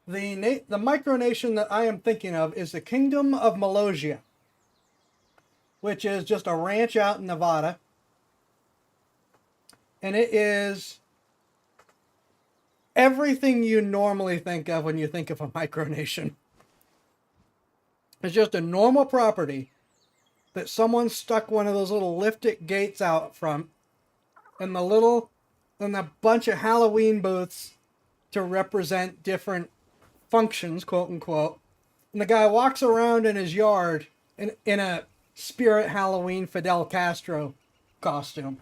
the micronation that I am thinking of is the Kingdom of Malosia, which is just a ranch out in Nevada. And it is everything you normally think of when you think of a micronation. It's just a normal property that someone stuck one of those little lift-it gates out front, and a bunch of Halloween booths to represent different functions, quote unquote. And the guy walks around in his yard in a Spirit Halloween Fidel Castro costume.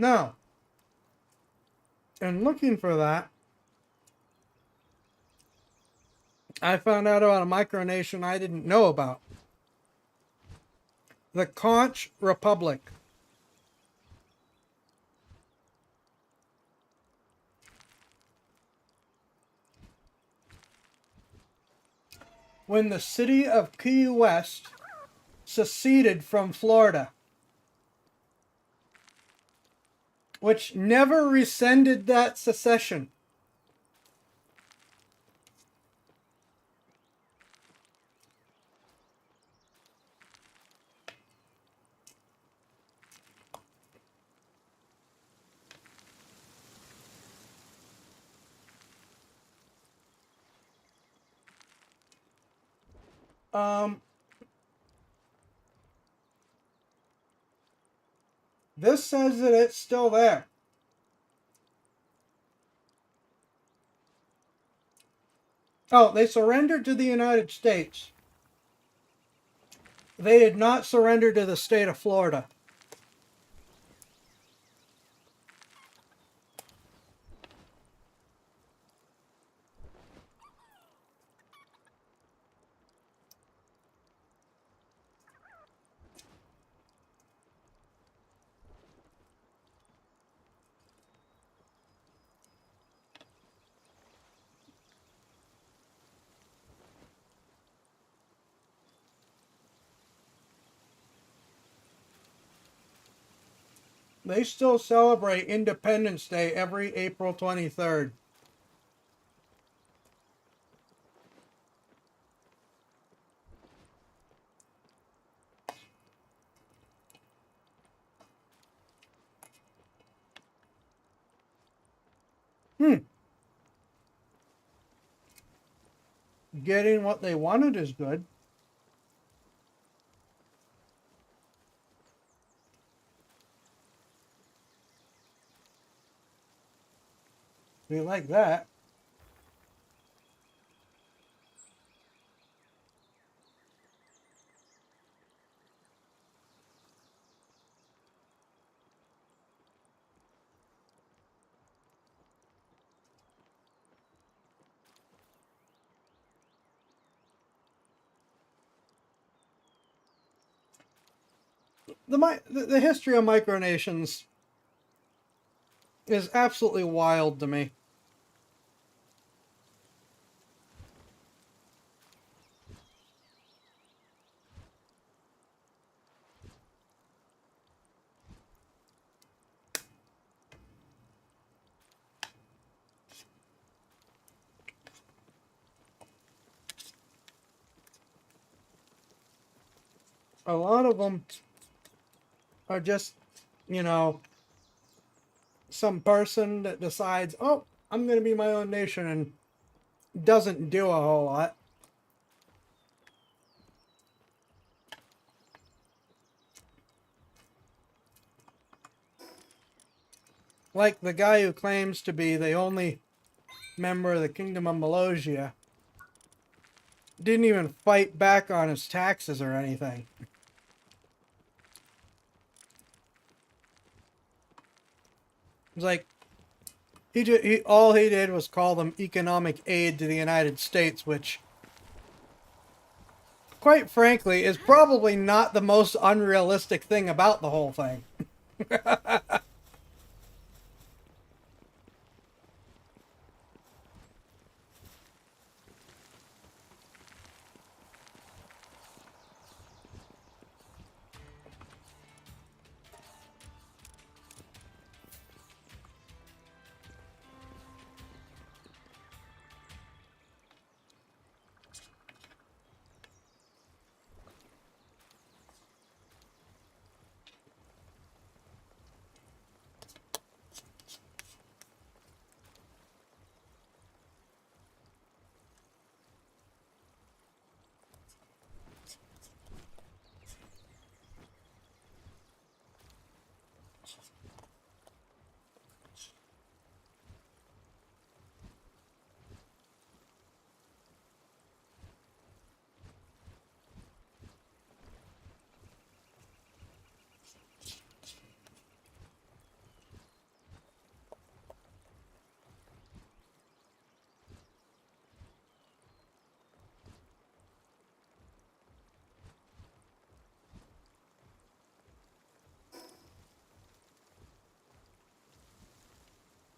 Now, in looking for that, I found out about a micronation I didn't know about. The Conch Republic. When the city of Key West seceded from Florida, which never rescinded that secession. This says that it's still there. Oh, they surrendered to the United States. They did not surrender to the state of Florida. They still celebrate Independence Day every April 23rd. Getting what they wanted is good. We like that. The history of micronations is absolutely wild to me. A lot of them are just, you know, some person that decides, oh, I'm going to be my own nation and doesn't do a whole lot. Like the guy who claims to be the only member of the Kingdom of Malosia didn't even fight back on his taxes or anything. It's like all he did was call them economic aid to the United States, which, quite frankly, is probably not the most unrealistic thing about the whole thing.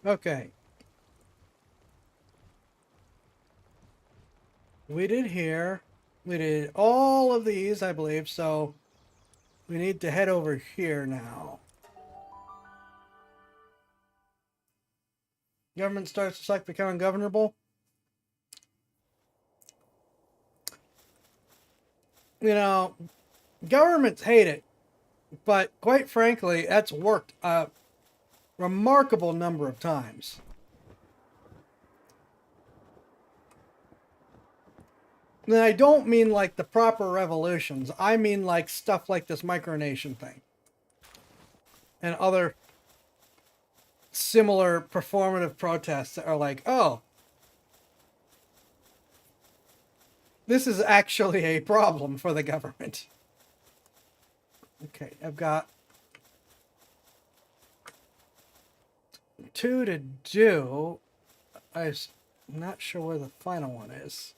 Okay. We did here. We did all of these, I believe, so we need to head over here now. Government starts to select becoming governable. You know, governments hate it, but quite frankly, that's worked a remarkable number of times. And I don't mean like the proper revolutions. I mean like stuff like this micronation thing. And other similar performative protests that are like, oh, this is actually a problem for the government. Okay, I've got 2 to do. I'm not sure where the final one is.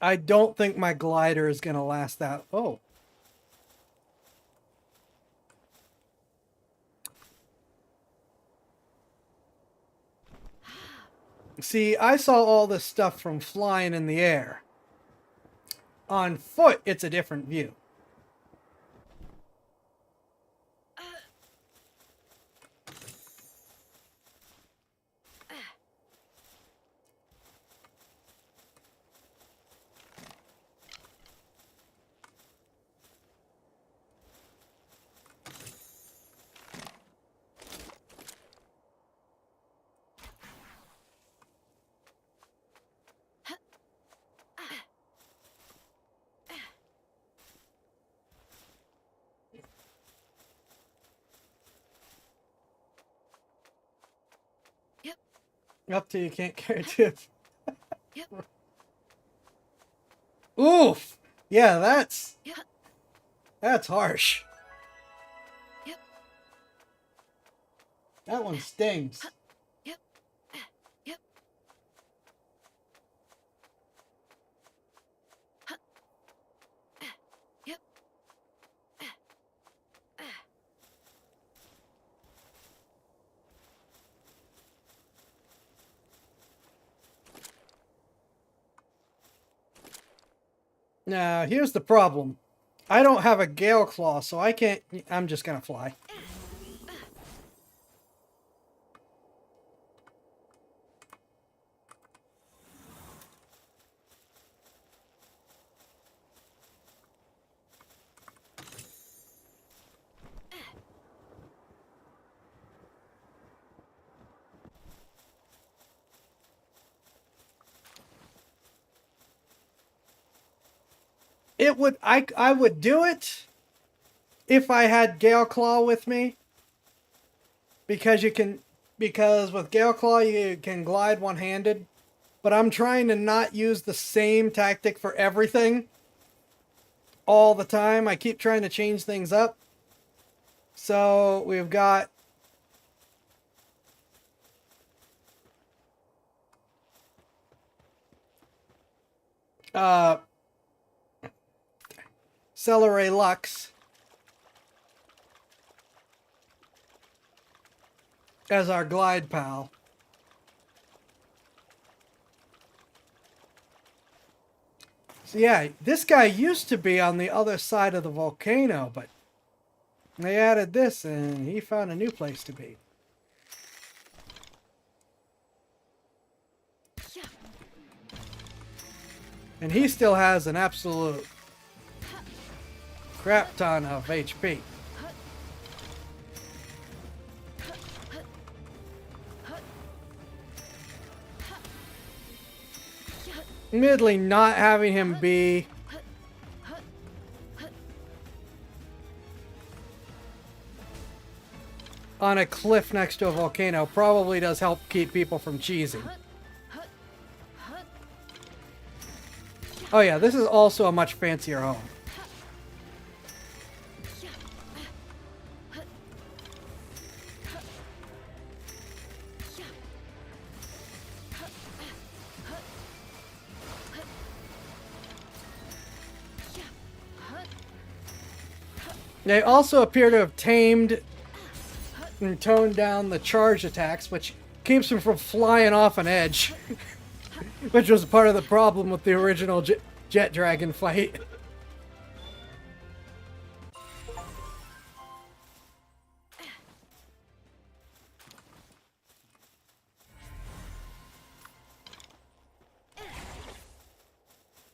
I don't think my glider is going to last that. Oh. See, I saw all this stuff from flying in the air. On foot, it's a different view. Up till you can't carry two. Oof! Yeah, that's harsh. That one stings. Now, here's the problem. I don't have a Gale Claw, so I can't... I'm just gonna fly. It would... I would do it if I had Gale Claw with me. Because you can... Because with Gale Claw, you can glide one-handed. But I'm trying to not use the same tactic for everything all the time. I keep trying to change things up. So we've got Celeray Lux as our glide pal. So yeah, this guy used to be on the other side of the volcano, but they added this and he found a new place to be. And he still has an absolute crap ton of HP. Admittedly, not having him be on a cliff next to a volcano probably does help keep people from cheesing. Oh yeah, this is also a much fancier home. They also appear to have tamed and toned down the charge attacks, which keeps him from flying off an edge. Which was part of the problem with the original Jet Dragon fight.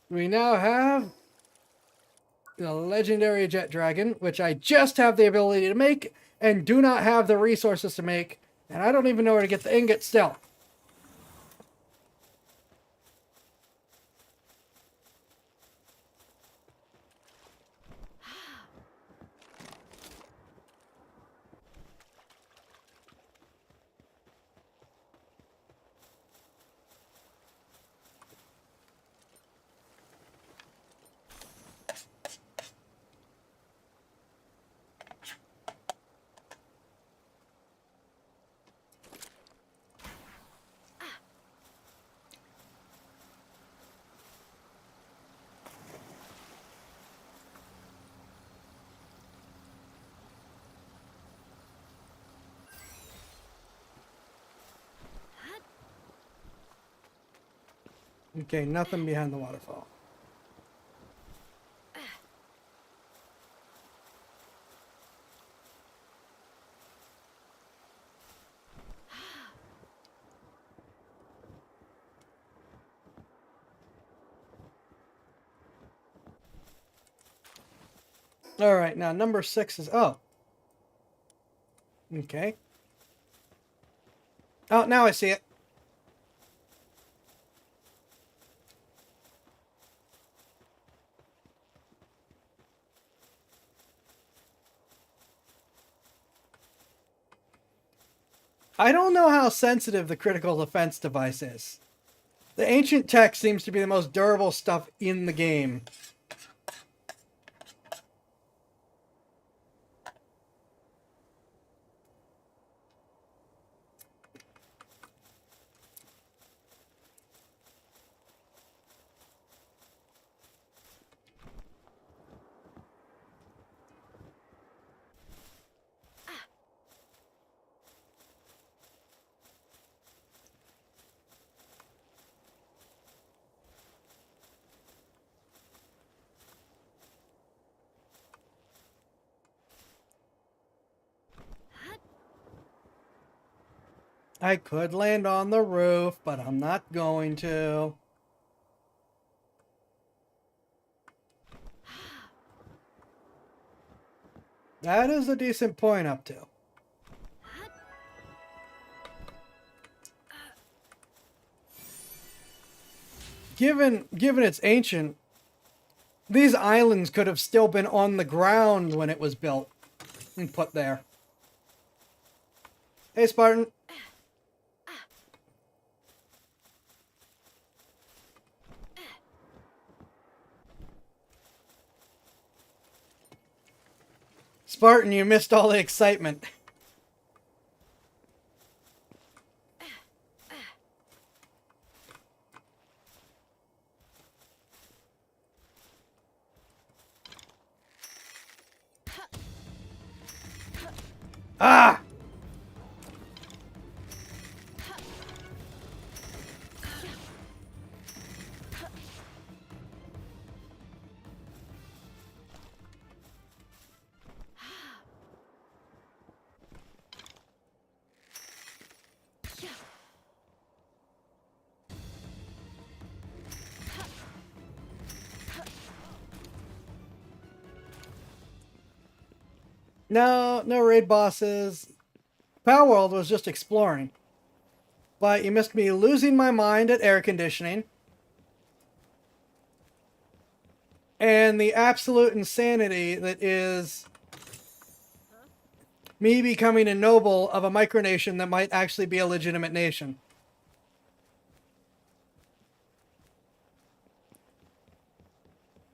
We now have the legendary Jet Dragon, which I just have the ability to make and do not have the resources to make, and I don't even know where to get the ingot still. Okay, nothing behind the waterfall. All right, now number 6 is... Oh. Okay. Oh, now I see it. I don't know how sensitive the critical defense device is. The ancient tech seems to be the most durable stuff in the game. I could land on the roof, but I'm not going to. That is a decent point up to. Given it's ancient, these islands could have still been on the ground when it was built and put there. Hey, Spartan. Spartan, you missed all the excitement. Ah! No raid bosses. Palworld was just exploring. But you missed me losing my mind at air conditioning. And the absolute insanity that is me becoming a noble of a micronation that might actually be a legitimate nation.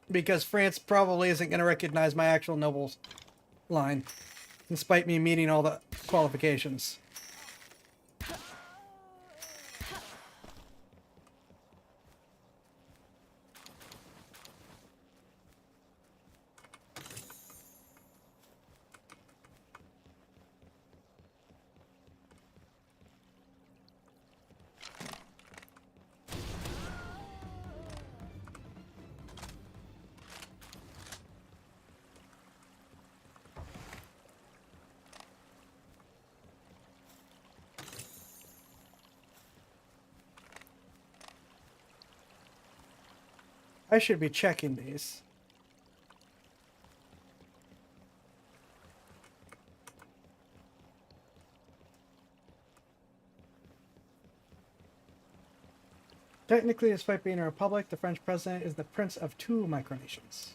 Because France probably isn't going to recognize my actual nobles line, despite me meeting all the qualifications. I should be checking these. Technically, despite being a republic, the French president is the prince of two micronations.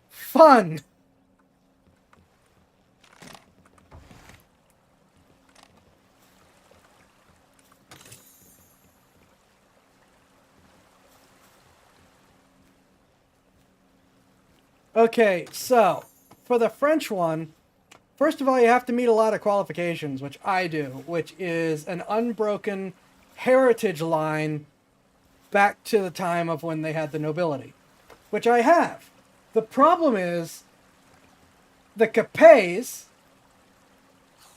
Fun! Okay, so for the French one, first of all, you have to meet a lot of qualifications, which I do, which is an unbroken heritage line back to the time of when they had the nobility, which I have. The problem is the Capets,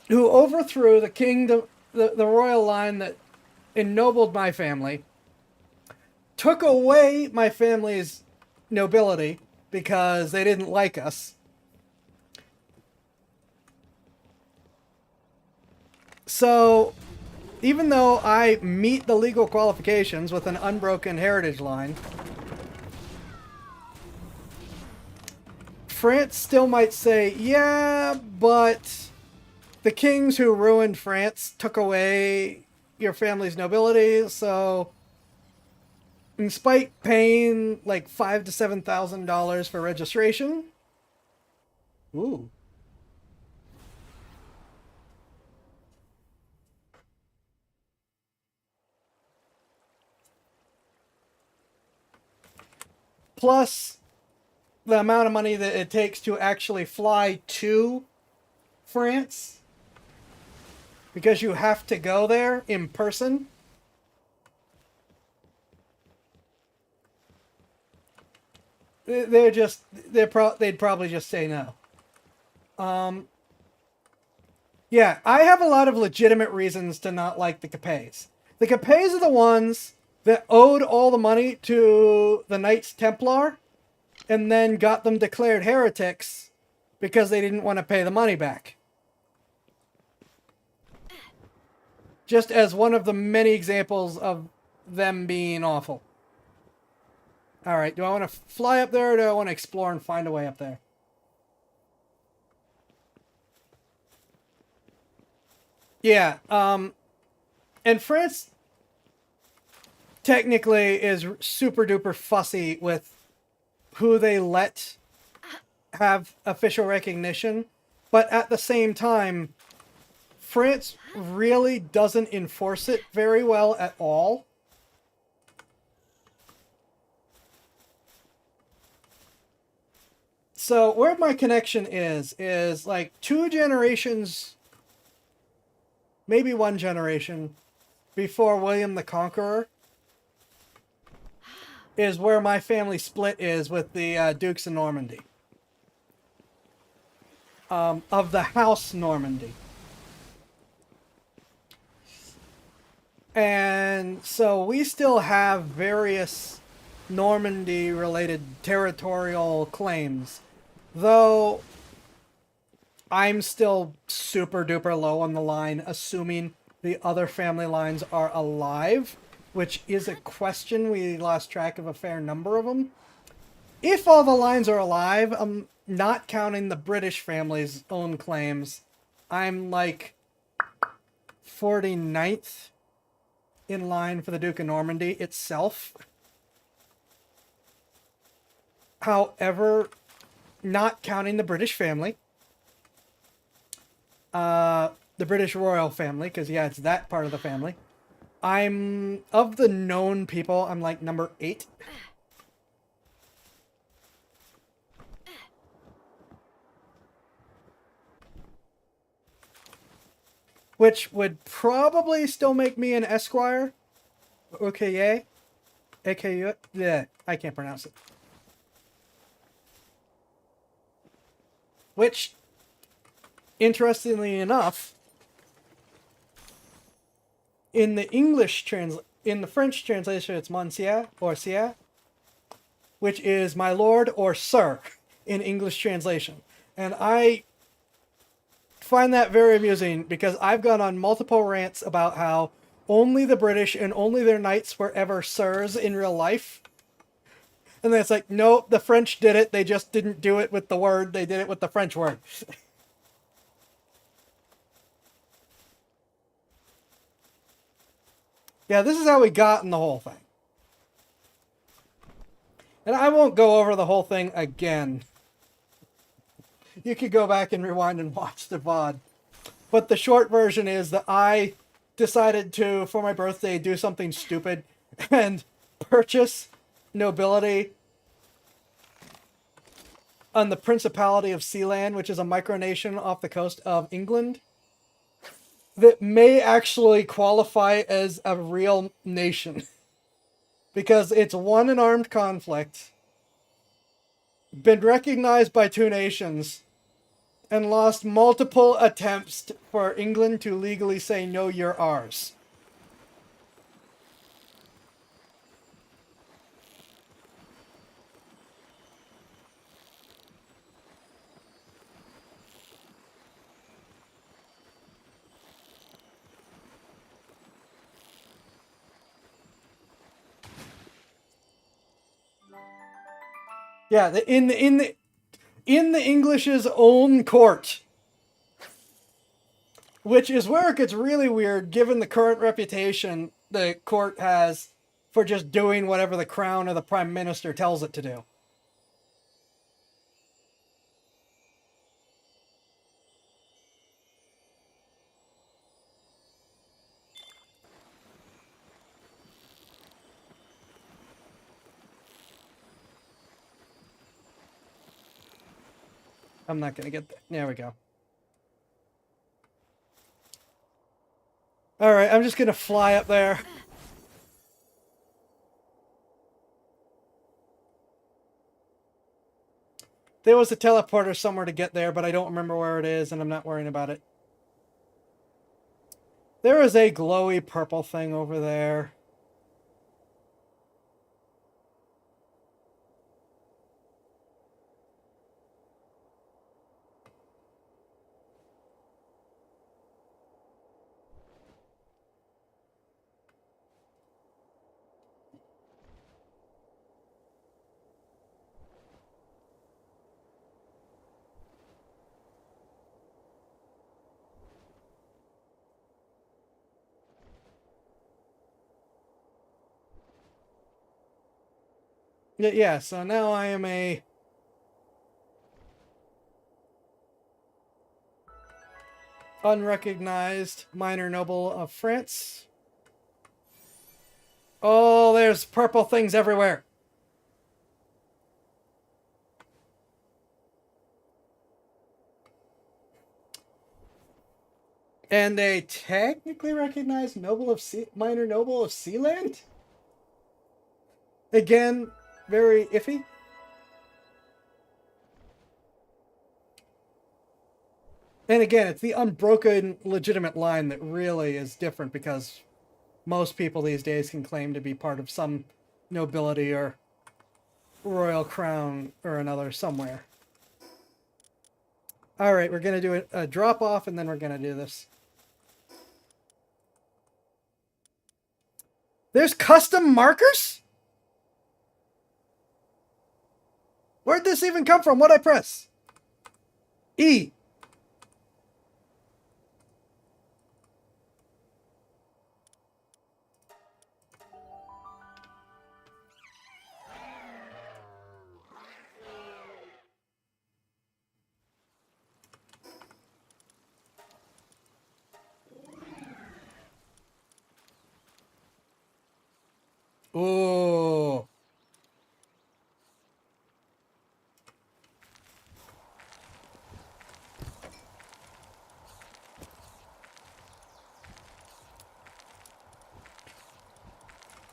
who overthrew the kingdom, the royal line that ennobled my family, took away my family's nobility because they didn't like us. So, even though I meet the legal qualifications with an unbroken heritage line, France still might say, yeah, but the kings who ruined France took away your family's nobility, so in spite paying like $5,000 to $7,000 for registration. Ooh. Plus the amount of money that it takes to actually fly to France, because you have to go there in person. They'd probably just say no. Yeah, I have a lot of legitimate reasons to not like the Capets. The Capets are the ones that owed all the money to the Knights Templar and then got them declared heretics because they didn't want to pay the money back. Just as one of the many examples of them being awful. Alright, do I want to fly up there or do I want to explore and find a way up there? Yeah, and France technically is super duper fussy with who they let have official recognition, but at the same time, France really doesn't enforce it very well at all. So where my connection is like 2 generations, maybe 1 generation before William the Conqueror is where my family split is with the Dukes of Normandy. Of the House Normandy. And so we still have various Normandy-related territorial claims. Though I'm still super duper low on the line, assuming the other family lines are alive, which is a question. We lost track of a fair number of them. If all the lines are alive, I'm not counting the British family's own claims. I'm like 49th in line for the Duke of Normandy itself. However, not counting the British family. The British royal family, because yeah, it's that part of the family. I'm, of the known people, I'm like number 8. Which would probably still make me an Esquire. Okay, AKU. Yeah, I can't pronounce it. Which, interestingly enough, in the in the French translation, it's Monsieur or Sire, which is my lord or sir in English translation. And I find that very amusing because I've gone on multiple rants about how only the British and only their knights were ever sirs in real life. And then it's like, nope, the French did it. They just didn't do it with the word. They did it with the French word. Yeah, this is how we got in the whole thing. And I won't go over the whole thing again. You could go back and rewind and watch the VOD. But the short version is that I decided to, for my birthday, do something stupid and purchase nobility on the Principality of Sealand, which is a micronation off the coast of England, that may actually qualify as a real nation. Because it's won an armed conflict, been recognized by 2 nations, and lost multiple attempts for England to legally say, no, you're ours. Yeah, in the English's own court, which is where it gets really weird, given the current reputation the court has for just doing whatever the Crown or the Prime Minister tells it to do. I'm not gonna get that. There we go. Alright, I'm just gonna fly up there. There was a teleporter somewhere to get there, but I don't remember where it is, and I'm not worrying about it. There is a glowy purple thing over there. Yeah, so now I am a unrecognized minor noble of France. Oh, there's purple things everywhere. And a technically recognized minor noble of Sealand? Again, very iffy. And again, it's the unbroken legitimate line that really is different, because most people these days can claim to be part of some nobility or royal crown or another somewhere. Alright, we're going to do a drop off and then we're going to do this. There's custom markers? Where'd this even come from? What'd I press? E. Ooh.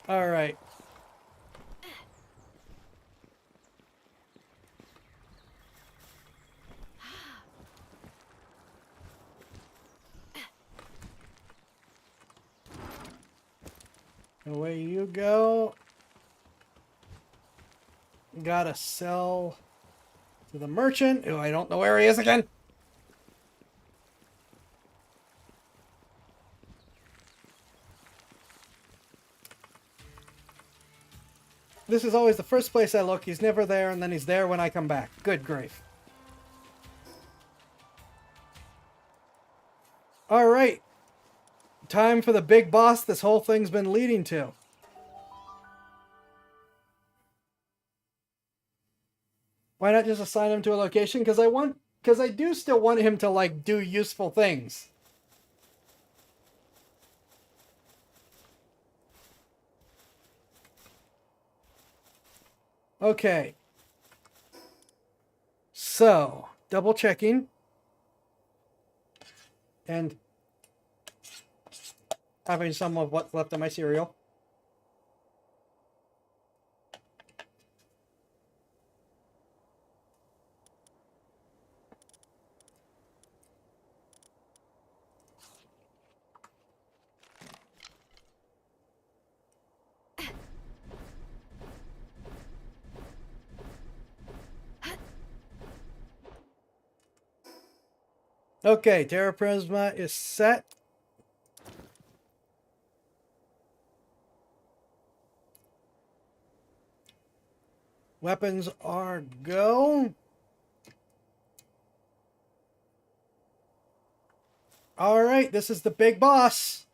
All right. Away you go. Gotta sell to the merchant. Oh, I don't know where he is again. This is always the first place I look. He's never there, and then he's there when I come back. Good grief. All right. Time for the big boss this whole thing's been leading to. Why not just assign him to a location? Because I do still want him to, like, do useful things. Okay. So, double checking. And having some of what's left of my cereal. Okay, Terra Prisma is set. Weapons are go. All right, this is the big boss.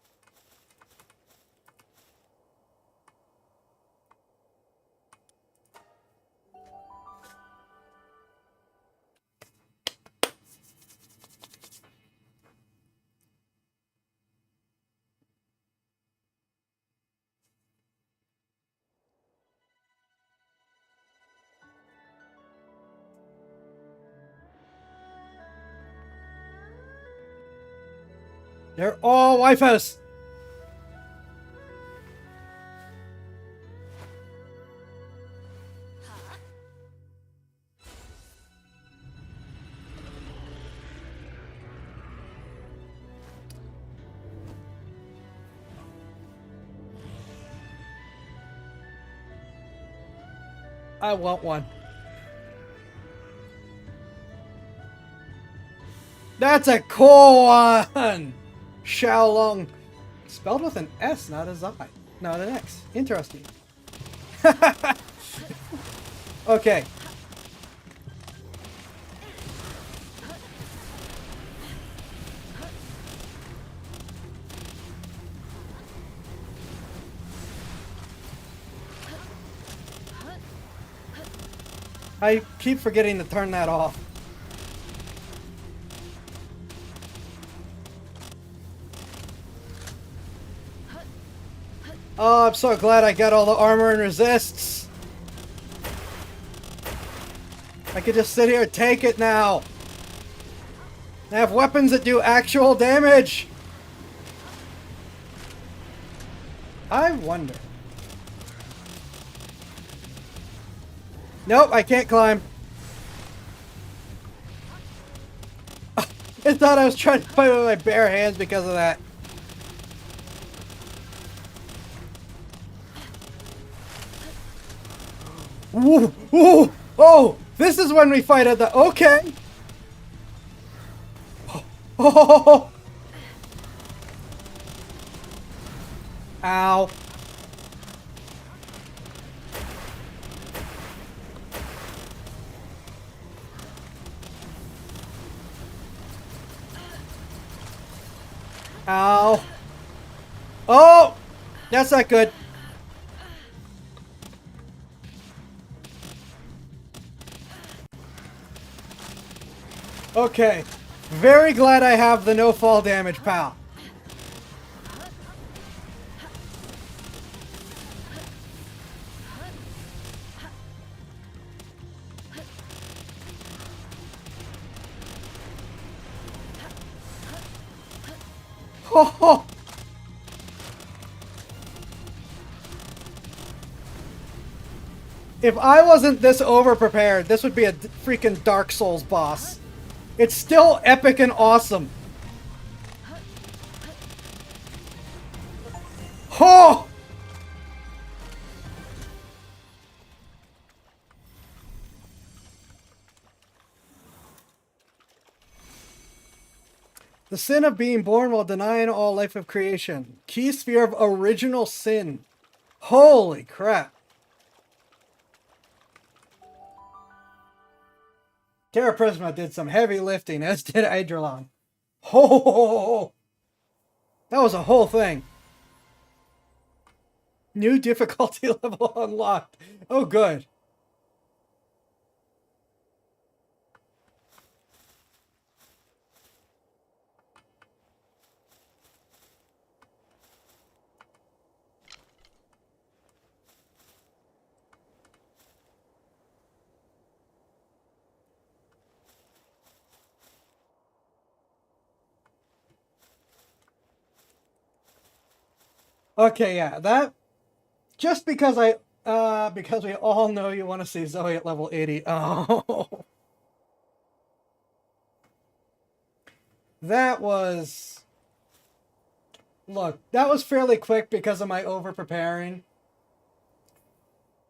They're all waifus. I want one. That's a cool one. Xiaolong. Spelled with an S, not a Z. Not an X. Interesting. Okay. I keep forgetting to turn that off. Oh, I'm so glad I got all the armor and resists. I could just sit here and take it now. I have weapons that do actual damage. I wonder. Nope, I can't climb. I thought I was trying to fight with my bare hands because of that. Ooh, ooh, oh, this is when we fight at the, okay. Oh, ow. Ow. Oh, that's not good. Okay. Very glad I have the no fall damage, pal. Ho ho. If I wasn't this over-prepared, this would be a freaking Dark Souls boss. It's still epic and awesome. Ho! The sin of being born while denying all life of creation. Key sphere of original sin. Holy crap. Terra Prisma did some heavy lifting, as did Eidrelon. Ho! That was a whole thing. New difficulty level unlocked. Oh, good. Okay, yeah, that just because because we all know you want to see Zoe at level 80. Oh. That was look, that was fairly quick because of my over preparing.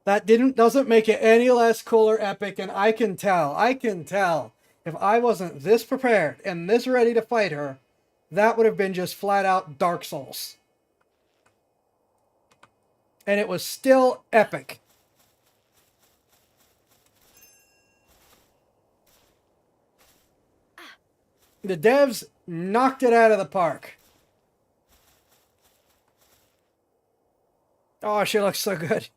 That doesn't make it any less cool or epic, and I can tell if I wasn't this prepared and this ready to fight her, that would have been just flat out Dark Souls. And it was still epic. The devs knocked it out of the park. Oh, she looks so good.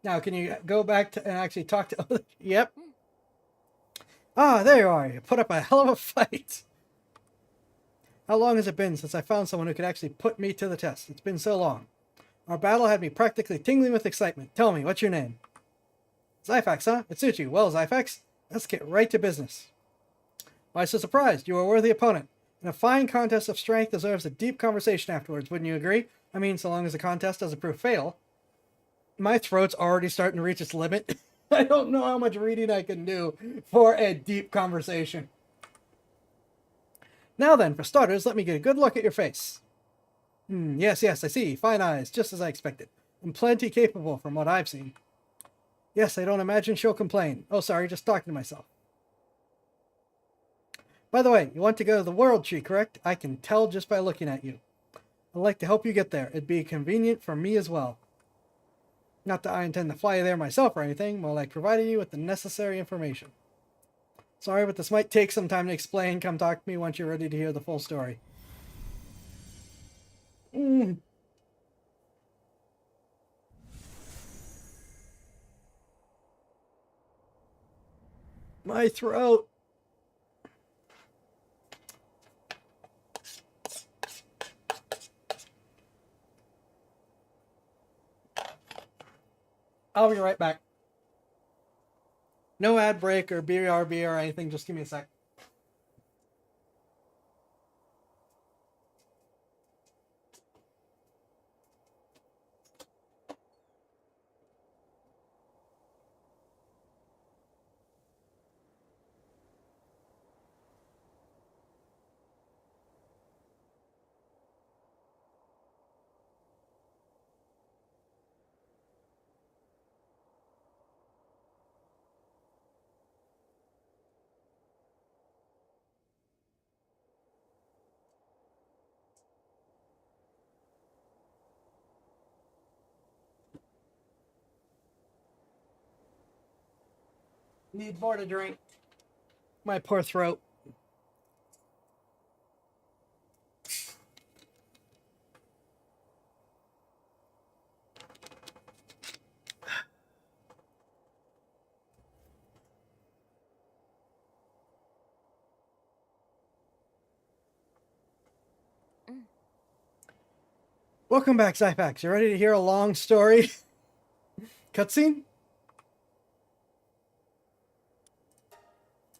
Now, can you go back to and actually talk to other? Yep. Ah, there you are. You put up a hell of a fight. How long has it been since I found someone who could actually put me to the test? It's been so long. Our battle had me practically tingling with excitement. Tell me, what's your name? Xaifax, huh? It suits you. Well, Xaifax, let's get right to business. Why so surprised? You are a worthy opponent. And a fine contest of strength deserves a deep conversation afterwards, wouldn't you agree? I mean, so long as the contest doesn't prove fatal. My throat's already starting to reach its limit. I don't know how much reading I can do for a deep conversation. Now then, for starters, let me get a good look at your face. Yes, I see. Fine eyes, just as I expected. And plenty capable from what I've seen. Yes, I don't imagine she'll complain. Oh, sorry, just talking to myself. By the way, you want to go to the World Tree, correct? I can tell just by looking at you. I'd like to help you get there. It'd be convenient for me as well. Not that I intend to fly you there myself or anything, more like providing you with the necessary information. Sorry, but this might take some time to explain. Come talk to me once you're ready to hear the full story. Mm. My throat. I'll be right back. No ad break or BRB or anything. Just give me a sec. Need more to drink. My poor throat. Welcome back, Xaifax. You ready to hear a long story? Cutscene?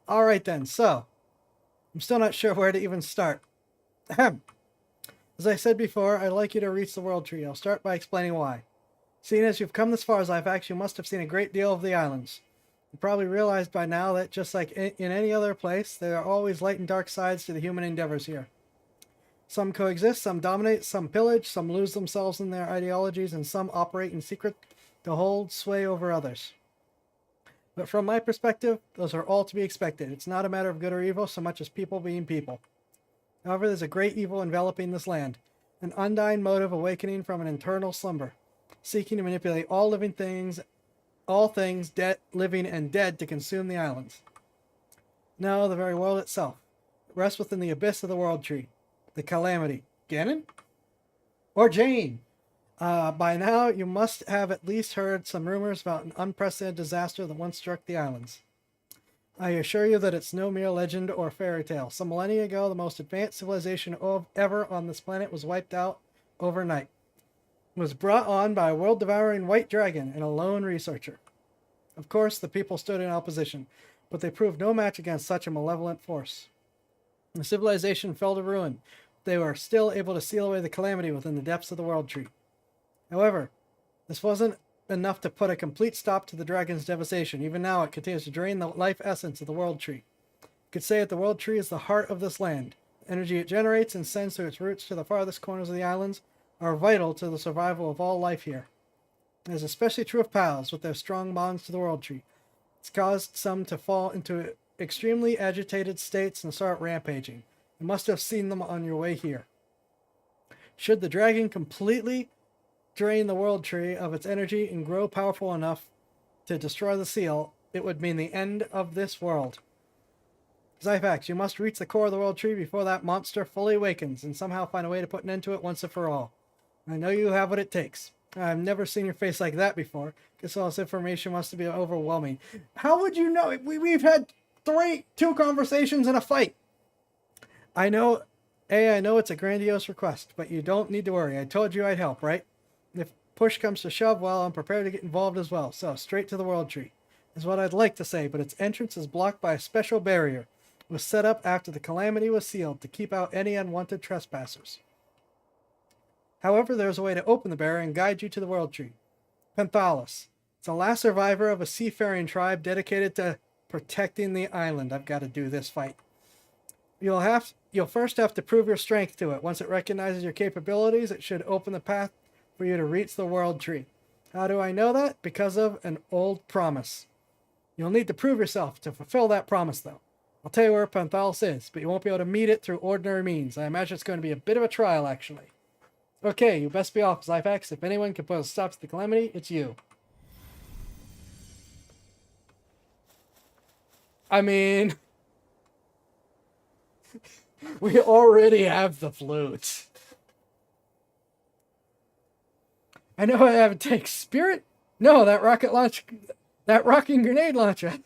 Alright then, so. I'm still not sure where to even start. Ahem. As I said before, I'd like you to reach the World Tree. I'll start by explaining why. Seeing as you've come this far, Xaifax, you must have seen a great deal of the islands. You probably realized by now that just like in any other place, there are always light and dark sides to the human endeavors here. Some coexist, some dominate, some pillage, some lose themselves in their ideologies, and some operate in secret to hold sway over others. But from my perspective, those are all to be expected. It's not a matter of good or evil so much as people being people. However, there's a great evil enveloping this land, an undying motive awakening from an internal slumber, seeking to manipulate all living things, all things, dead, living and dead, to consume the islands. No, the very world itself. It rests within the abyss of the World Tree. The Calamity. Ganon? Or Jane? By now, you must have at least heard some rumors about an unprecedented disaster that once struck the islands. I assure you that it's no mere legend or fairy tale. Some millennia ago, the most advanced civilization ever on this planet was wiped out overnight. It was brought on by a world-devouring white dragon and a lone researcher. Of course, the people stood in opposition, but they proved no match against such a malevolent force. The civilization fell to ruin. They were still able to seal away the calamity within the depths of the World Tree. However, this wasn't enough to put a complete stop to the dragon's devastation. Even now, it continues to drain the life essence of the World Tree. You could say that the World Tree is the heart of this land. The energy it generates and sends through its roots to the farthest corners of the islands are vital to the survival of all life here. It is especially true of pals with their strong bonds to the World Tree. It's caused some to fall into extremely agitated states and start rampaging. You must have seen them on your way here. Should the dragon completely drain the World Tree of its energy and grow powerful enough to destroy the seal, it would mean the end of this world. Xaifax, you must reach the core of the World Tree before that monster fully awakens and somehow find a way to put an end to it once and for all. I know you have what it takes. I've never seen your face like that before. Guess all this information must be overwhelming. How would you know? We've had two conversations and a fight. I know it's a grandiose request, but you don't need to worry. I told you I'd help, right? If push comes to shove, well, I'm prepared to get involved as well. So, straight to the World Tree is what I'd like to say, but its entrance is blocked by a special barrier. It was set up after the calamity was sealed to keep out any unwanted trespassers. However, there's a way to open the barrier and guide you to the World Tree. Penthalis. It's the last survivor of a seafaring tribe dedicated to protecting the island. I've got to do this fight. You'll first have to prove your strength to it. Once it recognizes your capabilities, it should open the path for you to reach the World Tree. How do I know that? Because of an old promise. You'll need to prove yourself to fulfill that promise, though. I'll tell you where Penthalis is, but you won't be able to meet it through ordinary means. I imagine it's going to be a bit of a trial, actually. Okay, you best be off, Xaifax. If anyone can put a stop to the calamity, it's you. I mean, we already have the flute. I know I have take spirit. No, that rocket launch, that rocking grenade launcher.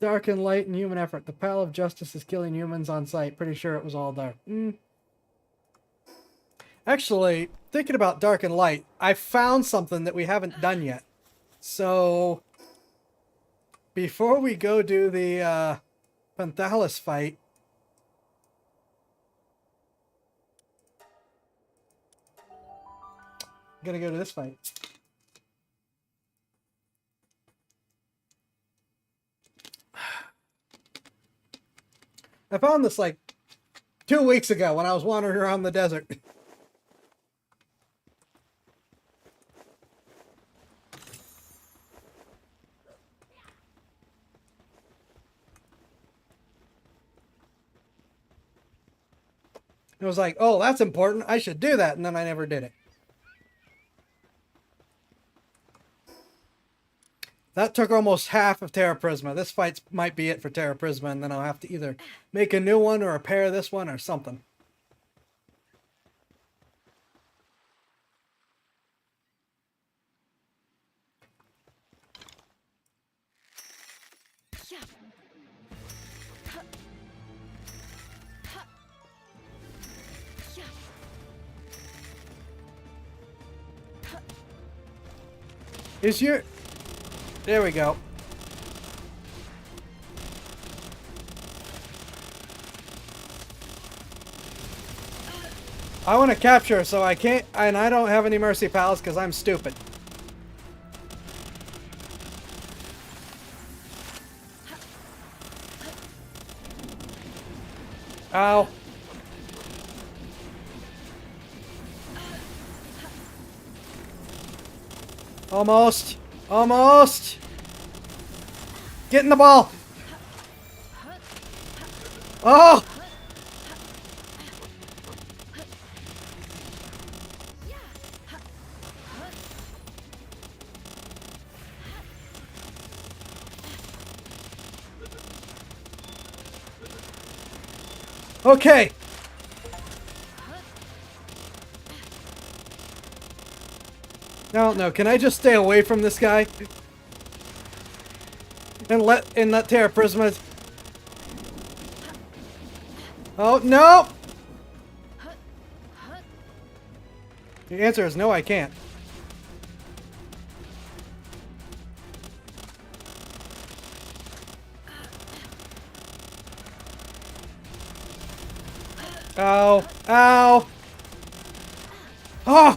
Dark and light and human effort. The pal of justice is killing humans on sight. Pretty sure it was all dark. Actually, thinking about dark and light, I found something that we haven't done yet. So, before we go do the Panthalis fight, I'm gonna go to this fight. I found this like 2 weeks ago when I was wandering around the desert. It was like, oh, that's important. I should do that. And then I never did it. That took almost half of Terra Prisma. This fight might be it for Terra Prisma, and then I'll have to either make a new one or repair this one or something. Is your... There we go. I want to capture her, so I can't... And I don't have any Mercy Pals because I'm stupid. Ow. Almost. Almost. Get in the ball. Oh. Okay. No, can I just stay away from this guy? And let Terra Prisma... Oh, no! The answer is no, I can't. Ow. Ow. Oh!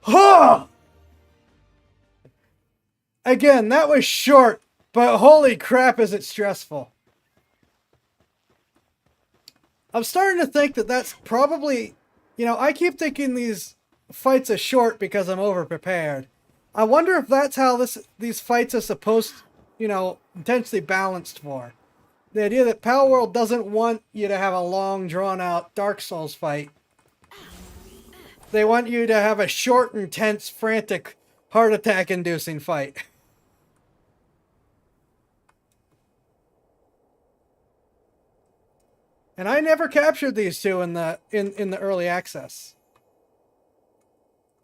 Huh! Again, that was short, but holy crap is it stressful. I'm starting to think that that's probably, you know, I keep thinking these fights are short because I'm over-prepared. I wonder if that's how these fights are supposed, you know, intensely balanced for. The idea that Palworld doesn't want you to have a long, drawn-out Dark Souls fight. They want you to have a short, intense, frantic, heart attack-inducing fight. And I never captured these two in the early access.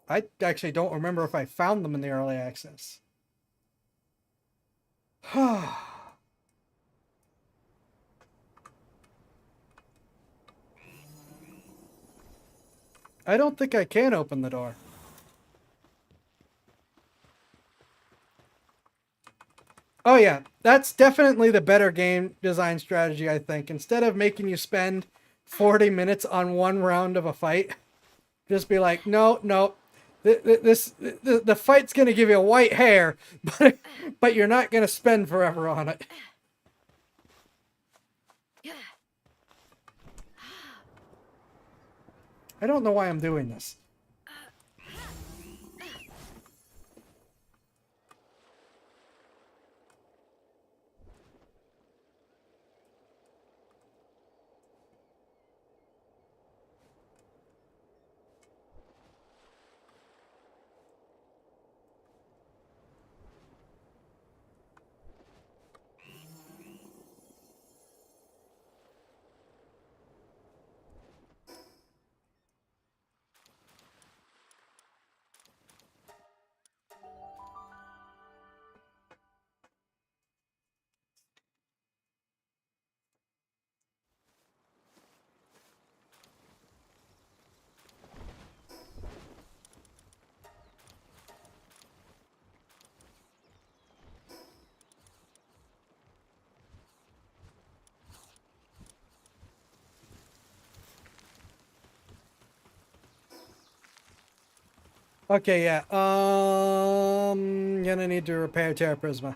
I actually don't remember if I found them in the early access. I don't think I can open the door. Oh yeah, that's definitely the better game design strategy, I think. Instead of making you spend 40 minutes on one round of a fight, just be like, no, the fight's gonna give you white hair, but you're not gonna spend forever on it. I don't know why I'm doing this. Okay, yeah. Gonna need to repair Terra Prisma.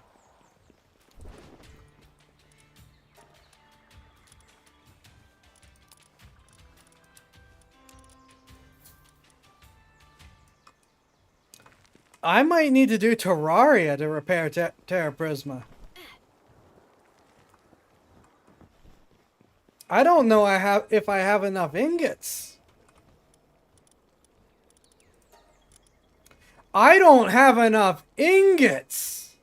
I might need to do Terraria to repair Terra Prisma. I don't know if I have enough ingots. I don't have enough ingots.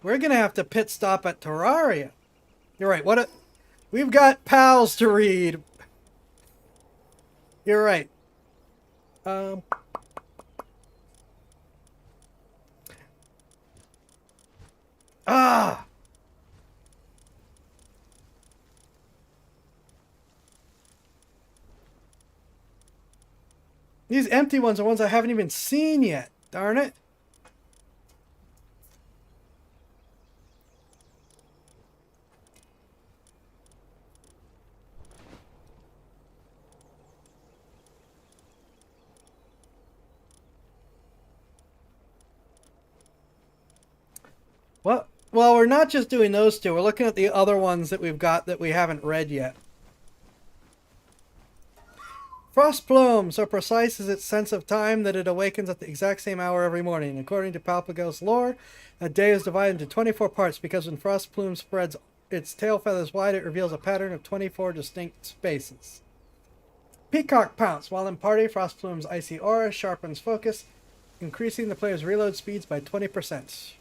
We're gonna have to pit stop at Terraria. You're right. We've got pals to read. You're right. Ah. These empty ones are ones I haven't even seen yet. Darn it. Well, we're not just doing those two. We're looking at the other ones that we've got that we haven't read yet. Frost Plume, so precise is its sense of time that it awakens at the exact same hour every morning. According to Palpagos lore, a day is divided into 24 parts because when Frost Plume spreads its tail feathers wide, it reveals a pattern of 24 distinct spaces. Peacock Pounce. While in party, Frost Plume's icy aura sharpens focus, increasing the player's reload speeds by 20%.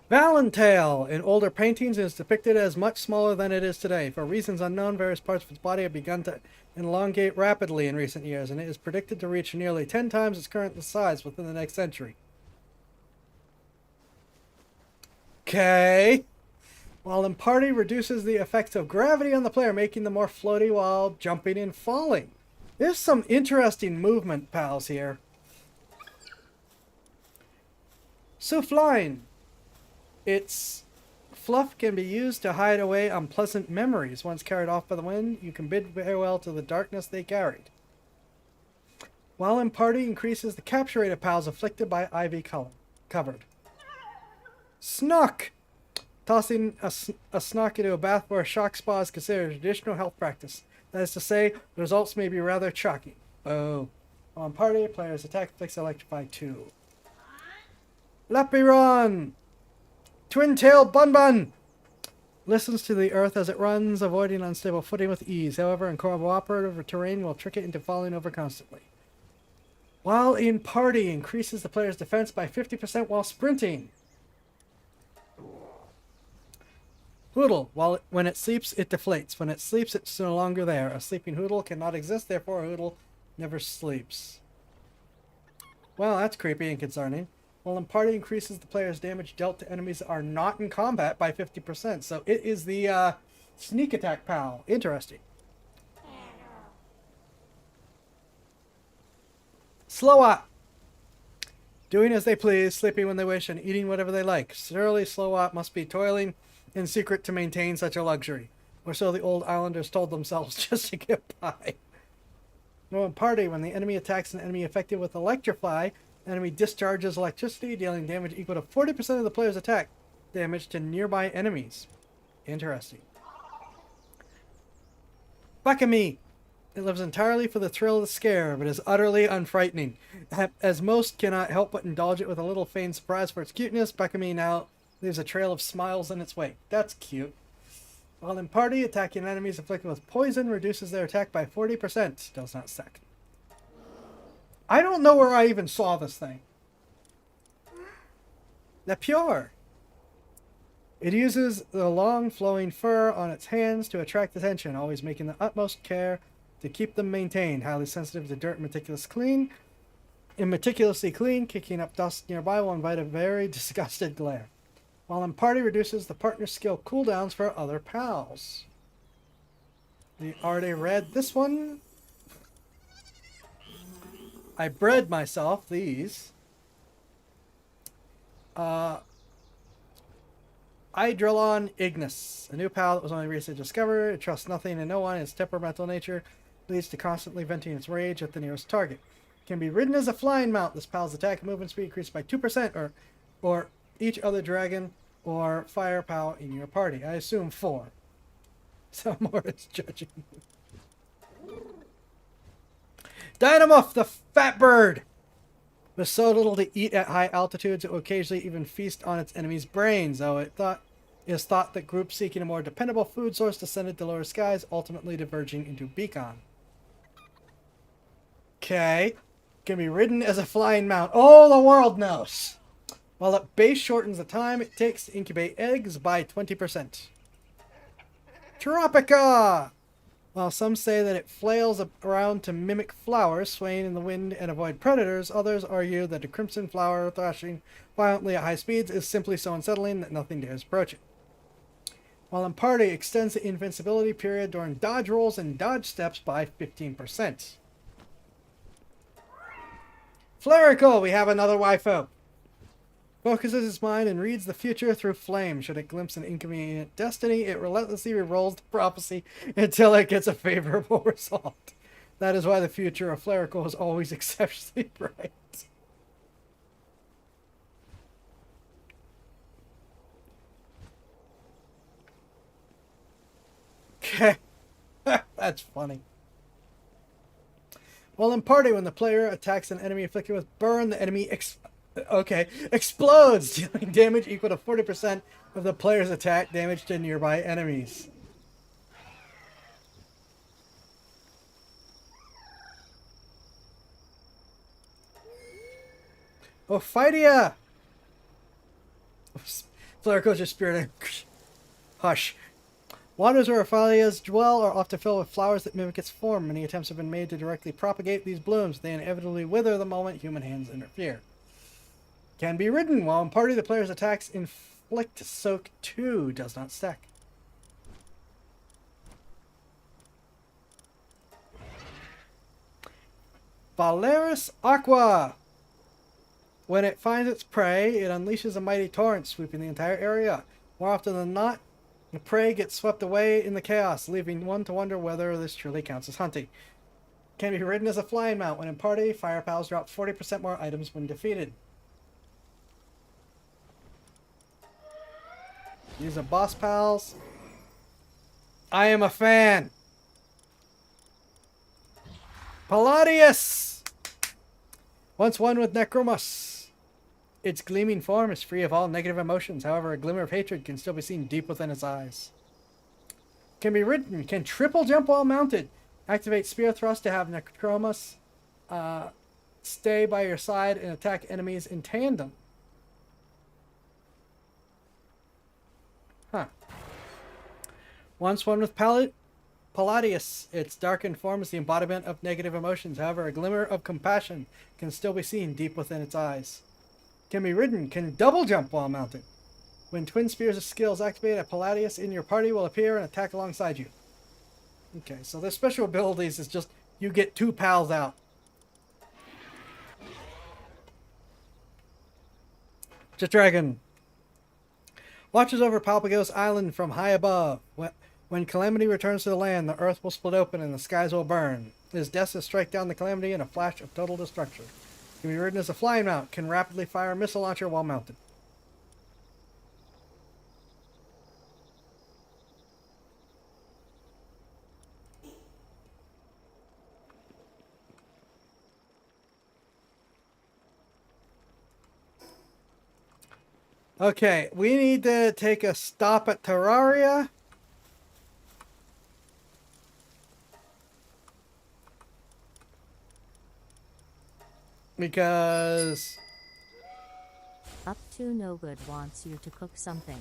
Valentale. In older paintings, it is depicted as much smaller than it is today. For reasons unknown, various parts of its body have begun to elongate rapidly in recent years, and it is predicted to reach nearly 10 times its current size within the next century. Okay. While in party, reduces the effects of gravity on the player, making them more floaty while jumping and falling. There's some interesting movement, pals, here. Souffline. Its fluff can be used to hide away unpleasant memories. Once carried off by the wind, you can bid farewell to the darkness they carried. While in party, increases the capture rate of pals afflicted by ivy covered. Snook! Tossing a snook into a bath or a shock spa is considered a traditional health practice. That is to say, the results may be rather shocking. Oh. While in party, players attack inflicts electrify 2. Lapiron! Twin-tailed Bunbun! Listens to the earth as it runs, avoiding unstable footing with ease. However, in cooperative terrain will trick it into falling over constantly. While in party, increases the player's defense by 50% while sprinting. Hoodle. When it sleeps, it deflates. When it sleeps, it's no longer there. A sleeping Hoodle cannot exist, therefore a Hoodle never sleeps. Well, that's creepy and concerning. While in party, increases the player's damage dealt to enemies that are not in combat by 50%. So it is the sneak attack pal. Interesting. Slowat. Doing as they please, sleeping when they wish, and eating whatever they like. Surely Slowat must be toiling in secret to maintain such a luxury. Or so the old islanders told themselves just to get by. While in party, when the enemy attacks an enemy affected with Electrify, enemy discharges electricity, dealing damage equal to 40% of the player's attack damage to nearby enemies. Interesting. Bakami. It lives entirely for the thrill of the scare, but is utterly unfrightening. As most cannot help but indulge it with a little feigned surprise for its cuteness, Bakami now leaves a trail of smiles in its wake. That's cute. While in party, attacking enemies afflicted with poison reduces their attack by 40%. Does not stack. I don't know where I even saw this thing. The Pure. It uses the long flowing fur on its hands to attract attention, always making the utmost care to keep them maintained. Highly sensitive to dirt and meticulous clean. meticulously clean, kicking up dust nearby will invite a very disgusted glare. While in party, reduces the partner's skill cooldowns for other pals. We already read this one. I bred myself these. Eidrillon Ignis, a new pal that was only recently discovered. It trusts nothing and no one. Its temperamental nature leads to constantly venting its rage at the nearest target. Can be ridden as a flying mount. This pal's attack and movement speed increased by 2% or each other dragon or fire pal in your party. I assume 4. So more is judging. Dynamuff, the fat bird! With so little to eat at high altitudes, it will occasionally even feast on its enemy's brains, though it is thought that groups seeking a more dependable food source descended to lower skies, ultimately diverging into Beacon. Okay. Can be ridden as a flying mount. Oh, the world knows! While it base shortens the time it takes to incubate eggs by 20%. Tropica! While some say that it flails around to mimic flowers swaying in the wind and avoid predators, others argue that a crimson flower thrashing violently at high speeds is simply so unsettling that nothing dares approach it. While in party, extends the invincibility period during dodge rolls and dodge steps by 15%. Flerical, we have another waifu. Focuses its mind and reads the future through flame. Should it glimpse an inconvenient destiny, it relentlessly rerolls the prophecy until it gets a favorable result. That is why the future of Flerical is always exceptionally bright. Okay. That's funny. While in party, when the player attacks an enemy afflicted with burn, the enemy explodes, dealing damage equal to 40% of the player's attack damage to nearby enemies. Ophidia! Flerico's just spirit. Hush. Waters where Ophilias dwell are often filled with flowers that mimic its form. Many attempts have been made to directly propagate these blooms. They inevitably wither the moment human hands interfere. Can be ridden. While in party, the player's attacks inflict soak 2. Does not stack. Valeris Aqua. When it finds its prey, it unleashes a mighty torrent, sweeping the entire area. More often than not, the prey gets swept away in the chaos, leaving one to wonder whether this truly counts as hunting. Can be ridden as a flying mount. When in party, fire pals drop 40% more items when defeated. These are boss pals. I am a fan. Palladius! Once one with Necromus. Its gleaming form is free of all negative emotions. However, a glimmer of hatred can still be seen deep within its eyes. Can be ridden. Can triple jump while mounted. Activate Spear Thrust to have Necromus stay by your side and attack enemies in tandem. Huh. Once one with Palladius. Its darkened form is the embodiment of negative emotions. However, a glimmer of compassion can still be seen deep within its eyes. Can be ridden. Can double jump while mounted. When Twin Spears' skills activate, a Palladius in your party will appear and attack alongside you. Okay, so their special abilities is just you get 2 pals out. Dragon. Watches over Palpagos Island from high above. When Calamity returns to the land, the earth will split open and the skies will burn. It is destined to strike down the Calamity in a flash of total destruction. Can be ridden as a flying mount. Can rapidly fire a missile launcher while mounted. Okay, we need to take a stop at Terraria. Because Up to no good wants you to cook something.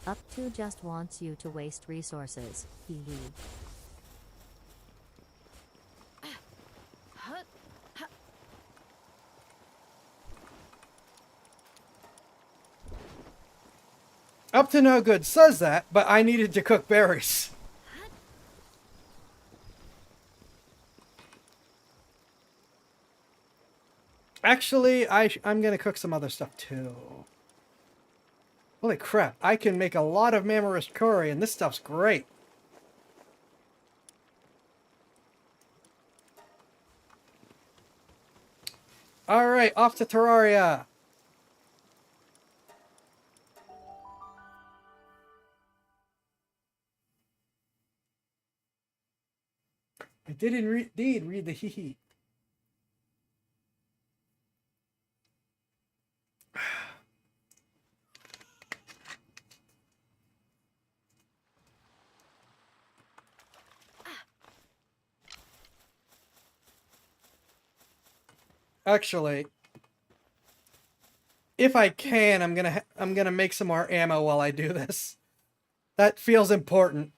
Up to just wants you to waste resources. Hee hee. Up to no good says that, but I needed to cook berries. Actually, I'm gonna cook some other stuff too. Holy crap, I can make a lot of Mammoth curry, and this stuff's great. Alright, off to Terraria. I did indeed read the hee. Actually, if I can, I'm gonna make some more ammo while I do this. That feels important.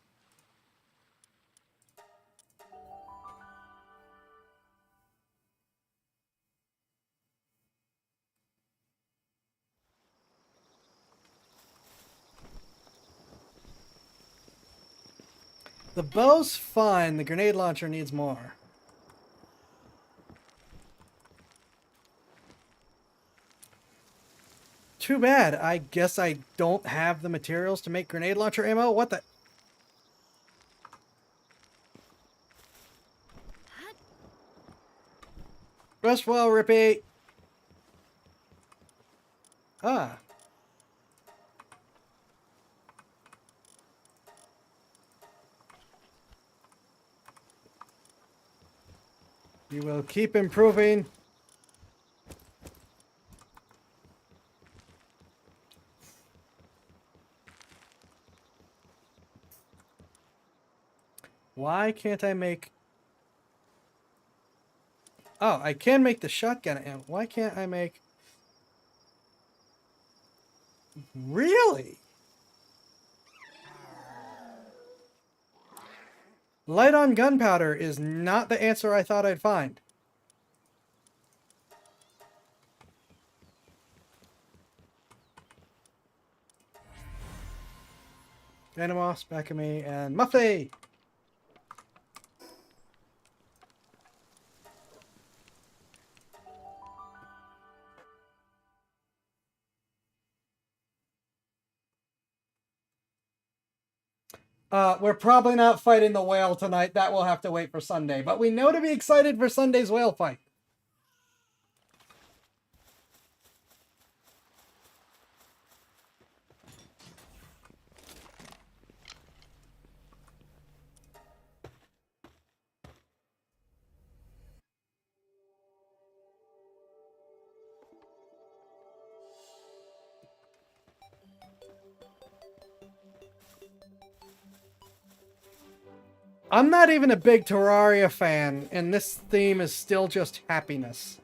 The bow's fine, the grenade launcher needs more. Too bad. I guess I don't have the materials to make grenade launcher ammo. What the? Rest well, Rippy. Ah. You will keep improving. Why can't I make... Oh, I can make the shotgun ammo. Why can't I make... Really? Light on gunpowder is not the answer I thought I'd find. Animos, back of me, and Muffy! We're probably not fighting the whale tonight. That will have to wait for Sunday. But we know to be excited for Sunday's whale fight. I'm not even a big Terraria fan, and this theme is still just happiness.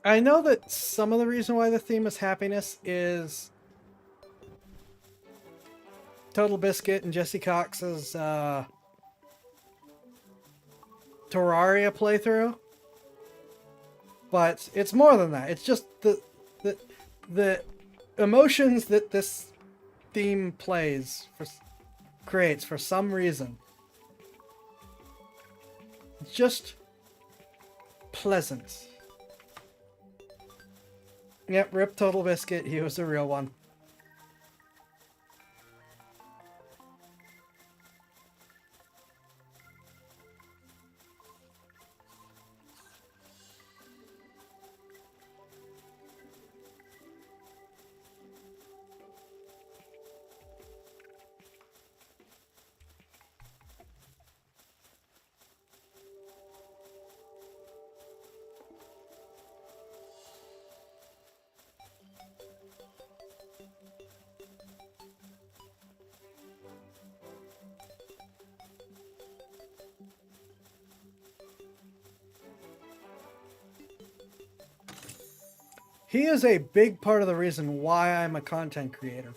I know that some of the reason why the theme is happiness is Total Biscuit and Jesse Cox's Terraria playthrough, but it's more than that. It's just the emotions that this theme creates for some reason. It's just pleasant. Yep, rip Total Biscuit. He was the real one. He is a big part of the reason why I'm a content creator.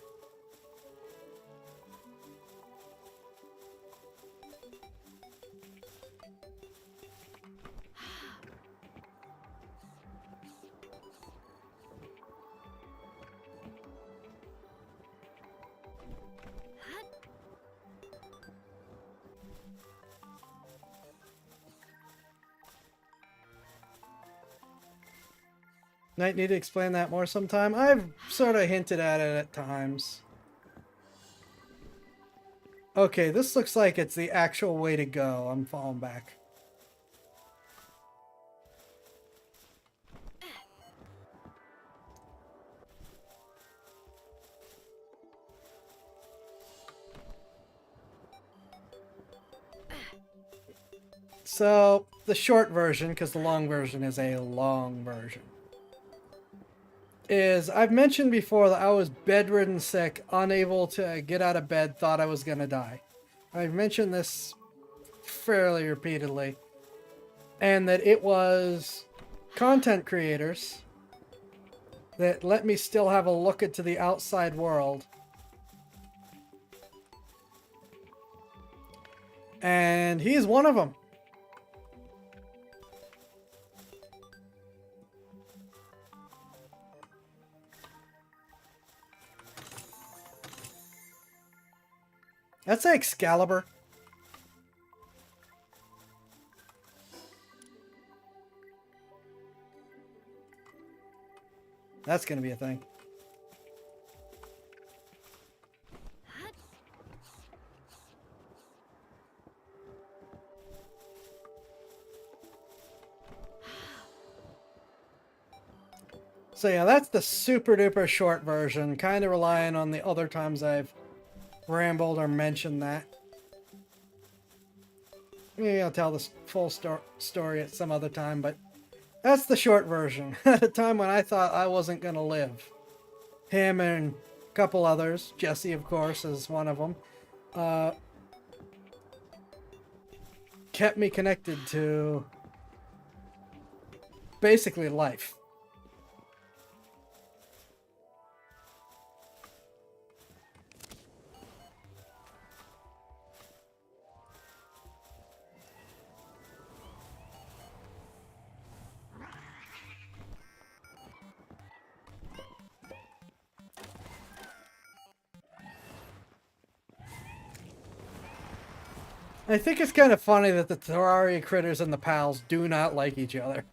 Might need to explain that more sometime. I've sort of hinted at it at times. Okay, this looks like it's the actual way to go. I'm falling back. So, the short version, because the long version is a long version, is I've mentioned before that I was bedridden sick, unable to get out of bed, thought I was going to die. I've mentioned this fairly repeatedly. And that it was content creators that let me still have a look into the outside world. And he's one of them. That's Excalibur. That's going to be a thing. So yeah, that's the super duper short version, kind of relying on the other times I've rambled or mentioned that. Maybe I'll tell the full story at some other time, but that's the short version. At a time when I thought I wasn't going to live. Him and a couple others, Jesse of course is one of them, kept me connected to basically life. I think it's kind of funny that the Terraria critters and the pals do not like each other.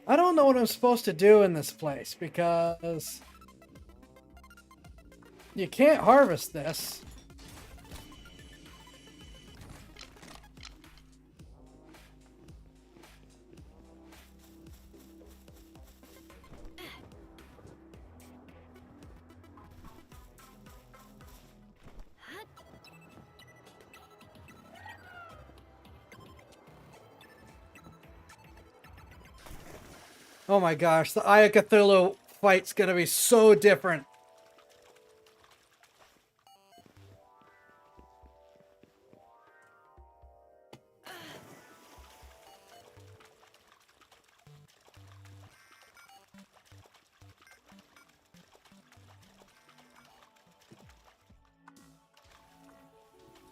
I don't know what I'm supposed to do in this place because you can't harvest this. Oh my gosh, the Eye of Cthulhu fight's gonna be so different.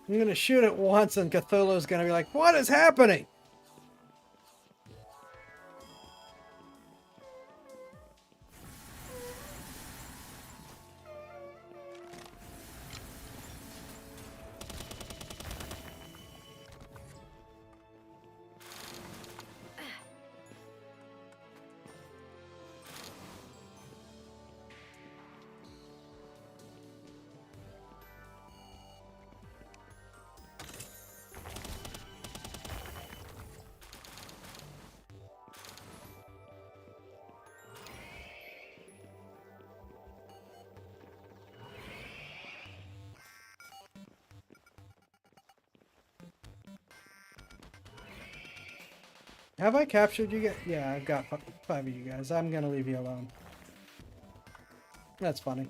I'm gonna shoot it once and Cthulhu's gonna be like, what is happening? Have I captured you guys? Yeah, I've got 5 of you guys. I'm gonna leave you alone. That's funny.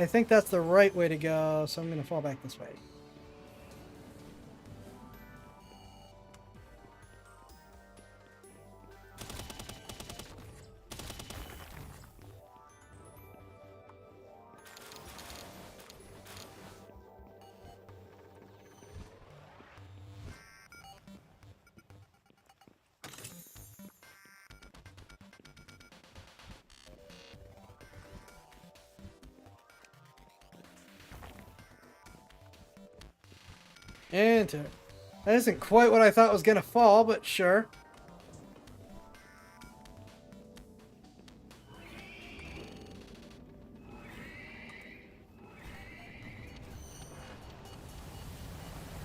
I think that's the right way to go, so I'm gonna fall back this way. Enter. That isn't quite what I thought was gonna fall, but sure.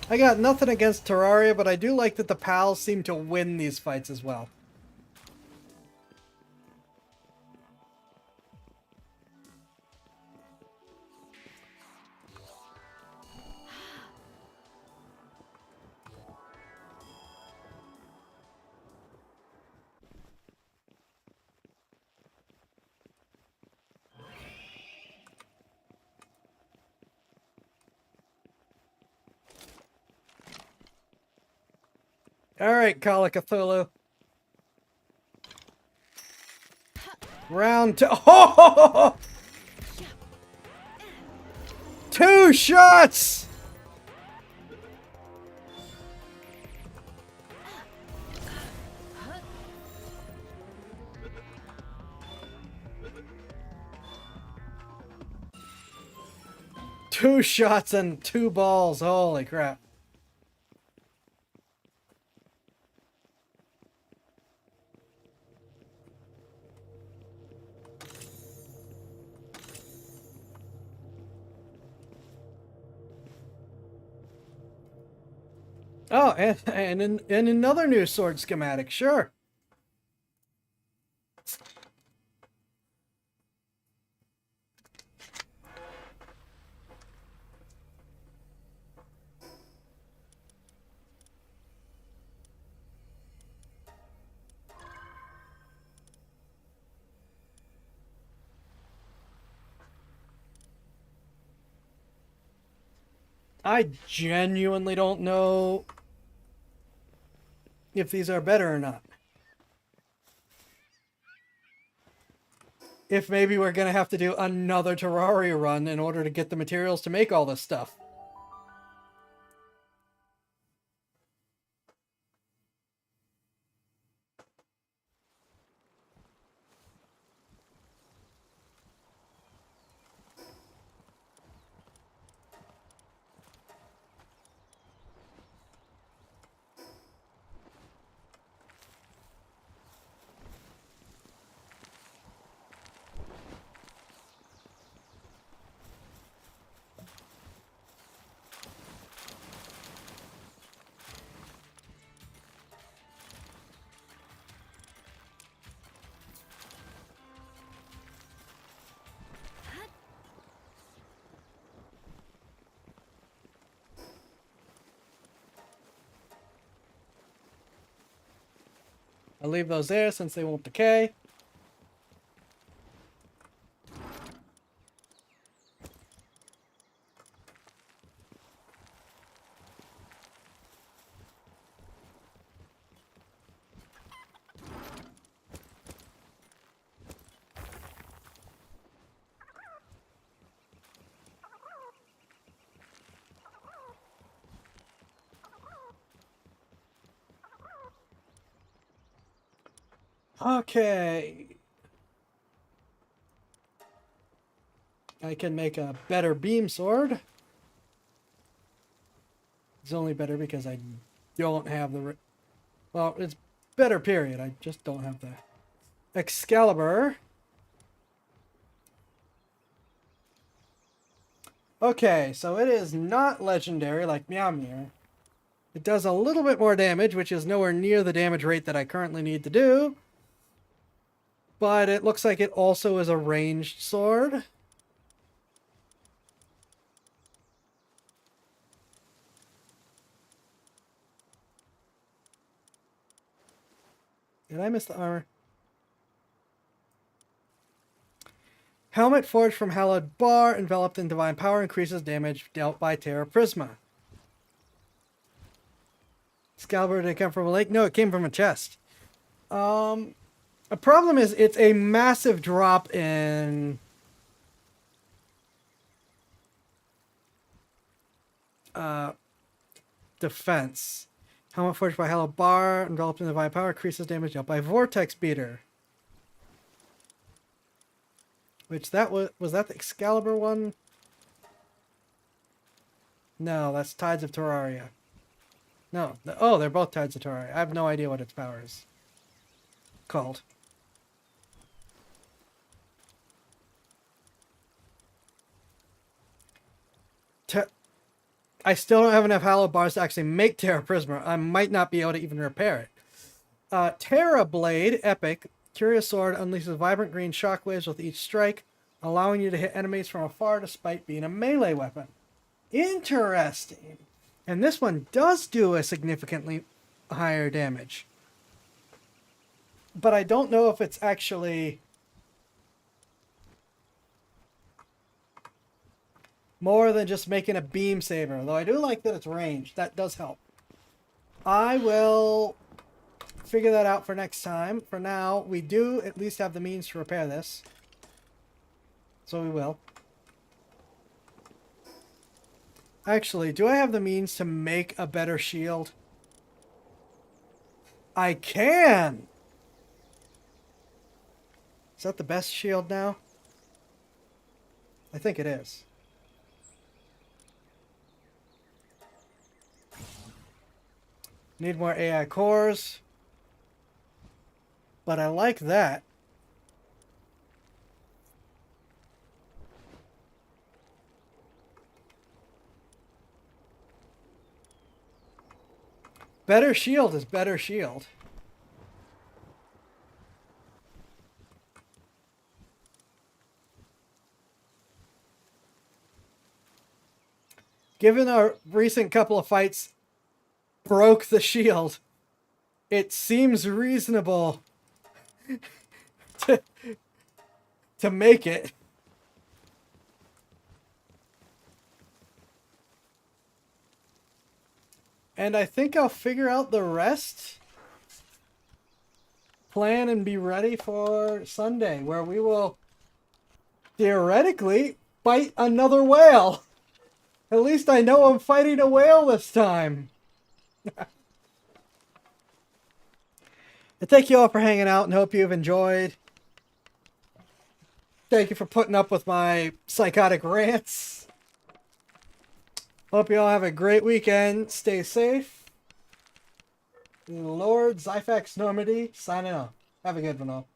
I got nothing against Terraria, but I do like that the pals seem to win these fights as well. Alright, Call of Cthulhu. Round two. Oh! 2 shots! Two shots and 2 balls. Holy crap. Oh, and another new sword schematic, sure. I genuinely don't know if these are better or not. If maybe we're gonna have to do another Terraria run in order to get the materials to make all this stuff. I'll leave those there since they won't decay. Okay. I can make a better beam sword. It's only better because I don't have the... Well, it's better, period. I just don't have the Excalibur. Okay, so it is not legendary like Meowmere. It does a little bit more damage, which is nowhere near the damage rate that I currently need to do. But it looks like it also is a ranged sword. Did I miss the armor? Helmet forged from hallowed bar, enveloped in divine power, increases damage dealt by Terra Prisma. Excalibur, did it come from a lake? No, it came from a chest. A problem is it's a massive drop in defense. Helmet forged by hallowed bar, enveloped in divine power, increases damage dealt by Vortex Beater. Which that was that the Excalibur one? No, that's Tides of Terraria. No, oh, they're both Tides of Terraria. I have no idea what its power is called. I still don't have enough Hallowed Bars to actually make Terra Prisma. I might not be able to even repair it. Terra Blade, Epic. Curious Sword unleashes vibrant green shockwaves with each strike, allowing you to hit enemies from afar despite being a melee weapon. Interesting. And this one does do a significantly higher damage. But I don't know if it's actually more than just making a beam saber. Though I do like that it's ranged. That does help. I will figure that out for next time. For now, we do at least have the means to repair this. So we will. Actually, do I have the means to make a better shield? I can! Is that the best shield now? I think it is. Need more AI cores. But I like that. Better shield is better shield. Given our recent couple of fights broke the shield, it seems reasonable to make it. And I think I'll figure out the rest, plan, and be ready for Sunday, where we will theoretically fight another whale. At least I know I'm fighting a whale this time. I thank you all for hanging out and hope you've enjoyed. Thank you for putting up with my psychotic rants. Hope you all have a great weekend. Stay safe. Lord Xaifax Normandy signing off. Have a good one all.